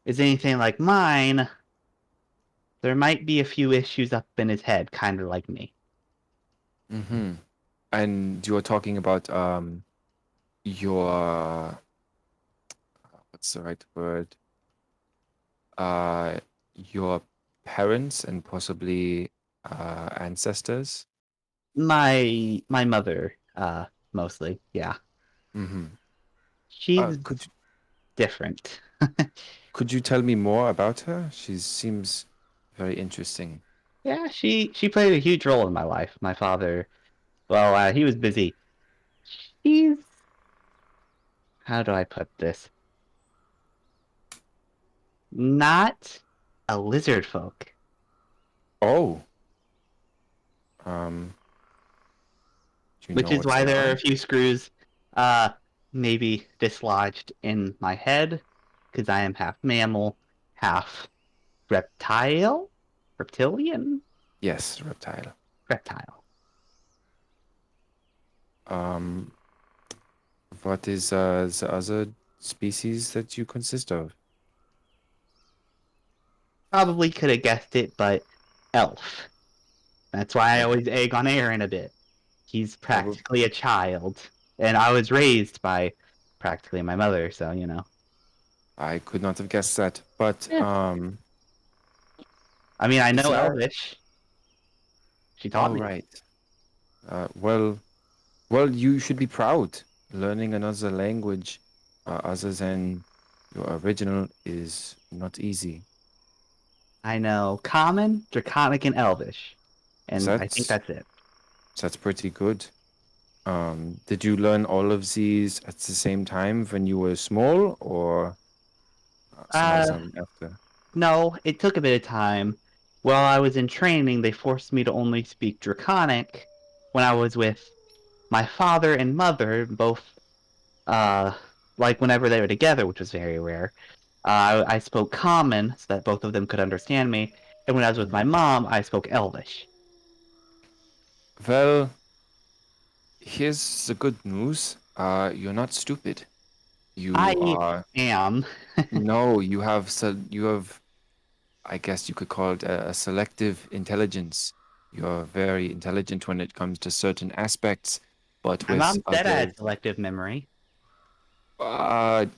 is anything like mine, there might be a few issues up in his head, kind of like me. Mm-hmm. And you're talking about your what's the right word? Uh, your parents and possibly ancestors. My mother, mostly, yeah. Mm-hmm. She's Could different. could you tell me more about her? She seems very interesting. Yeah, she played a huge role in my life. My father, well, he was busy. She's, how do I put this? Not a lizard folk. Oh, um, Do you Which know is what why they there are are? a few screws, maybe dislodged in my head, because I am half mammal, half reptilian, Yes, reptile. reptile. Um, what is the other species that you consist of? Probably could have guessed it, but elf. That's why I always egg on Aaron a bit. He's Probably. practically a child, and I was raised by practically my mother, so you know. I could not have guessed that, but Yeah. I mean, I is know there? Elvish. She taught Oh, me. right. Well, you should be proud. Learning another language, other than your original, is not easy. I know Common, Draconic, and Elvish, and I think That's that's it. that's pretty good. Did you learn all of these at the same time when you were small, or some other Uh, time after? no, it took a bit of time. While I was in training, they forced me to only speak Draconic when I was with my father and mother, both, uh, like whenever they were together, which was very rare. I spoke Common so that both of them could understand me, and when I was with my mom, I spoke Elvish. Well, here's the good news. You're not stupid. You I are. am. No, you have, I guess you could call it a selective intelligence. You're very intelligent when it comes to certain aspects, but My with mom said I others, had selective memory.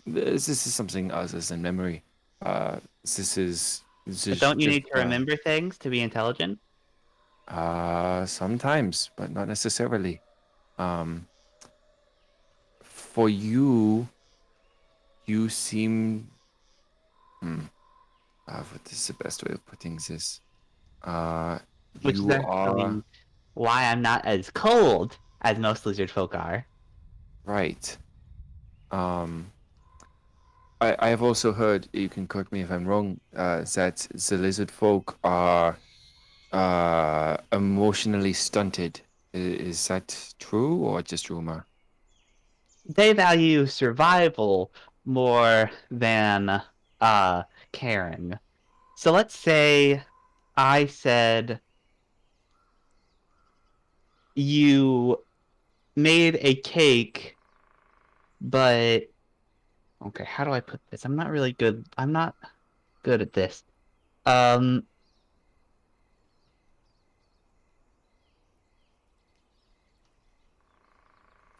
this is something other than memory. This But is don't you just need to remember things to be intelligent? sometimes, but not necessarily. Um, for you, you seem. Hmm, what is the best way of putting this? Which is You are actually why I'm not as cold as most lizard folk are. right. Um, I have also heard, you can correct me if I'm wrong, that the lizard folk are emotionally stunted. Is that true or just rumor? They value survival more than caring. So let's say I said you made a cake, but okay, how do I put this? I'm not really good. I'm not good at this. Um,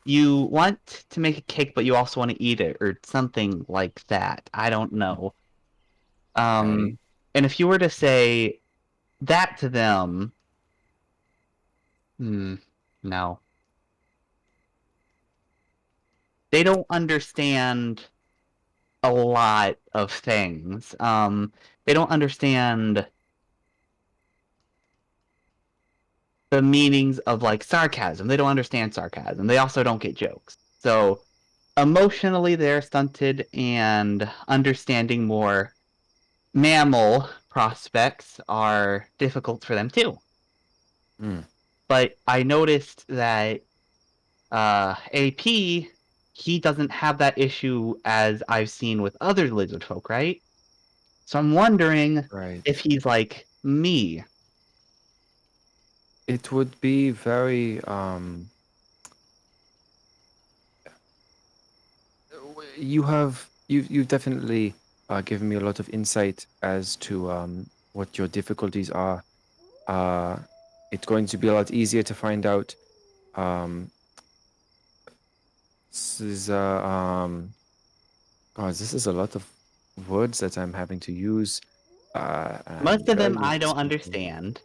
you want to make a cake, but you also want to eat it, or something like that. I don't know. Okay. And if you were to say that to them, no, they don't understand a lot of things. They don't understand the meanings of like sarcasm. They don't understand sarcasm. They also don't get jokes. So emotionally, they're stunted, and understanding more mammal prospects are difficult for them too. Hmm. But I noticed that AP, he doesn't have that issue as I've seen with other lizard folk, right? So I'm wondering if Right. he's like me. It would be very you've definitely given me a lot of insight as to what your difficulties are. Uh, it's going to be a lot easier to find out. Um, this is God, this is a lot of words that I'm having to use. I'm Most of them very used I to don't speaking. understand.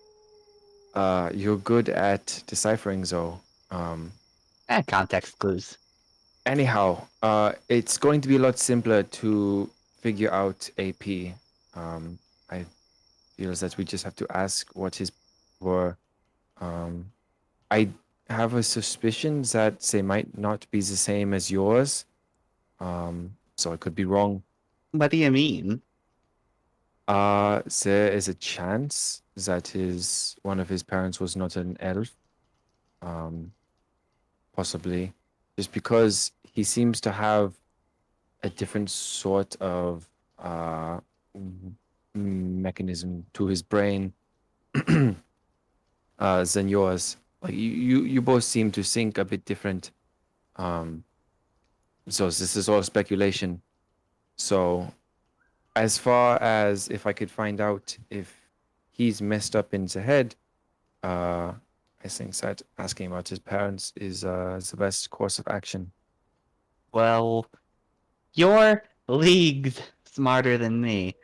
You're good at deciphering, though. Um, Context clues. Anyhow, it's going to be a lot simpler to figure out AP. I feel that we just have to ask what his were. Um, I have a suspicion that they might not be the same as yours. So I could be wrong. What do you mean? There is a chance that one of his parents was not an elf. Um, possibly, just because he seems to have a different sort of mechanism to his brain than yours. Like you both seem to think a bit different. So this is all speculation. So as far as if I could find out if he's messed up in the head, I think that asking about his parents is the best course of action. Well, you're leagues smarter than me.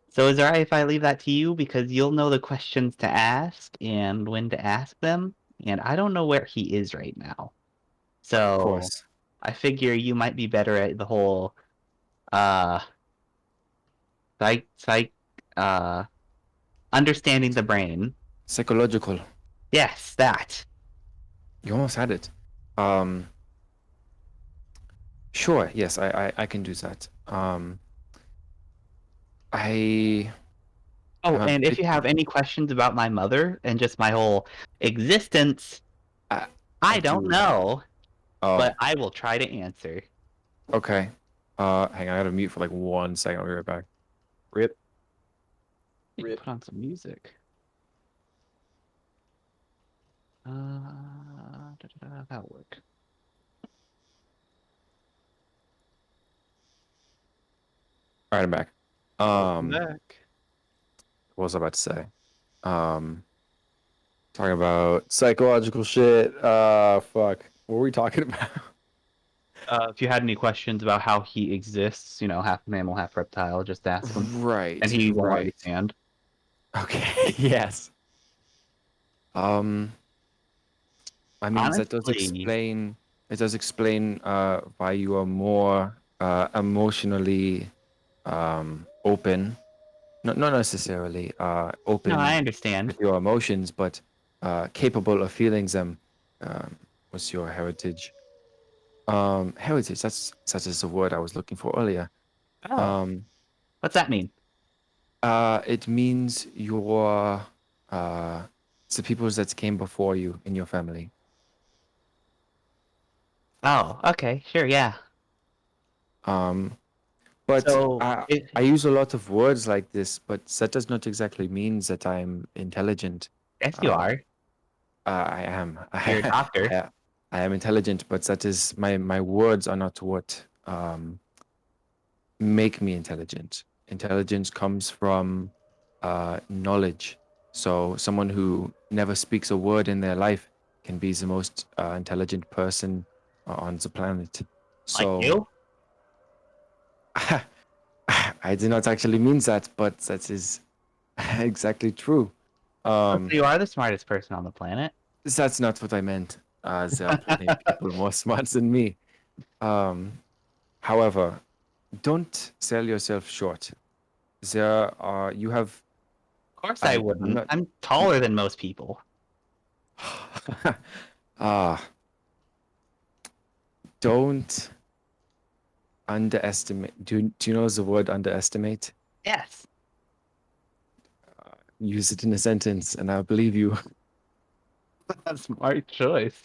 So is it alright if I leave that to you? Because you'll know the questions to ask and when to ask them. And I don't know where he is right now. Of So course. I figure you might be better at the whole uh psych understanding the brain. Psychological. Yes, that. You almost had it. Um, sure. Yes, I can do that. I Oh, am a and if bit. you have any questions about my mother and just my whole existence, I I don't do. know, Oh, but I will try to answer. okay. Hang on. I gotta mute for like 1 second. I'll be right back. Rip. You can Rip. put on some music. That'll work. All right, I'm back. Back. What was I about to say? Talking about psychological shit. Fuck. What were we talking about? If you had any questions about how he exists, half mammal, half reptile, just ask him, Right. and he won't Right. understand. Okay. Yes. I mean, that does Honestly, explain. It does explain why you are more emotionally open. Not necessarily no, open I understand. with your emotions, but capable of feeling them. Was your heritage? Heritage. That is the word I was looking for earlier. Oh, Um, what's that mean? it means your it's the peoples that came before you in your family. Oh, okay, sure, yeah. But So, I use a lot of words like this, but that does not exactly mean that I'm intelligent. yes, you are. I am. You're a doctor. I am intelligent, but that is my words are not what make me intelligent. Intelligence comes from knowledge. So someone who never speaks a word in their life can be the most intelligent person on the planet. Like So you? I did not actually mean that, but that is exactly true. So you are the smartest person on the planet. That's not what I meant. There are plenty of people more smart than me. However, don't sell yourself short. You have, Of course I I'm wouldn't. not, I'm taller than most people. ah, don't underestimate. Do you know the word underestimate? Yes. Use it in a sentence, and I'll believe you. Smart choice.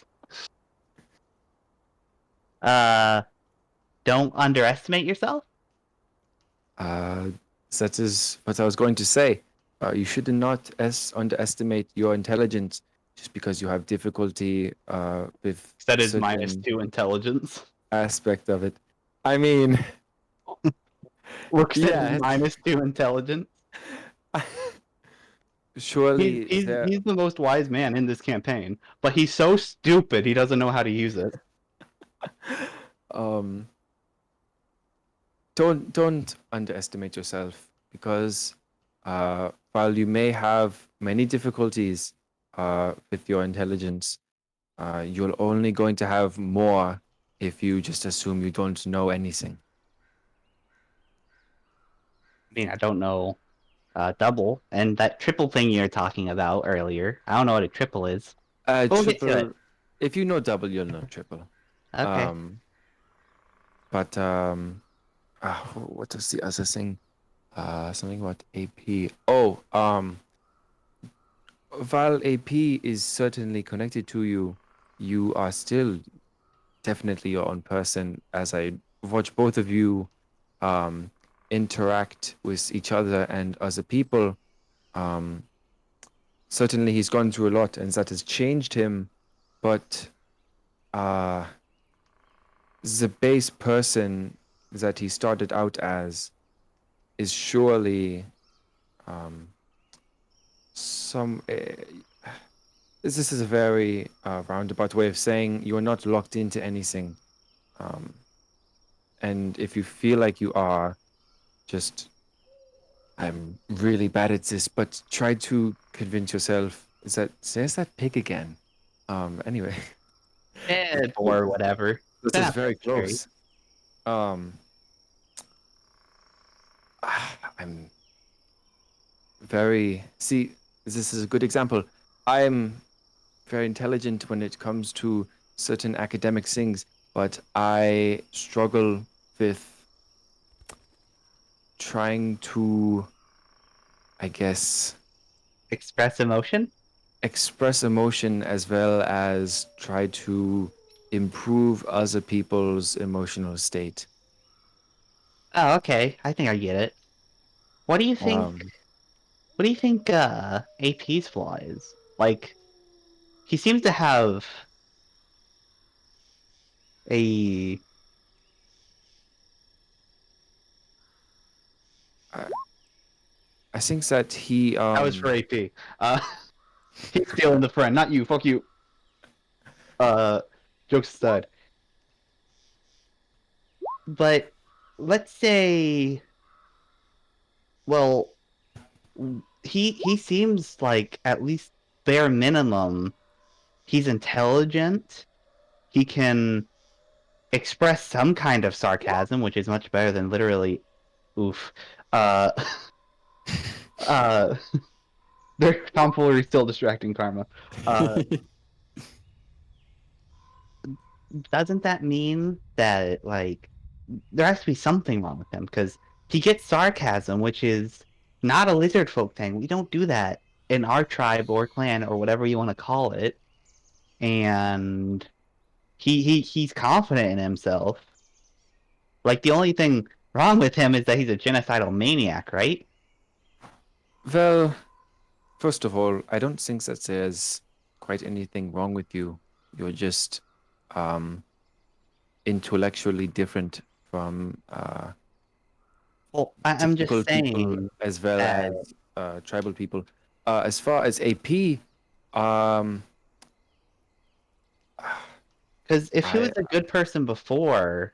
Don't underestimate yourself? That is what I was going to say. You should not underestimate your intelligence just because you have difficulty with That is certain -2 intelligence. aspect of it. I mean, Looks at yeah, -2 intelligence. surely He's the most wise man in this campaign, but he's so stupid he doesn't know how to use it. um, don't underestimate yourself because while you may have many difficulties with your intelligence, you're only going to have more if you just assume you don't know anything. I mean, I don't know double and that triple thing you're talking about earlier. I don't know what a triple is. We'll get to it. If you know double, you'll know triple. Okay. But what was the other thing? Something about AP. Oh, while AP is certainly connected to you, you are still definitely your own person. As I watch both of you interact with each other and other people, um, certainly he's gone through a lot, and that has changed him. But uh, the base person that he started out as is surely um, some. This is a very roundabout way of saying you're not locked into anything. Um, and if you feel like you are, just, I'm really bad at this, but try to convince yourself, there's that pig again. Anyway, Or whatever. this They're is not very that scary. close. Um, I'm see, this is a good example. I'm very intelligent when it comes to certain academic things, but I struggle with trying to, I guess, Express emotion? express emotion as well as try to improve other people's emotional state. Oh, okay. I think I get it. What do you think? Um, What do you think? AP's flaw is like. He seems to have a. I, I think that he That was for AP. Uh, he's stealing the friend, not you. Fuck you. Uh, jokes aside. But let's say, well, he seems like at least bare minimum, he's intelligent. He can express some kind of sarcasm, which is much better than literally, oof. Uh, uh, their tomfoolery is still distracting karma. Doesn't that mean that like there has to be something wrong with him? Because he gets sarcasm, which is not a lizard folk thing. We don't do that in our tribe or clan or whatever you want to call it. And he's confident in himself. Like the only thing wrong with him is that he's a genocidal maniac, right? well, first of all, I don't think that there's quite anything wrong with you. You're just um, intellectually different from Well, I'm typical just people saying as well that as tribal people. As far as AP, um, because if he was I a good person before,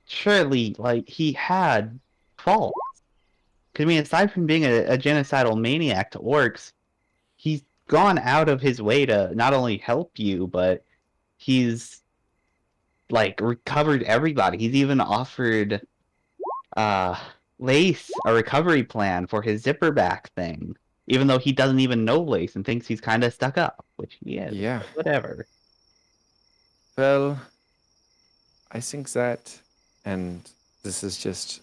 surely like he had faults. 'Cause, I mean, aside from being a genocidal maniac to orcs, he's gone out of his way to not only help you, but he's like recovered everybody. He's even offered uh Lace a recovery plan for his zipper back thing, even though he doesn't even know Lace and thinks he's kind of stuck up, which he is. yeah. But whatever. Well, I think that, and this is just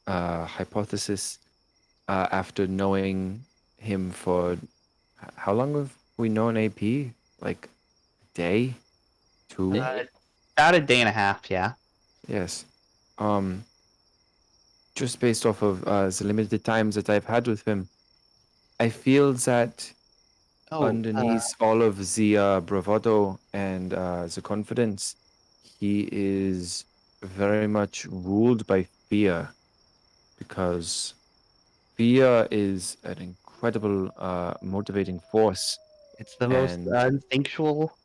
hypothesis. After knowing him for how long have we known AP? Like a day, two? About a day and a half, yeah. Yes. Um, just based off of the limited times that I've had with him, I feel that Oh, underneath all of the bravado and the confidence, he is very much ruled by fear because fear is an incredible motivating force. it's the most And instinctual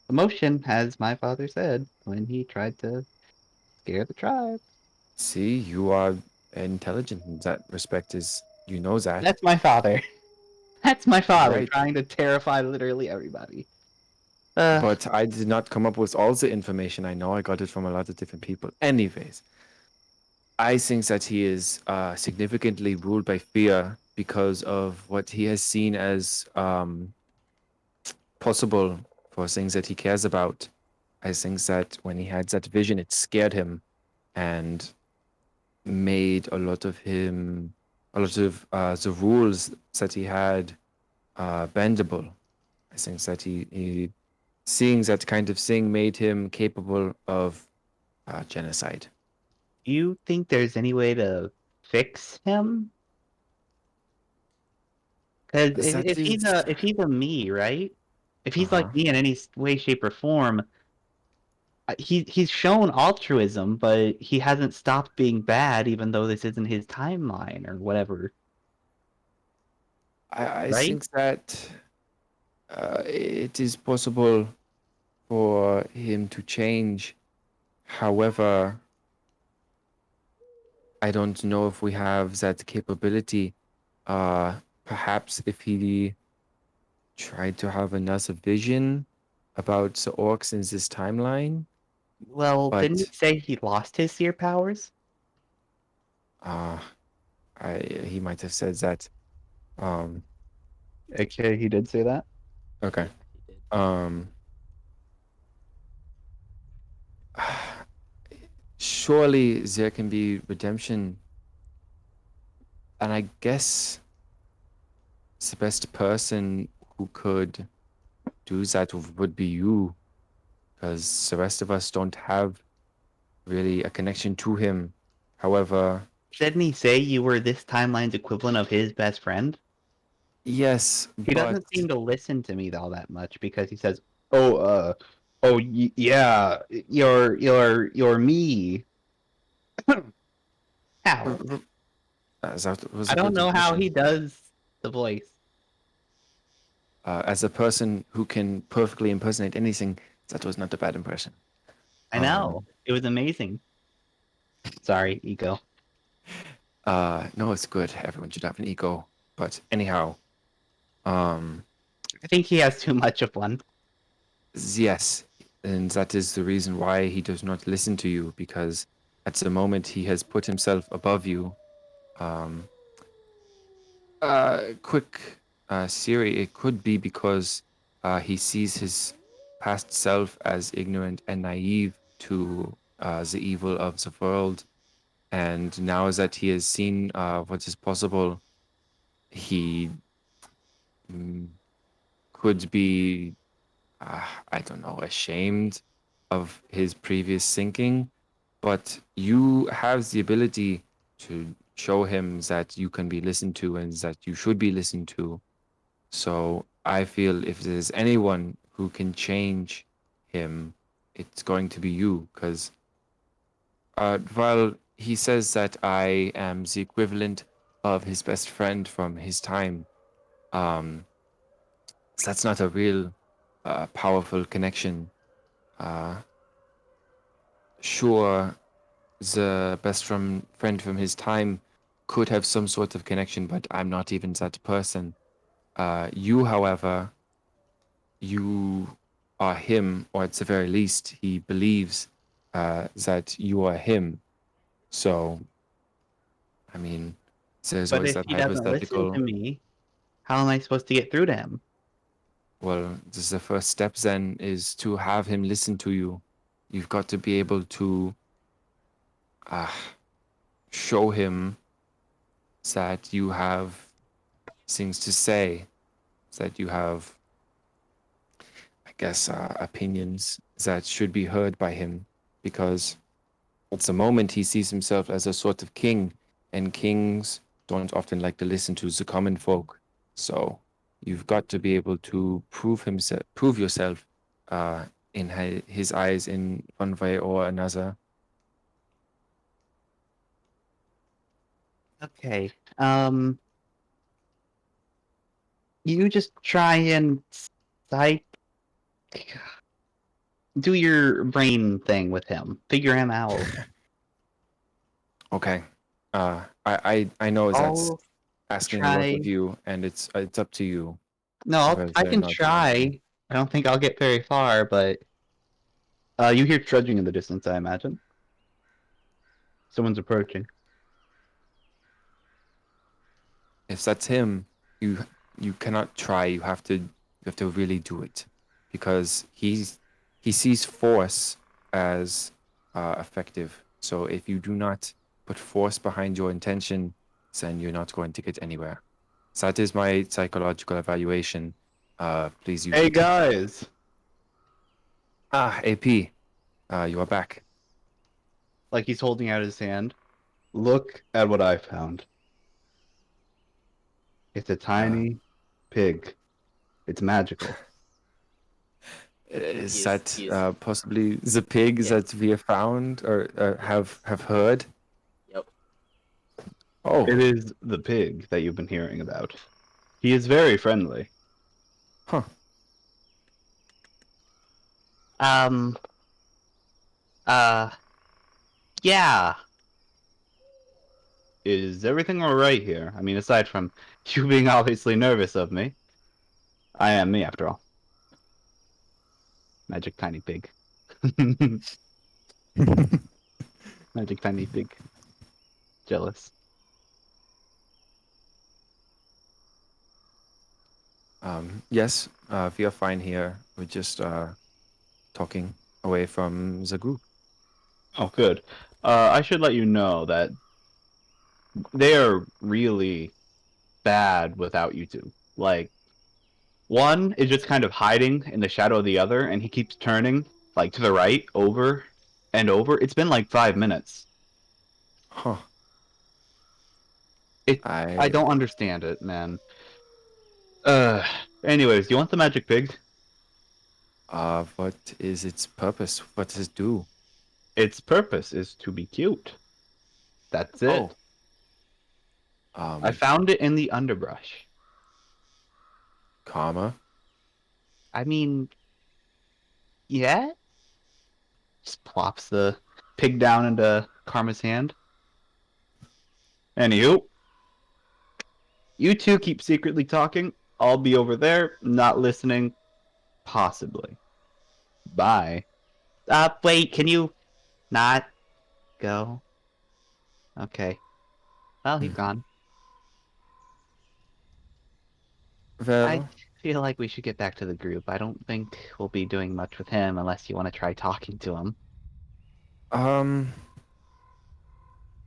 emotion, as my father said when he tried to scare the tribe. see, you are intelligent in that respect, is you know that. That's my father. That's my father Right. trying to terrify literally everybody. But I did not come up with all the information I know. I got it from a lot of different people. Anyways, I think that he is significantly ruled by fear because of what he has seen as possible for things that he cares about. I think that when he had that vision, it scared him and made a lot of the rules that he had bendable. I think that he seeing that kind of thing made him capable of genocide. Do you think there's any way to fix him? Because That if he's is- a me, right? If he's Uh-huh. like me in any way, shape, or form, he's shown altruism, but he hasn't stopped being bad, even though this isn't his timeline or whatever. I Right? think that it is possible for him to change. However, I don't know if we have that capability. Perhaps if he tried to have another vision about the orcs in this timeline, Well, didn't you but say he lost his seer powers? uh, he might have said that. Um, Okay, he did say that. okay. He did. Surely there can be redemption, and I guess the best person who could do that would be you, because the rest of us don't have really a connection to him. However, Didn't he say you were this timeline's equivalent of his best friend? yes, He but doesn't seem to listen to me all that much because he says, Oh, yeah, you're me. "How? that was I a don't good know how impression. he does the voice." As a person who can perfectly impersonate anything, that was not a bad impression. I know. It was amazing. Sorry, ego. No, it's good. Everyone should have an ego. But anyhow, um, I think he has too much of one. yes, and that is the reason why he does not listen to you, because at the moment he has put himself above you. Um, quick Siri, it could be because he sees his past self as ignorant and naive to the evil of the world. And now that he has seen what is possible, he mm, could be, I don't know, ashamed of his previous thinking. But you have the ability to show him that you can be listened to and that you should be listened to. So I feel if there's anyone who can change him, it's going to be you. Because while he says that I am the equivalent of his best friend from his time, um, that's not a real powerful connection. Uh, sure, the friend from his time could have some sort of connection, but I'm not even that person. You, however, you are him, or at the very least, he believes that you are him. So, I mean, there's But always if that he doesn't listen to hypothetical. me, how am I supposed to get through to him? Well, this is the first step then is to have him listen to you. You've got to be able to uh, show him that you have things to say, that you have, I guess, opinions that should be heard by him. Because at the moment, he sees himself as a sort of king, and kings don't often like to listen to the common folk. So you've got to be able to prove yourself in his eyes in one way or another. Okay. You just try and psych do your brain thing with him. Figure him out. Okay. I know that's I'll asking a lot try. of you, and it's up to you No, I whether or can not you want to. try. I don't think I'll get very far, but You hear trudging in the distance, I imagine. Someone's approaching. If that's him, you cannot try. You have to really do it, because he sees force as effective. So if you do not put force behind your intention, then you're not going to get anywhere. So that is my psychological evaluation. Please use Hey it. guys, Ah, AP. You are back. Like he's holding out his hand. Look at what I found. It's a tiny pig. It's magical. Is He that he is. possibly the pig Yeah. that we have found or have heard? Yep. Oh, It is the pig that you've been hearing about. He is very friendly. huh. Um. Uh. Yeah. Is everything alright here? I mean, aside from you being obviously nervous of me. I am me, after all. Magic tiny pig. Magic tiny pig. Jealous. Yes, we are fine here. We're just talking away from the group. Oh, good. I should let you know that they are really bad without you two. Like, one is just kind of hiding in the shadow of the other, and he keeps turning, like, to the right, over and over. It's been like 5 minutes. Huh. I don't understand it, man. Uh, anyways, do you want the magic pig? What is its purpose? What does it do? Its purpose is to be cute. That's Oh. it. I found it in the underbrush. Karma. I mean, yeah. Just plops the pig down into Karma's hand. Anywho, you two keep secretly talking. I'll be over there, not listening. Possibly. Bye. Wait. Can you not go? Okay. Well, he's gone. I Well, feel like we should get back to the group. I don't think we'll be doing much with him unless you want to try talking to him. um,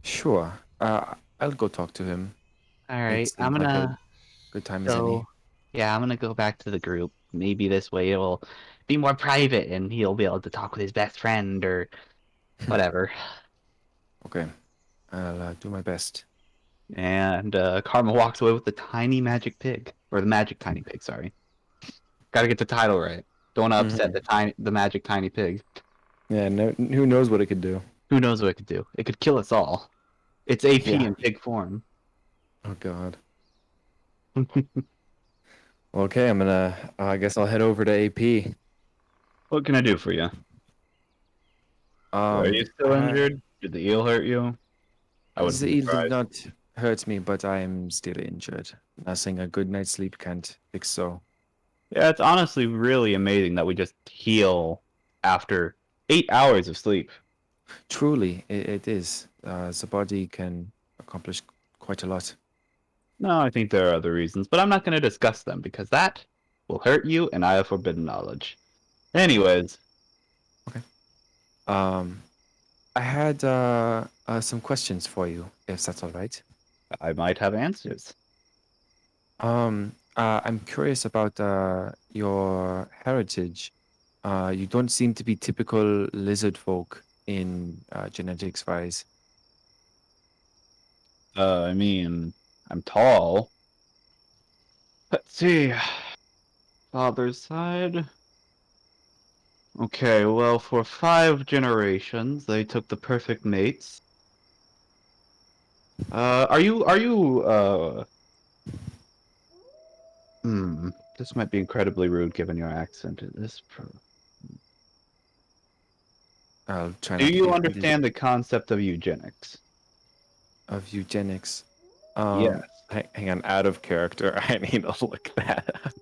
sure. I'll go talk to him. All It right. I'm seems like a gonna good time as any. go. Yeah, I'm gonna go back to the group. Maybe this way it'll be more private and he'll be able to talk with his best friend or whatever. Okay, I'll do my best. And Karma walks away with the tiny magic pig. Or the magic tiny pig, sorry. Gotta get the title right. Don't want to upset the magic tiny pig. Yeah, no, who knows what it could do? Who knows what it could do? It could kill us all. It's AP Yeah. in pig form. Oh God. Okay, I'm gonna. I guess I'll head over to AP. What can I do for you? Are you still injured? Did the eel hurt you? I wouldn't The be eel did surprised. not hurt me, but I am still injured. Nothing a good night's sleep can't fix so. Yeah, it's honestly really amazing that we just heal after 8 hours of sleep. Truly, it is. The body can accomplish quite a lot. No, I think there are other reasons, but I'm not going to discuss them because that will hurt you, and I have forbidden knowledge. Anyways, I had some questions for you, if that's all right. I might have answers. I'm curious about your heritage. You don't seem to be typical lizard folk in genetics wise. I mean, I'm tall. Let's see. Father's side. Okay, well, for 5 generations, they took the perfect mates. This might be incredibly rude given your accent. I'll try Do not to you be offended. understand the concept of eugenics? Of eugenics. Yes. Hang on, out of character. I need to look that up.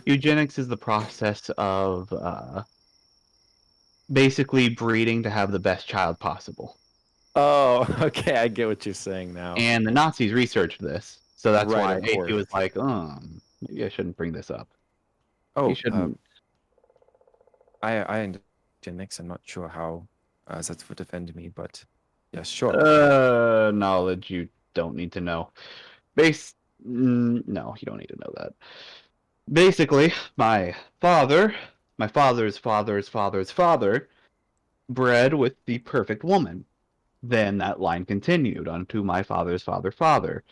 Eugenics is the process of basically breeding to have the best child possible. Oh, okay, I get what you're saying now. And the Nazis researched this, so that's Right, why of AP was course. like, maybe I shouldn't bring this up. Oh, You shouldn't. I understand eugenics. I'm not sure how that would offend me, but yeah, sure. Knowledge you don't need to know. No, you don't need to know that. Basically, my father my father's father's father's father bred with the perfect woman. Then that line continued onto my father's father.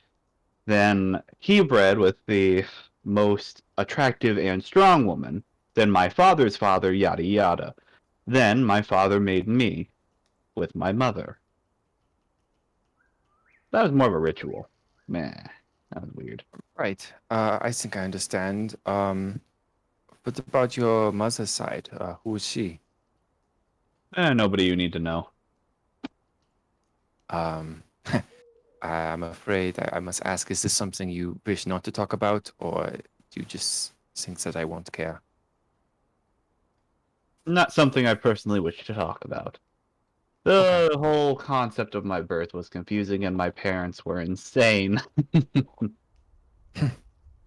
Then he bred with the most attractive and strong woman. Then my father's father, yada yada. Then my father made me with my mother. That was more of a ritual. Meh, that was weird. Right. I think I understand. What about your mother's side? Who is she? Nobody you need to know. Um, I'm afraid I must ask, is this something you wish not to talk about, or do you just think that I won't care? Not something I personally wish to talk about. The whole concept of my birth was confusing, and my parents were insane.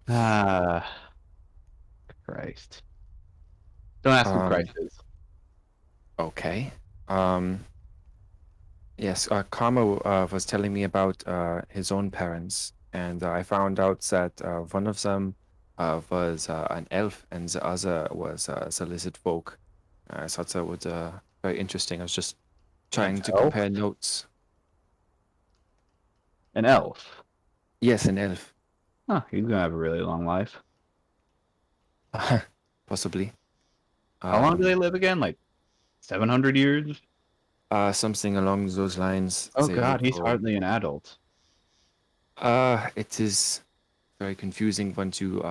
Ah, Christ. Don't ask who Christ is. Okay. Um, yes, Karma was telling me about his own parents, and I found out that one of them was an elf, and the other was the lizard folk. I thought that was very interesting. I was just trying to elf? compare notes. An elf. Yes, an elf. Huh, he's gonna have a really long life. Possibly. How long do they live again? Like 700 years? Something along those lines. Oh They god, live he's for- hardly an adult. It is very confusing once you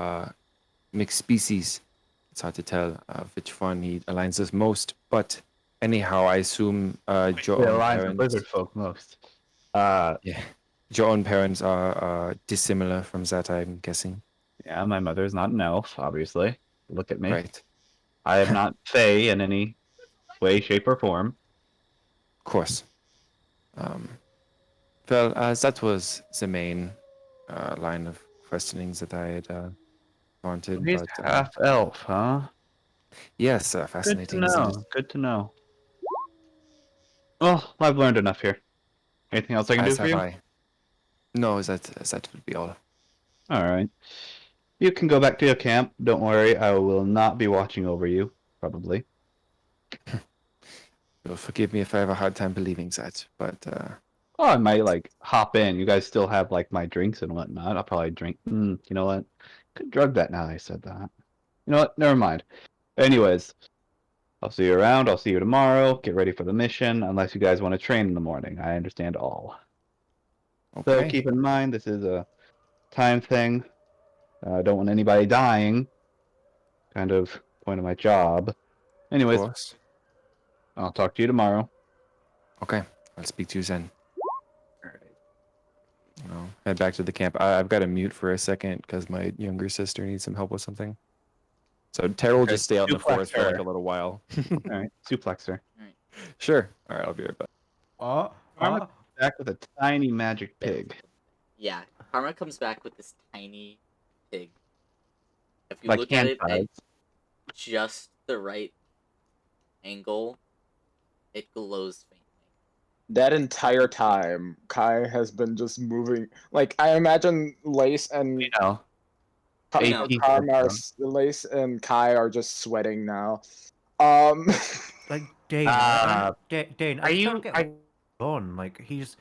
mix species. It's hard to tell which one he aligns us most. But anyhow, I assume your They own aligns with parents. lizard folk most. Yeah, your own parents are dissimilar from that, I'm guessing. Yeah, my mother's not an elf, obviously. Look at me. Right. I am not fey in any way, shape, or form. Of course. Well, that was the main line of questioning that I had wanted. He's But half elf, huh? yes, Good to fascinating, isn't it? know. Good to know. Well, I've learned enough here. Anything else I can do As for have you? I. No, that would be all. All right. You can go back to your camp. Don't worry, I will not be watching over you, probably. You'll forgive me if I have a hard time believing that, but Oh, I might like hop in. You guys still have like my drinks and whatnot. I'll probably drink. You know what? Could drug that now. I said that. You know what? Never mind. Anyways, I'll see you around. I'll see you tomorrow. Get ready for the mission. Unless you guys want to train in the morning, I understand all. So okay. keep in mind, this is a time thing. I don't want anybody dying. Kind of point of my job. Of Anyways, course. I'll talk to you tomorrow. Okay, I'll speak to you then. Head back to the camp. I've got to mute for a second because my younger sister needs some help with something. So Tara will Okay, just stay out in the suplex forest for like her. a little while. All right, suplex her. Sure. All right, I'll be right back. Karma back with a tiny magic pig. Yeah, Karma comes back with this tiny pig. If you Like look at it at hand just the right angle, it glows faintly. That entire time, Kai has been just moving. Like, I imagine Lace and You know. Lace and Kai are just sweating now. Like Dane, Dane, are I you- can't get on. Like he's.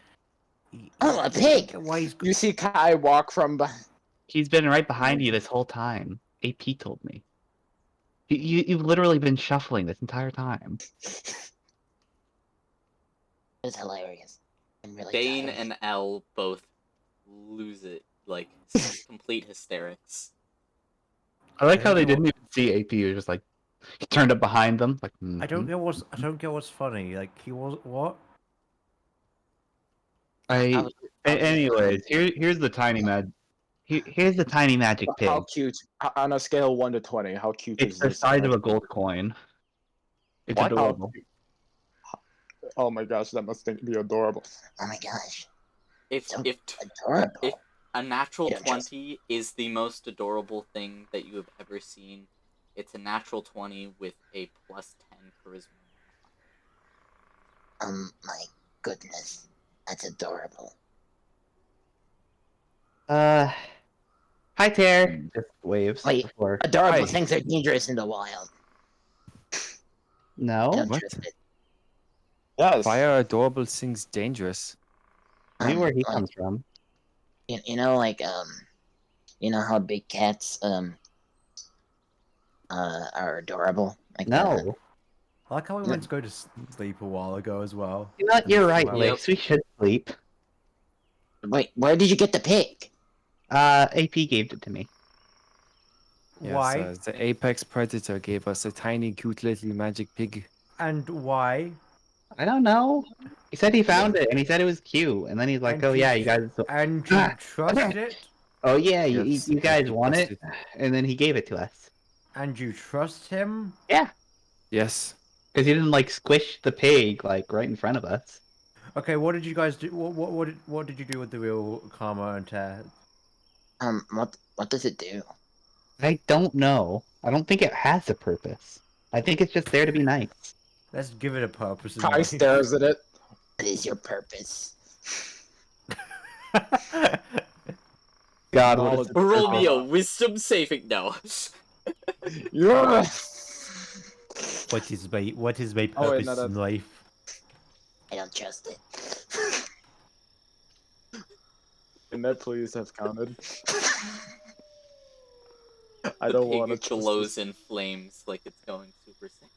Oh, a pig! Why he's you see Kai walk from behind. He's been right behind you this whole time. AP told me. You've literally been shuffling this entire time. It was hilarious. I'm really Dane tired. and Elle both lose it, like complete hysterics. I like how Yeah, they well- didn't even see AP. It was just like he turned up behind them. Like I don't get what's funny. Like he was what? Anyways, here's the tiny here's the tiny magic pig. How cute! On a scale of 1 to 20, how cute It's is the this? size of a gold coin. It's What? How adorable. cute. Oh my gosh, that must be adorable. Oh my gosh. If So if adorable. if a natural Yeah, just- 20 is the most adorable thing that you have ever seen, it's a natural 20 with a plus 10 charisma modifier. My goodness. That's adorable. Hi, Tare. Just waves. Wait, before- adorable Hi. things are dangerous in the wild. I No. don't What? trust it. Yes. Fire adorable sings dangerous. Maybe where he Like, comes from. you know, like you know how big cats are adorable like that. No. I like how we went to go to sleep a while ago as well. You know what? And You're still right, haven't- Lace. We should sleep. Wait, where did you get the pig? AP gave it to me. Yes, Why? the apex predator gave us a tiny, cute little magic pig. And why? I don't know. He said he found it, and he said it was cute. And then he's like, And "Oh you yeah, you guys." And you trusted it? Oh yeah, Yes, you guys we want it, trusted. and then he gave it to us. And you trust him? Yeah, Yes. because he didn't like squish the pig like right in front of us. Okay, what did you guys do? What did you do with the real Karma and Ted? What does it do? I don't know. I don't think it has a purpose. I think it's just there to be nice. Let's give it a purpose. in Kai life. stares at it. What is your purpose? God, Knowledge. Roll me a wisdom saving. No. Yeah. What is my purpose Oh, wait, no, in that's- life? I don't trust it. Can that please have counted? I don't want to Pig glows in flames like it's going Super Saiyan.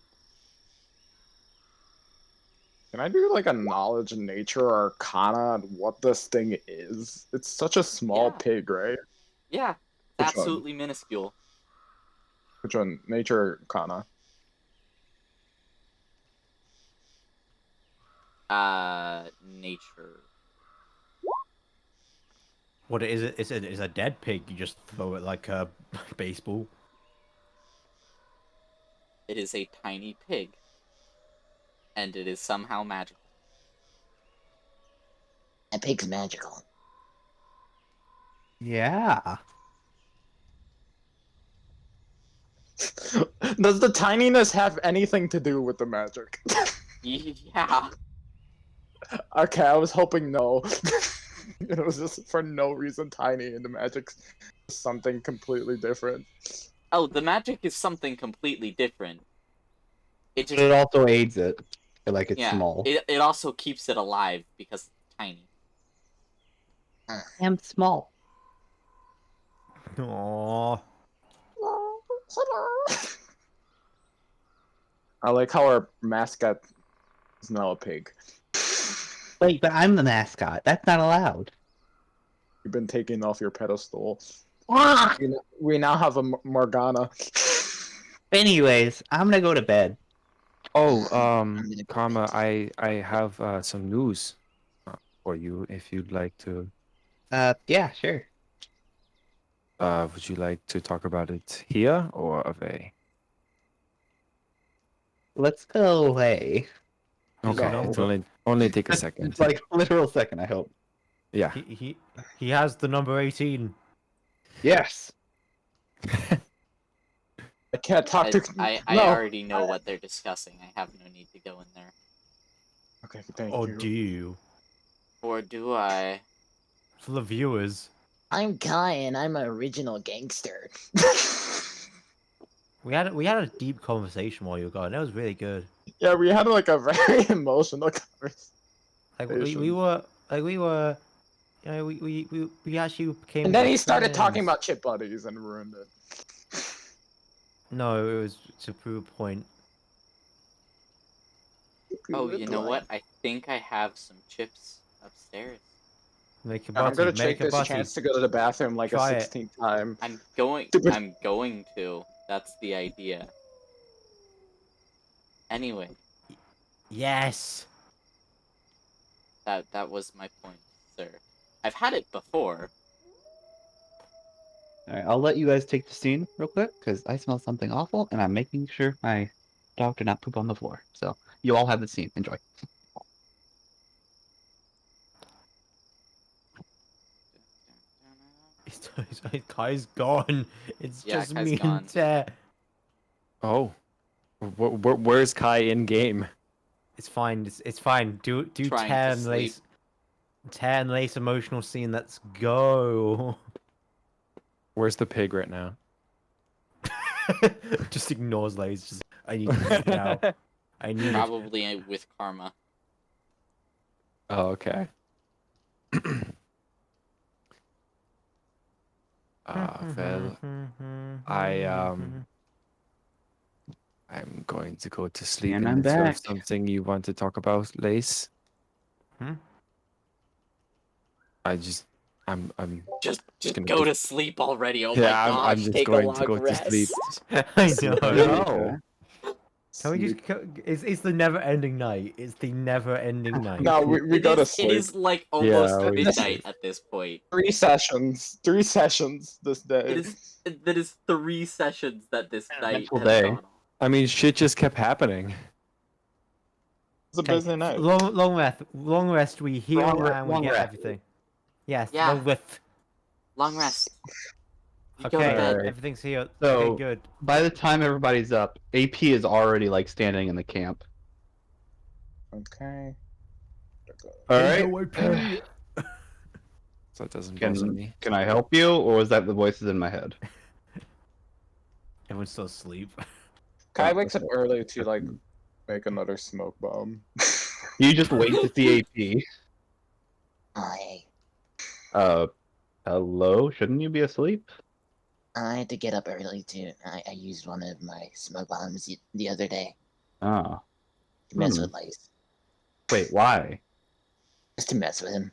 Can I do like a knowledge nature arcana on what this thing is? It's such a small Yeah. pig, right? Yeah, Which one? absolutely minuscule. Which one? Nature arcana. Nature. What is it? It's a dead pig. You just throw it like a baseball. It is a tiny pig. And it is somehow magical. That pig's magical. Yeah. Does the tininess have anything to do with the magic? Yeah. Okay, I was hoping no. It was just for no reason tiny, and the magic's something completely different. Oh, the magic is something completely different. It But just it also aids it. Like it's yeah. small. It also keeps it alive because it's tiny. I'm small. Aww. I like how our mascot is now a pig. Wait, but I'm the mascot. That's not allowed. You've been taken off your pedestal. We now have a Morgana. Anyways, I'm gonna go to bed. Oh, gonna go Karma, bed. I have some news for you if you'd like to. Yeah, sure. Would you like to talk about it here or away? Let's go away. Okay, No. it'll only take a second. It's like literal second, I hope. Yeah. He has the number 18. Yes. I can't talk to. I No. already know what they're discussing. I have no need to go in there. Okay, thank Or you. do you? Or do I? For the viewers. I'm Kai and I'm an original gangster. We had a deep conversation while you were gone. That was really good. Yeah, we had like a very emotional conversation. Like we were you know, we actually became. And then he like started talking friends. about chip buddies and ruined it. No, it was to prove a point. Oh, you know what? I think I have some chips upstairs. Make a I'm butty. gonna Make take a this butty. chance to go to the bathroom like Try a it. 16th time. I'm Stupid. going to. That's the idea. Anyway, Yes. that was my point, sir. I've had it before. Alright, I'll let you guys take the scene real quick, because I smell something awful, and I'm making sure my dog did not poop on the floor. So, you all have the scene. Enjoy. Kai's gone. It's Yeah, just Kai's me gone. and Ted. Oh, where's Kai in game? It's fine. It's fine. Do Trying to Ted and sleep. Lace. Ted and Lace emotional scene. Let's go. Where's the pig right now? Just ignores Lace. Just I need to sleep now. I need it. Probably with karma. Oh, okay. Well, I'm going to go to sleep. And I'm unless you have back. something you want to talk about, Lace? Hmm? I'm Just gonna go do- to sleep already. Oh my Yeah, I'm gosh, just take a going long to go to rest. sleep. I Sleep know. early. No. Can we just? It's the never-ending night. It's the never-ending night. No, we gotta It sleep. is like almost Yeah, we midnight at this point. 3 sessions. 3 sessions this day. That is 3 sessions that this night eventful has day. gone on. I mean, shit just kept happening. It's a busy night. Long rest. We heal and we long get rest. everything. Yes. Yeah. Long rest. Long rest. You go Okay. to bed. Alright. Everything's healed. So- Okay. Good. By the time everybody's up, AP is already like standing in the camp. Okay. All Hey, right. yo, AP. So it doesn't bother Can me. can I help you, or was that the voices in my head? Everyone's still asleep. Kai wakes up early to like make another smoke bomb. You just wait to see AP. I Hello? Shouldn't you be asleep? had to get up early too. I used one of my smoke bombs the other day Ah. to mess Hmm. with Lace. Wait, why? Just to mess with him.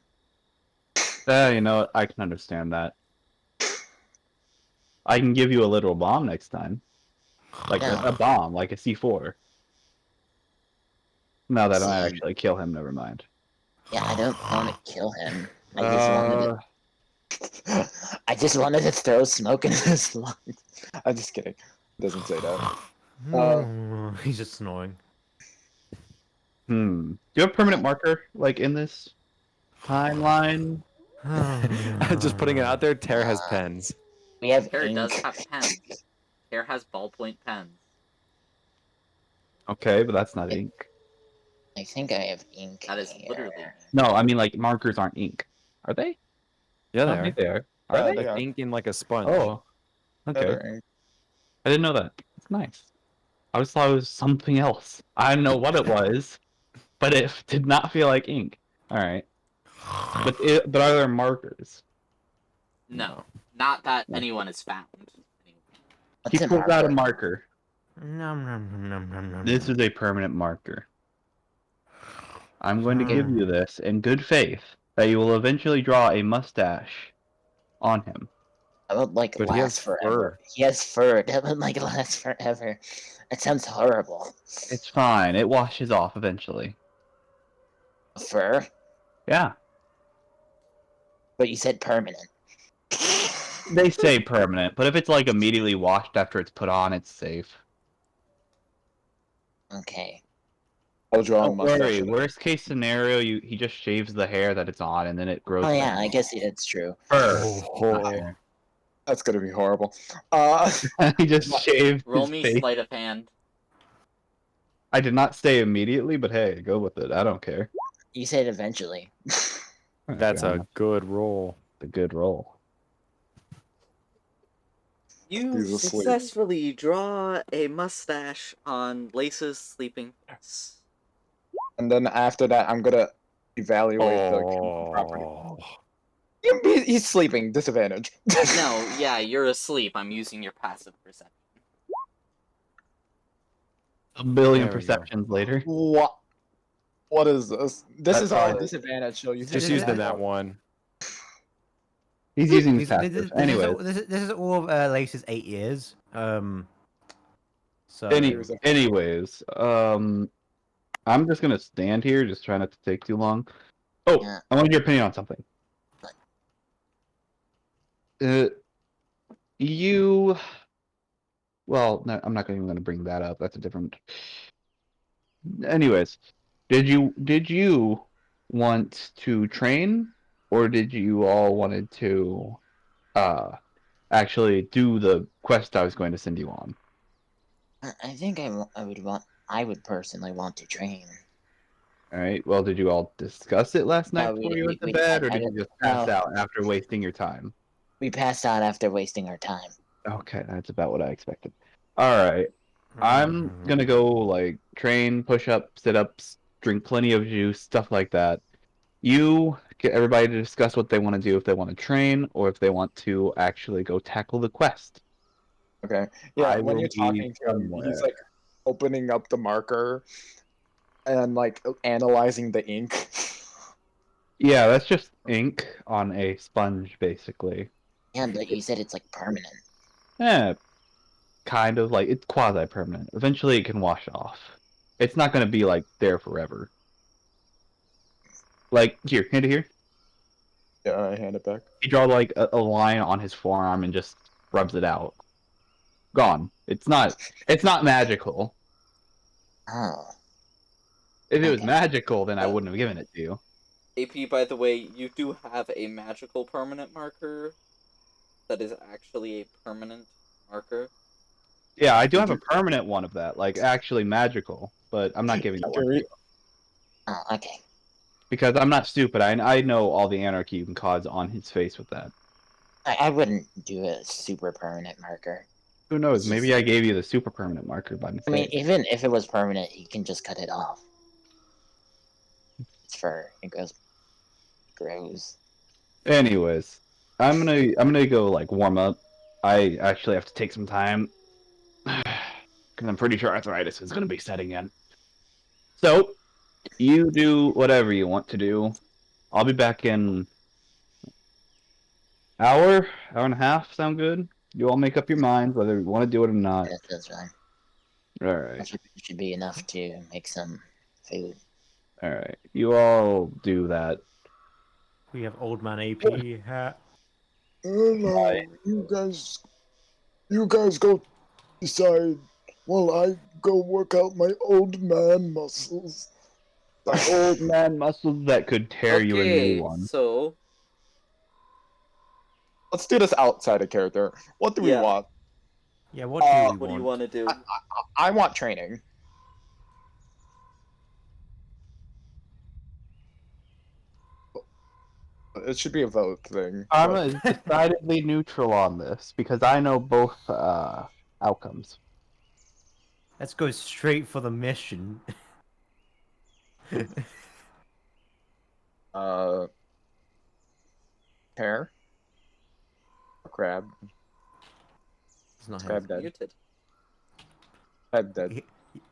You know what? I can understand that. I can give you a literal bomb next time. Like Yeah. a bomb, like a C4. No, that might See. actually kill him, never mind. Yeah, I don't want to kill him. I just wanted to throw smoke in his lungs. I'm just kidding. It doesn't say that. He's just snoring. Do you have a permanent marker, like, in this timeline? Just putting it out there, Tara has pens. We have Hair ink. does have pens. Hair has ballpoint pens. Okay, but that's not ink. I think I have ink. That is here. literally. No, I mean, like, markers aren't ink. Are they? Yeah, I they don't are. think they are. Are Yeah, they? they Like are. ink in like a sponge. Oh. Okay. Better ink. I didn't know that. It's nice. I just thought it was something else. I don't know what it was, but it did not feel like ink. Alright. But are there markers? No, not that anyone has found. What's He a pulls out a marker? marker. Nom, nom, nom, nom, nom, This nom. is a permanent marker. I'm going to give you this in good faith that you will eventually draw a mustache on him. That would like But he has last forever. fur. He has fur. That would like last forever. That sounds horrible. It's fine. It washes off eventually. Fur? Yeah. But you said permanent. They say permanent, but if it's like immediately washed after it's put on, it's safe. Okay. I'll draw a Don't mustache. worry. Worst case scenario, he just shaves the hair that it's on, and then it grows. Oh yeah, back. I guess that's true. Fur. Oh. That's gonna be horrible. He just shaved Roll his me face. sleight of hand. I did not say immediately, but hey, go with it. I don't care. You said eventually. That's a good roll. a good roll. You He's asleep. successfully draw a mustache on Lace's sleeping face. And then after that, I'm gonna evaluate the chemical property. Oh. He's sleeping. Disadvantage. No, yeah, you're asleep. I'm using your passive perception. A billion There we go. perceptions later. What? What is this? This That's is our fine. disadvantage. So you Just use the nat one. He's using his This passive. Anyway, is all of Lace's 8 years. So anyways, I'm just gonna stand here, just try not to take too long. Oh, Yeah. I wanted your opinion on something. You. Well, no, I'm not even gonna bring that up. That's a different. Anyways, did you want to train, or did you all wanted to, actually do the quest I was going to send you on? I think I would personally want to train. All right. Well, did you all discuss it last night No, before you went to bed, or did you just pass out after wasting your time? We passed out after wasting our time. Okay, that's about what I expected. All right. I'm gonna go like train, push-ups, sit-ups, drink plenty of juice, stuff like that. You get everybody to discuss what they want to do, if they want to train or if they want to actually go tackle the quest. Okay. Yeah, I when will you're be talking to him, he's somewhere. like opening up the marker and like analyzing the ink. Yeah, that's just ink on a sponge, basically. Yeah, but you said it's like permanent. Yeah, kind of like it's quasi-permanent. Eventually, it can wash off. It's not going to be like there forever. Like here, hand it here. Yeah, I hand it back. He draws like a line on his forearm and just rubs it out. Gone. It's not. It's not magical. Oh. If it was Okay. magical, then I wouldn't have given it to you. AP, by the way, you do have a magical permanent marker that is actually a permanent marker. Yeah, I do have a permanent one of that, like actually magical, but I'm not giving that one to you. Oh, okay. Because I'm not stupid. I know all the anarchy you can cause on his face with that. I wouldn't do a super permanent marker. Who knows? It's Maybe just- I gave you the super permanent marker by I mistake. mean, even if it was permanent, you can just cut it off. It's fur. It grows. Anyways, I'm gonna go like warm up. I actually have to take some time because I'm pretty sure arthritis is gonna be setting in. So you do whatever you want to do. I'll be back in hour and a half. Sound good? You all make up your minds whether you want to do it or not. That's fine. All right, It should be enough to make some food. all right. You all do that. We have old man AP hat. No, you guys go decide while I go work out my old man muscles. Old man muscles that could tear you a new one. So Let's do this outside of character. What do we Yeah. want? Yeah, what do we want? what do you want to do? I want training. It should be a vote thing. I'm decidedly neutral on this because I know both outcomes. Let's go straight for the mission. Pear? Or crab? It's not him. Crab dead. Muted. Crab dead. You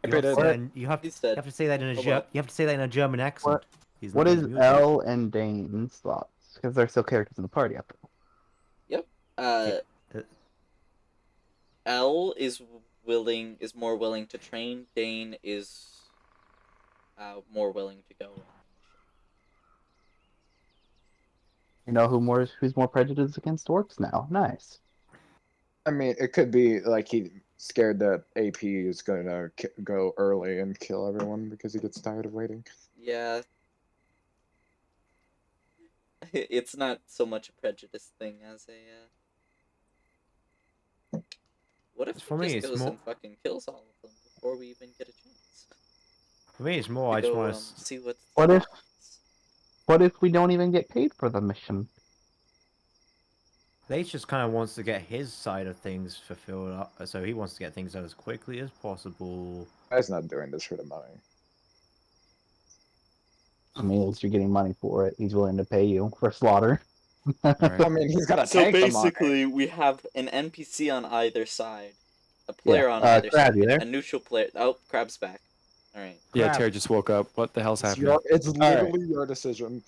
I have, bet to say it- that in, you have He's dead. to say that in a Oh, well. you have to say that in a German accent. He's What not is muted. L and Dane's thoughts? Because they're still characters in the party after all. Uh, Yeah. L is more willing to train. Dane is more willing to go. You know who's more prejudiced against orcs now? Nice. I mean, it could be like he's scared that AP is gonna go early and kill everyone because he gets tired of waiting. Yeah. It's not so much a prejudice thing as a. What if For he me, just it's goes more- and fucking kills all of them before we even get a chance? For me, it's more. I To just go, want to. see what. What if we don't even get paid for the mission? Lace just kind of wants to get his side of things fulfilled up, so he wants to get things done as quickly as possible. Guy's not doing this for the money. I mean, at least you're getting money for it. He's willing to pay you for slaughter. I mean, he's gonna So take the money. basically, we have an NPC on either side, a player on either Crab, side, you there? a neutral player. Oh, Crab's back. All right. Yeah, Crap. Terry just woke up. What the hell's happening? It's right. literally your decision.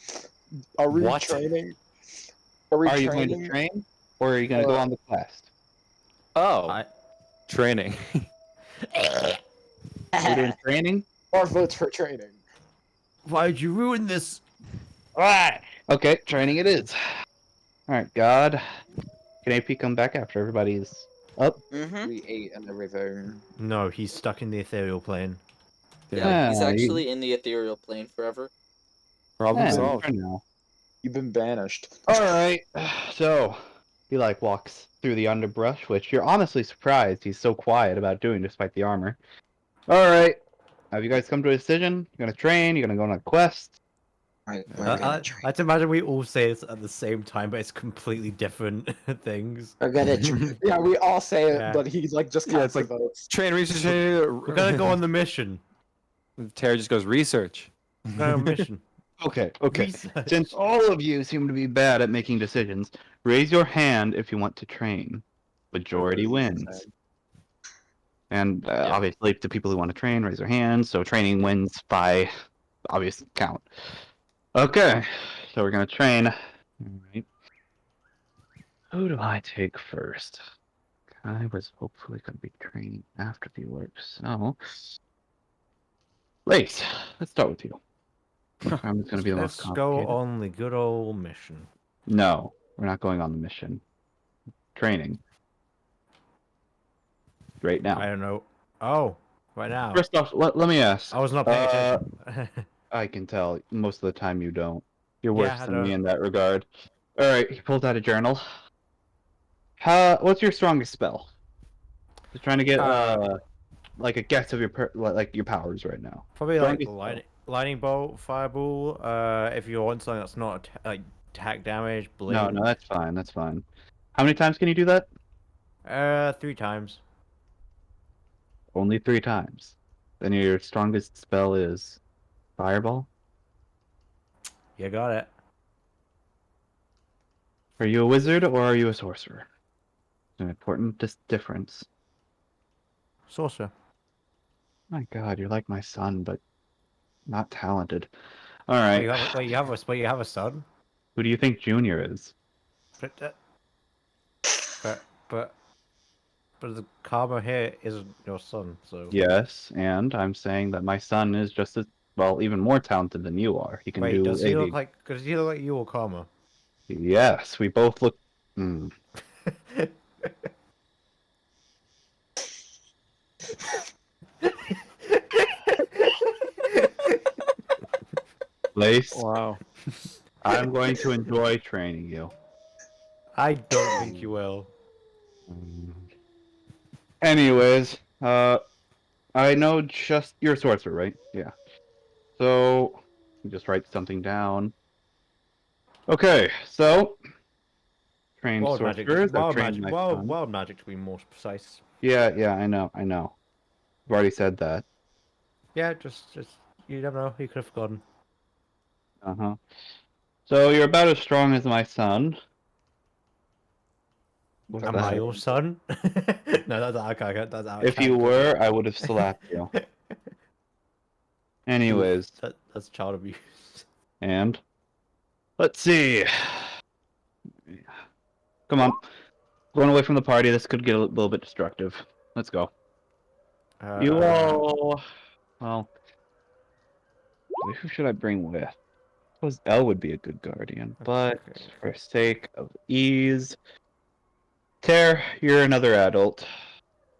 Are we What? training? Are we Are you going training? to train, or are you going to go on the quest? Oh, training. Are you doing training? Or votes for training? Why'd you ruin this? Alright. Okay, training it is. Alright, God. Can AP come back after everybody's up? Mm-hmm. We ate and everything. No, he's stuck in the ethereal plane. Yeah, he's Yeah, actually in the ethereal plane forever. Problem Yeah, solved. for now. You've been banished. Alright, so he like walks through the underbrush, which you're honestly surprised he's so quiet about doing despite the armor. Alright. Have you guys come to a decision? You're gonna train, you're gonna go on a quest? We're gonna train. I'd imagine we all say this at the same time, but it's completely different things. We're gonna train. Yeah, we all say it, Yeah. but he's like just Yeah, it's casting votes. Train, research, train. We're gonna go on the mission. Tara just goes research. No mission. Okay. Research. Since all of you seem to be bad at making decisions, raise your hand if you want to train. Majority wins. And obviously, the people who want to train raise their hands. So training wins by obvious count. Okay, so we're gonna train. All right. Who do I take first? I was hopefully gonna be training after the orc, so Lace, let's start with you. I'm gonna be the most Let's go complicated. on the good old mission. No, we're not going on the mission. Training. Right now. I don't know. Oh, right now. First off, let me ask. I was not paying attention. I can tell most of the time you don't. You're Yeah, worse I than me don't. in that regard. Alright, he pulled out a journal. What's your strongest spell? Just trying to get like a guess of your like your powers right now. Probably like Strongest lightning bolt, fireball. If you want something that's not like attack damage, blade. No, that's fine. That's fine. How many times can you do that? 3 times. Only 3 times. Then your strongest spell is fireball. You got it. Are you a wizard or are you a sorcerer? It's an important difference. Sorcerer. My God, you're like my son, but not talented. All right. You have a son. Who do you think Junior is? But the karma here isn't your son, so. Yes, and I'm saying that my son is just as well, even more talented than you are. He can Wait, do does he look AD. like? Does he look like you or karma? Yes, we both look. Mm. Lace, Wow. I'm going to enjoy training you. I don't think you will. Anyways, I know just you're a sorcerer, right? Yeah. So, just write something down. Okay, so trained Wild magic. sorcerers. I've Wild trained magic. my Wild, son. wild magic to be more precise. Yeah, I know. I've already said that. Yeah, just you never know. He could have forgotten. Uh-huh. So you're about as strong as my son. What Am the I heck? your son? No, that's okay. That's out. If you were, I would have slapped you. Anyways, That's child abuse. and let's see. Come on. Going away from the party, this could get a little bit destructive. Let's go. You all... Well... Who should I bring with? I suppose Elle would be a good guardian, but Okay. for sake of ease... Tare, you're another adult.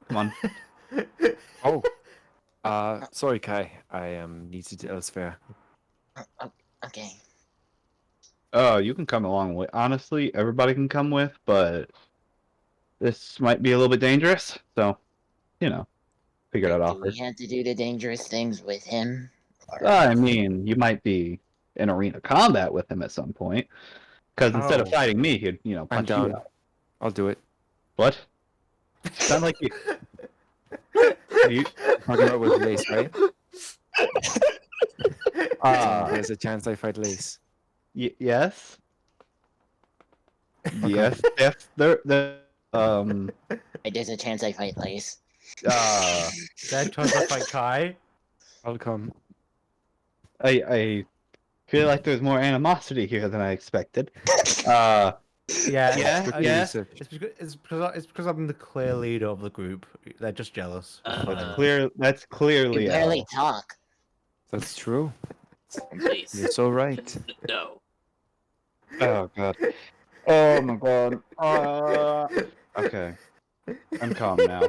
Come on. Oh. Sorry, Kai. I needed elsewhere. Okay. You can come along with. Honestly, everybody can come with, but this might be a little bit dangerous. So, figure that out Do we first. have to do the dangerous things with him? I mean, you might be in arena combat with him at some point, because instead of Oh. fighting me, he'd I'm punch you down. out. I'll do it. What? Sound like you. you Talking about with Lace, right? uh, There's a chance I fight Lace. yes. Okay. Yes. Yes. There's a chance I fight Lace. That turns out like Kai. I'll come. I feel like there's more animosity here than I expected. Yeah. Research. It's because I'm the clear leader of the group. They're just jealous. That's clearly You barely Elle. talk. That's true. Please. You're so right. No. Oh god. Oh my god. Okay. I'm calm now.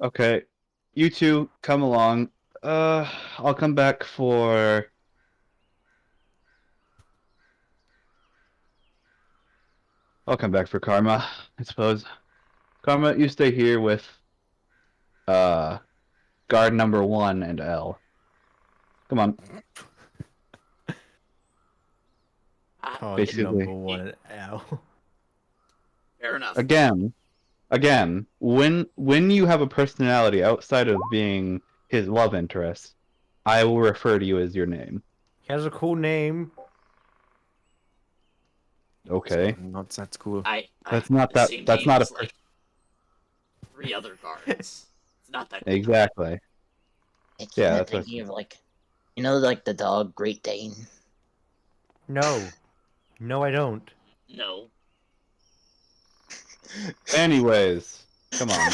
Okay. You two come along. I'll come back for Karma, I suppose. Karma, you stay here with guard number 1 and Elle. Come on. Oh, Basically. number 1 L. Fair enough. Again, again, when you have a personality outside of being his love interest, I will refer to you as your name. He has a cool name. Okay. Not that cool. I That's have not the that. same That's name not a as like 3 other guards. It's not that cool. exactly. I keep Yeah, that's thinking of like, you know, like the dog Great Dane. No, no, I don't. No. Anyways, come on.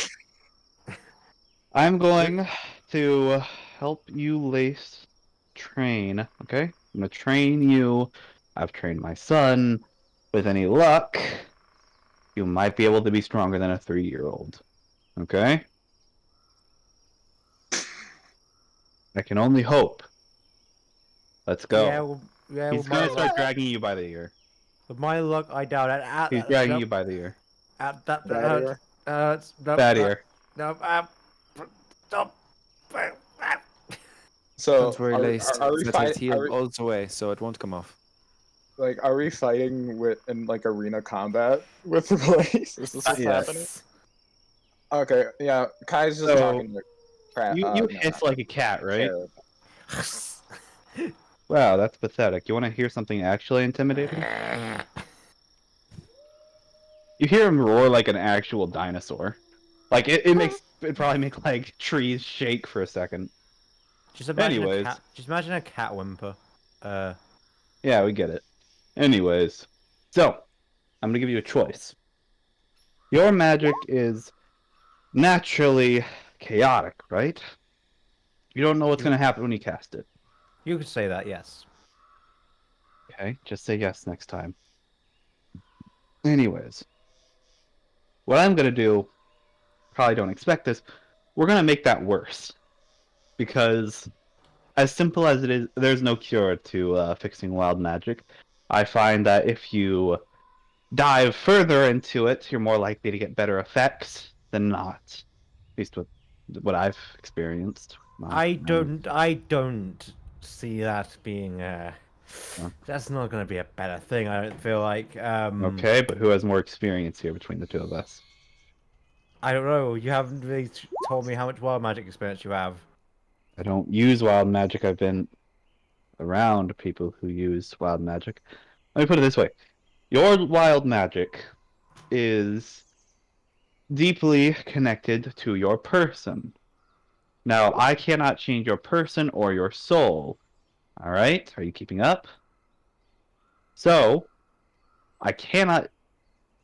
I'm going to help you lace train. Okay, I'm gonna train you. I've trained my son. With any luck, you might be able to be stronger than a 3-year-old. Okay? I can only hope. Let's go. Yeah, He's with gonna my start luck, dragging you by the ear. with my luck, I doubt it. He's dragging you by the ear. That Bad hurt. ear. Bad ear. No, stop. So Don't worry, are, Lace. are we That has fighting? healed all the way, so it won't come off. Are we fighting with in like arena combat with the police? Is this what's happening? Yes. Okay, yeah. Kai's just So, talking to crap. You No, hiss like a cat, right? Tara. Wow, that's pathetic. You want to hear something actually intimidating? You hear him roar like an actual dinosaur. Like it probably make like trees shake for a second. Just imagine Anyways. a cat. Just imagine a cat whimper. Yeah, we get it. Anyways, so I'm gonna give you a choice. Your magic is naturally chaotic, right? You don't know what's gonna happen when you cast it. You could say that, yes. Okay, just say yes next time. Anyways, what I'm gonna do, probably don't expect this, we're gonna make that worse. Because as simple as it is, there's no cure to fixing wild magic. I find that if you dive further into it, you're more likely to get better effects than not. At least with what I've experienced. I don't see that being that's not gonna be a better thing. I don't feel like Okay, but who has more experience here between the two of us? I don't know. You haven't really told me how much wild magic experience you have. I don't use wild magic. I've been around people who use wild magic. Let me put it this way. Your wild magic is deeply connected to your person. Now, I cannot change your person or your soul. All right? Are you keeping up? So, I cannot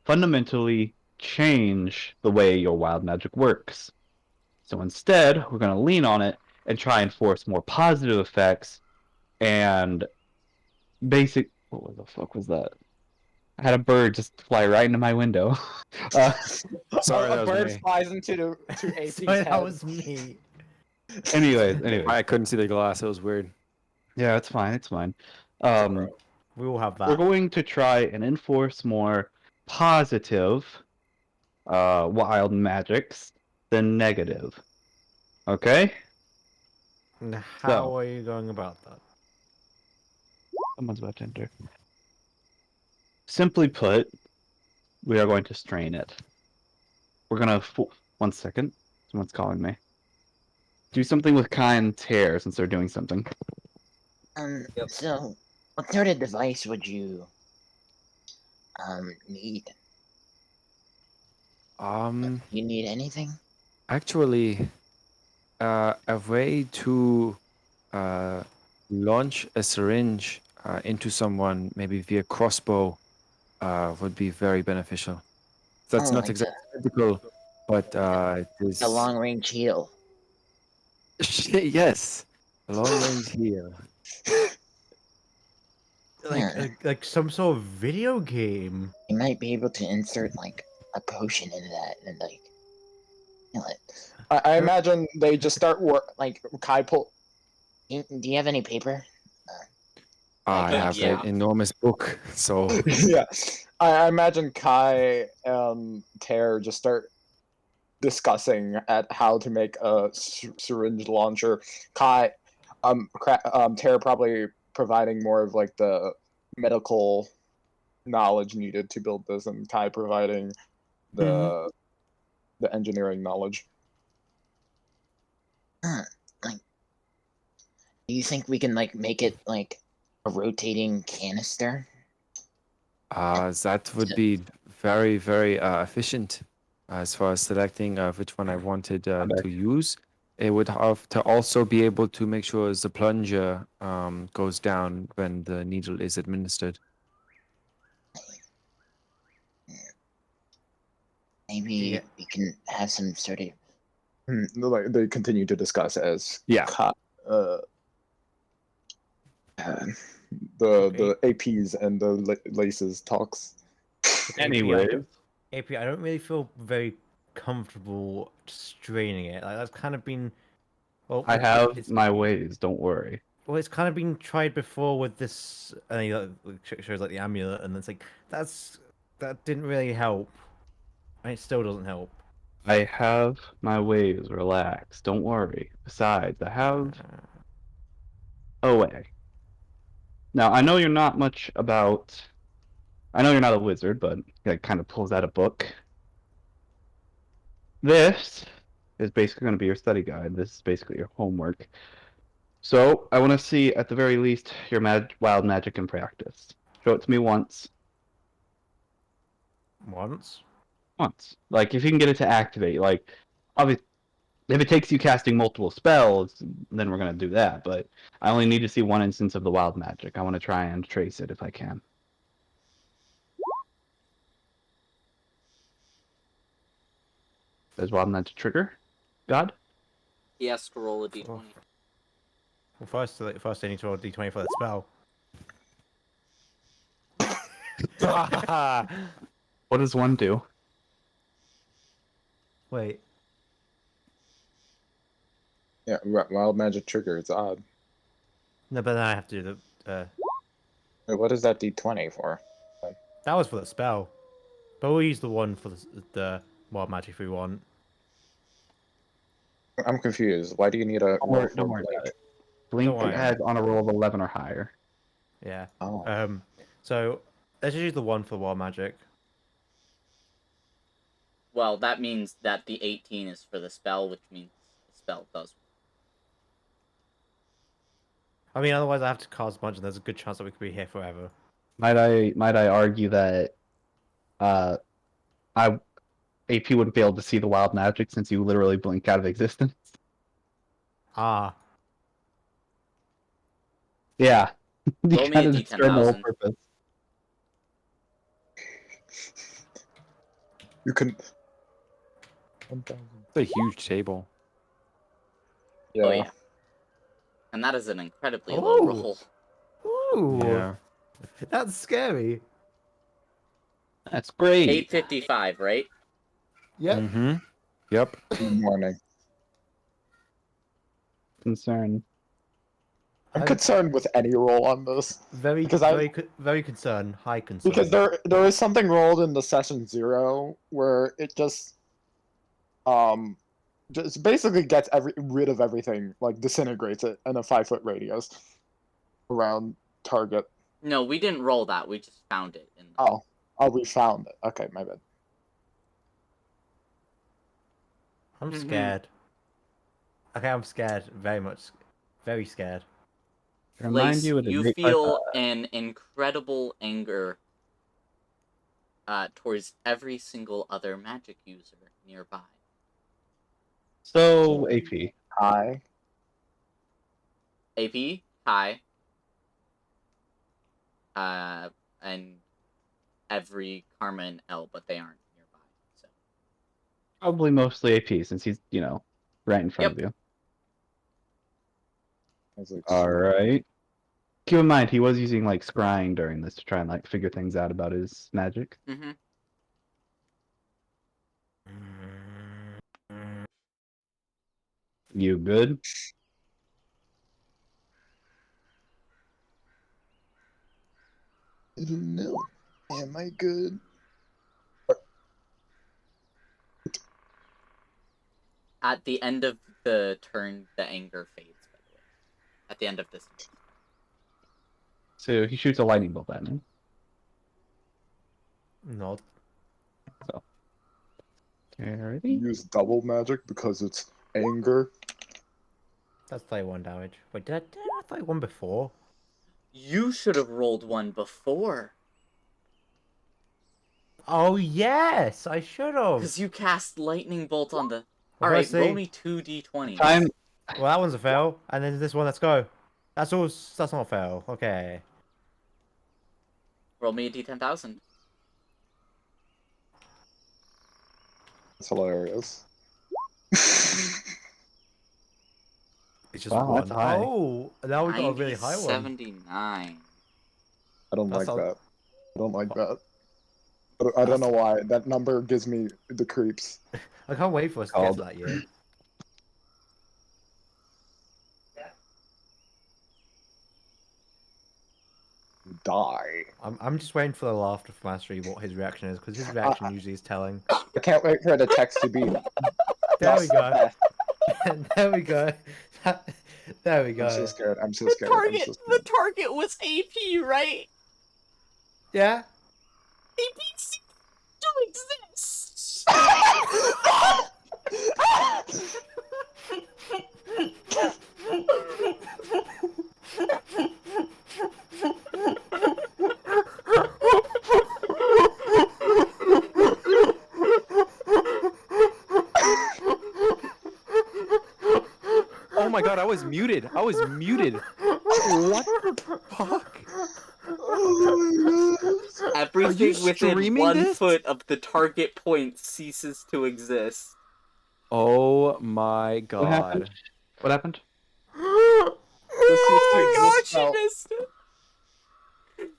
fundamentally change the way your wild magic works. So instead, we're going to lean on it and try and force more positive effects and basic. What the fuck was that? I had a bird just fly right into my window. Sorry, that a was bird me. flies into AP's Sorry, head. that was me. Anyways. I couldn't see the glass. It was weird. Yeah, it's fine. It's fine. We all have We're that. going to try and enforce more positive wild magics than negative. Okay? And how So- are you going about that? Someone's about to enter. Simply put, we are going to strain it. We're gonna. 1 second. Someone's calling me. Do something with kind tear since they're doing something. So, what sort of device would you need? You need anything? Actually, a way to launch a syringe into someone, maybe via crossbow, would be very beneficial. That's Oh, not like exactly medical, but it is. the long range heal. Yes, a long range heal. Yeah. Like some sort of video game. You might be able to insert like a potion into that and like kill it. I imagine they just start like Kai pull. Do you have any paper? I have yeah. an enormous book, so Yeah, I imagine Kai and Tear just start discussing at how to make a syringe launcher. Kai, Tear probably providing more of like the medical knowledge needed to build this, and Kai providing the the engineering knowledge. Like, do you think we can like make it like a rotating canister? That would be very, very efficient as far as selecting which one I wanted to use. It would have to also be able to make sure the plunger goes down when the needle is administered. Maybe we can have some sort of. Like they continue to discuss as the APs and the laces talks. Anyway, AP, I don't really feel very comfortable straining it. Like that's kind of been. Well, I have my ways. Don't worry. Well, it's kind of been tried before with this. And he shows like the amulet, and it's like that didn't really help, and it still doesn't help. I have my ways. Relax. Don't worry. Besides, I have a way. Now, I know you're not much about. I know you're not a wizard, but it kind of pulls out a book. This is basically going to be your study guide. This is basically your homework. So, I want to see, at the very least, your wild magic in practice. Show it to me once. Once? Once. Like, if you can get it to activate, like, obviously, if it takes you casting multiple spells, then we're going to do that, but I only need to see one instance of the wild magic. I want to try and trace it if I can. Does wild magic trigger? God? He has to roll a d20. Well, first I need to roll a d20 for the spell. What does one do? Wait. Yeah, wild magic trigger. It's odd. No, but then I have to do the. Wait, what is that D20 for? That was for the spell, but we'll use the one for the wild magic if we want. I'm confused. Why do you need a Don't worry about it. Blink has on a roll of 11 or higher. Yeah. Oh. So let's just use the one for wild magic. Well, that means that the 18 is for the spell, which means the spell does. I mean, otherwise I have to cast a bunch, and there's a good chance that we could be here forever. Might I argue that AP wouldn't be able to see the wild magic since you literally blink out of existence? Ah. Yeah. You Roll me a kind of destroyed the whole D10,000. purpose. You can. It's a huge table. Yeah. Oh yeah. And that is an incredibly low roll. Ooh. Yeah. That's scary. That's great. 855, right? Yep. Mm-hmm. Yep. Good morning. Concern. I'm concerned with any roll on this. Very concerned. High concern. Because there is something rolled in the session 0 where it just basically gets rid of everything, like disintegrates it in a 5-foot radius around target. No, we didn't roll that. We just found it. Oh, we found it. Okay, my bad. I'm scared. Okay, I'm scared. Very scared. Lace, you feel an incredible anger towards every single other magic user nearby. So, AP. Hi. AP, hi. And every Karma and L, but they aren't nearby. So Probably mostly AP since he's, right in front of you. Alright. Keep in mind, he was using, scrying during this to try and, figure things out about his magic. Mm-hmm. You good? I don't know. Am I good? At the end of the turn, the anger fades, by the way. At the end of this turn. So he shoots a lightning bolt at me. No. So Alrighty. Use double magic because it's anger. That's 31 damage. Wait, did I 31 before? You should have rolled one before. Oh yes, I should have. Because you cast lightning bolt on the. Well, Alright, roll firstly- me 2d20s. Time. Well, that one's a fail, and then this one. Let's go. That's all. That's not a fail. Okay. Roll me a d10,000. It's hilarious. It's just Wow, one. that's high. Oh, now we got a really high one. 79. I don't like That's that. I don't like that. I don't know why. That number gives me the creeps. I can't wait for us to get to that year. Die. I'm just waiting for the laughter from Astri, what his reaction is, because his reaction usually is telling. I can't wait for the text to be. There we go. Yes. There we go. There we I'm so go. scared. I'm so The scared. I'm target, so the scared. target was AP, right? Yeah. AP still exists. Oh my god, I was muted. I was muted. What the fuck? Everything within streaming 1 this? foot of the target point ceases to exist. Oh my god. What happened? What happened? Oh my god, she missed it!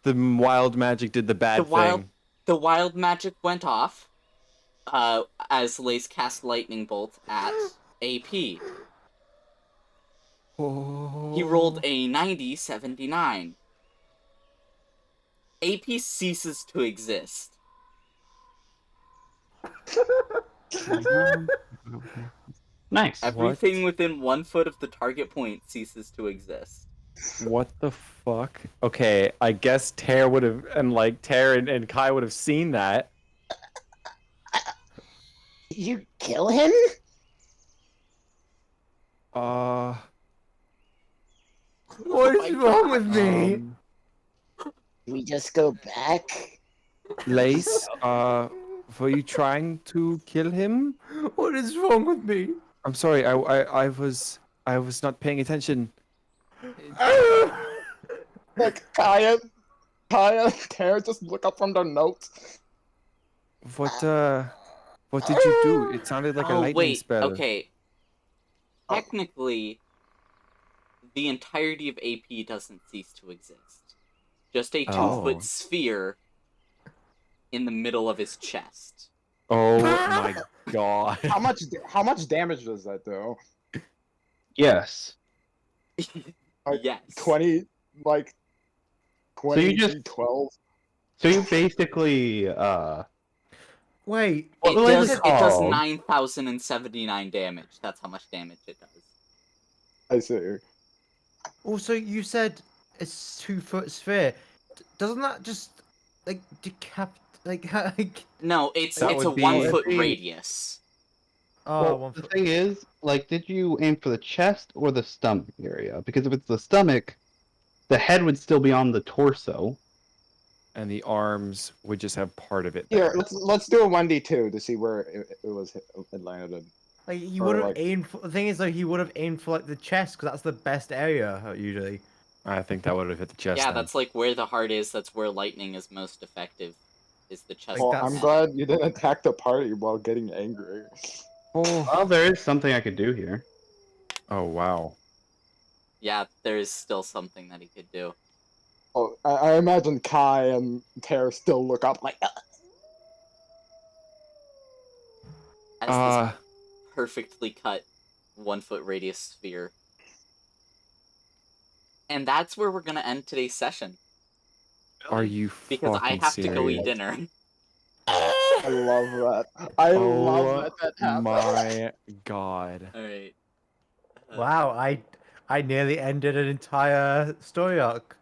The wild magic did the bad thing. The wild magic went off, as Lace cast lightning bolt at AP. Oh. He rolled a 90-79. AP ceases to exist. Nice. Everything within 1 foot of the target point ceases to exist. What the fuck? Okay, I guess Tare would have, and like Tare and Kai would have seen that. You kill him? What is wrong with me? We just go back? Lace, were you trying to kill him? What is wrong with me? I'm sorry, I was not paying attention. Like Kaya, Tara, just look up from their notes. What did you do? It sounded like a Oh, lightning wait, spell. okay. Technically, the entirety of AP doesn't cease to exist. Just a 2-foot sphere in the middle of his chest. Oh my god. How much damage does that do? Yes. Like, Yes. 20, like 20, So you just- 12. So you basically Wait. It What does, is it does called? 9,079 damage. That's how much damage it does. I see. Also, you said it's 2-foot sphere. Doesn't that just like like No, it's That a would be- 1 foot That'd be- radius. oh, well, 1 the foot. thing is, like, did you aim for the chest or the stomach area? Because if it's the stomach, the head would still be on the torso. And the arms would just have part of it Here, there. let's do a 1d2 to see where it landed. Like he Or, would have like- aimed. For, the thing is, though, he would have aimed for like the chest because that's the best area usually. I think that would have hit the chest. Yeah, then. that's like where the heart is. That's where lightning is most effective. Is the chest. Well, that's- I'm glad you didn't attack the party while getting angry. Oh. Well, there is something I could do here. Oh wow. Yeah, there is still something that he could do. Oh, I imagine Kai and Tara still look up like, As this perfectly cut 1 foot radius sphere. And that's where we're gonna end today's session. Are you Because I fucking have to go eat serious? dinner. I love that. I love that happened. My god. Alright. Wow, I nearly ended an entire story arc.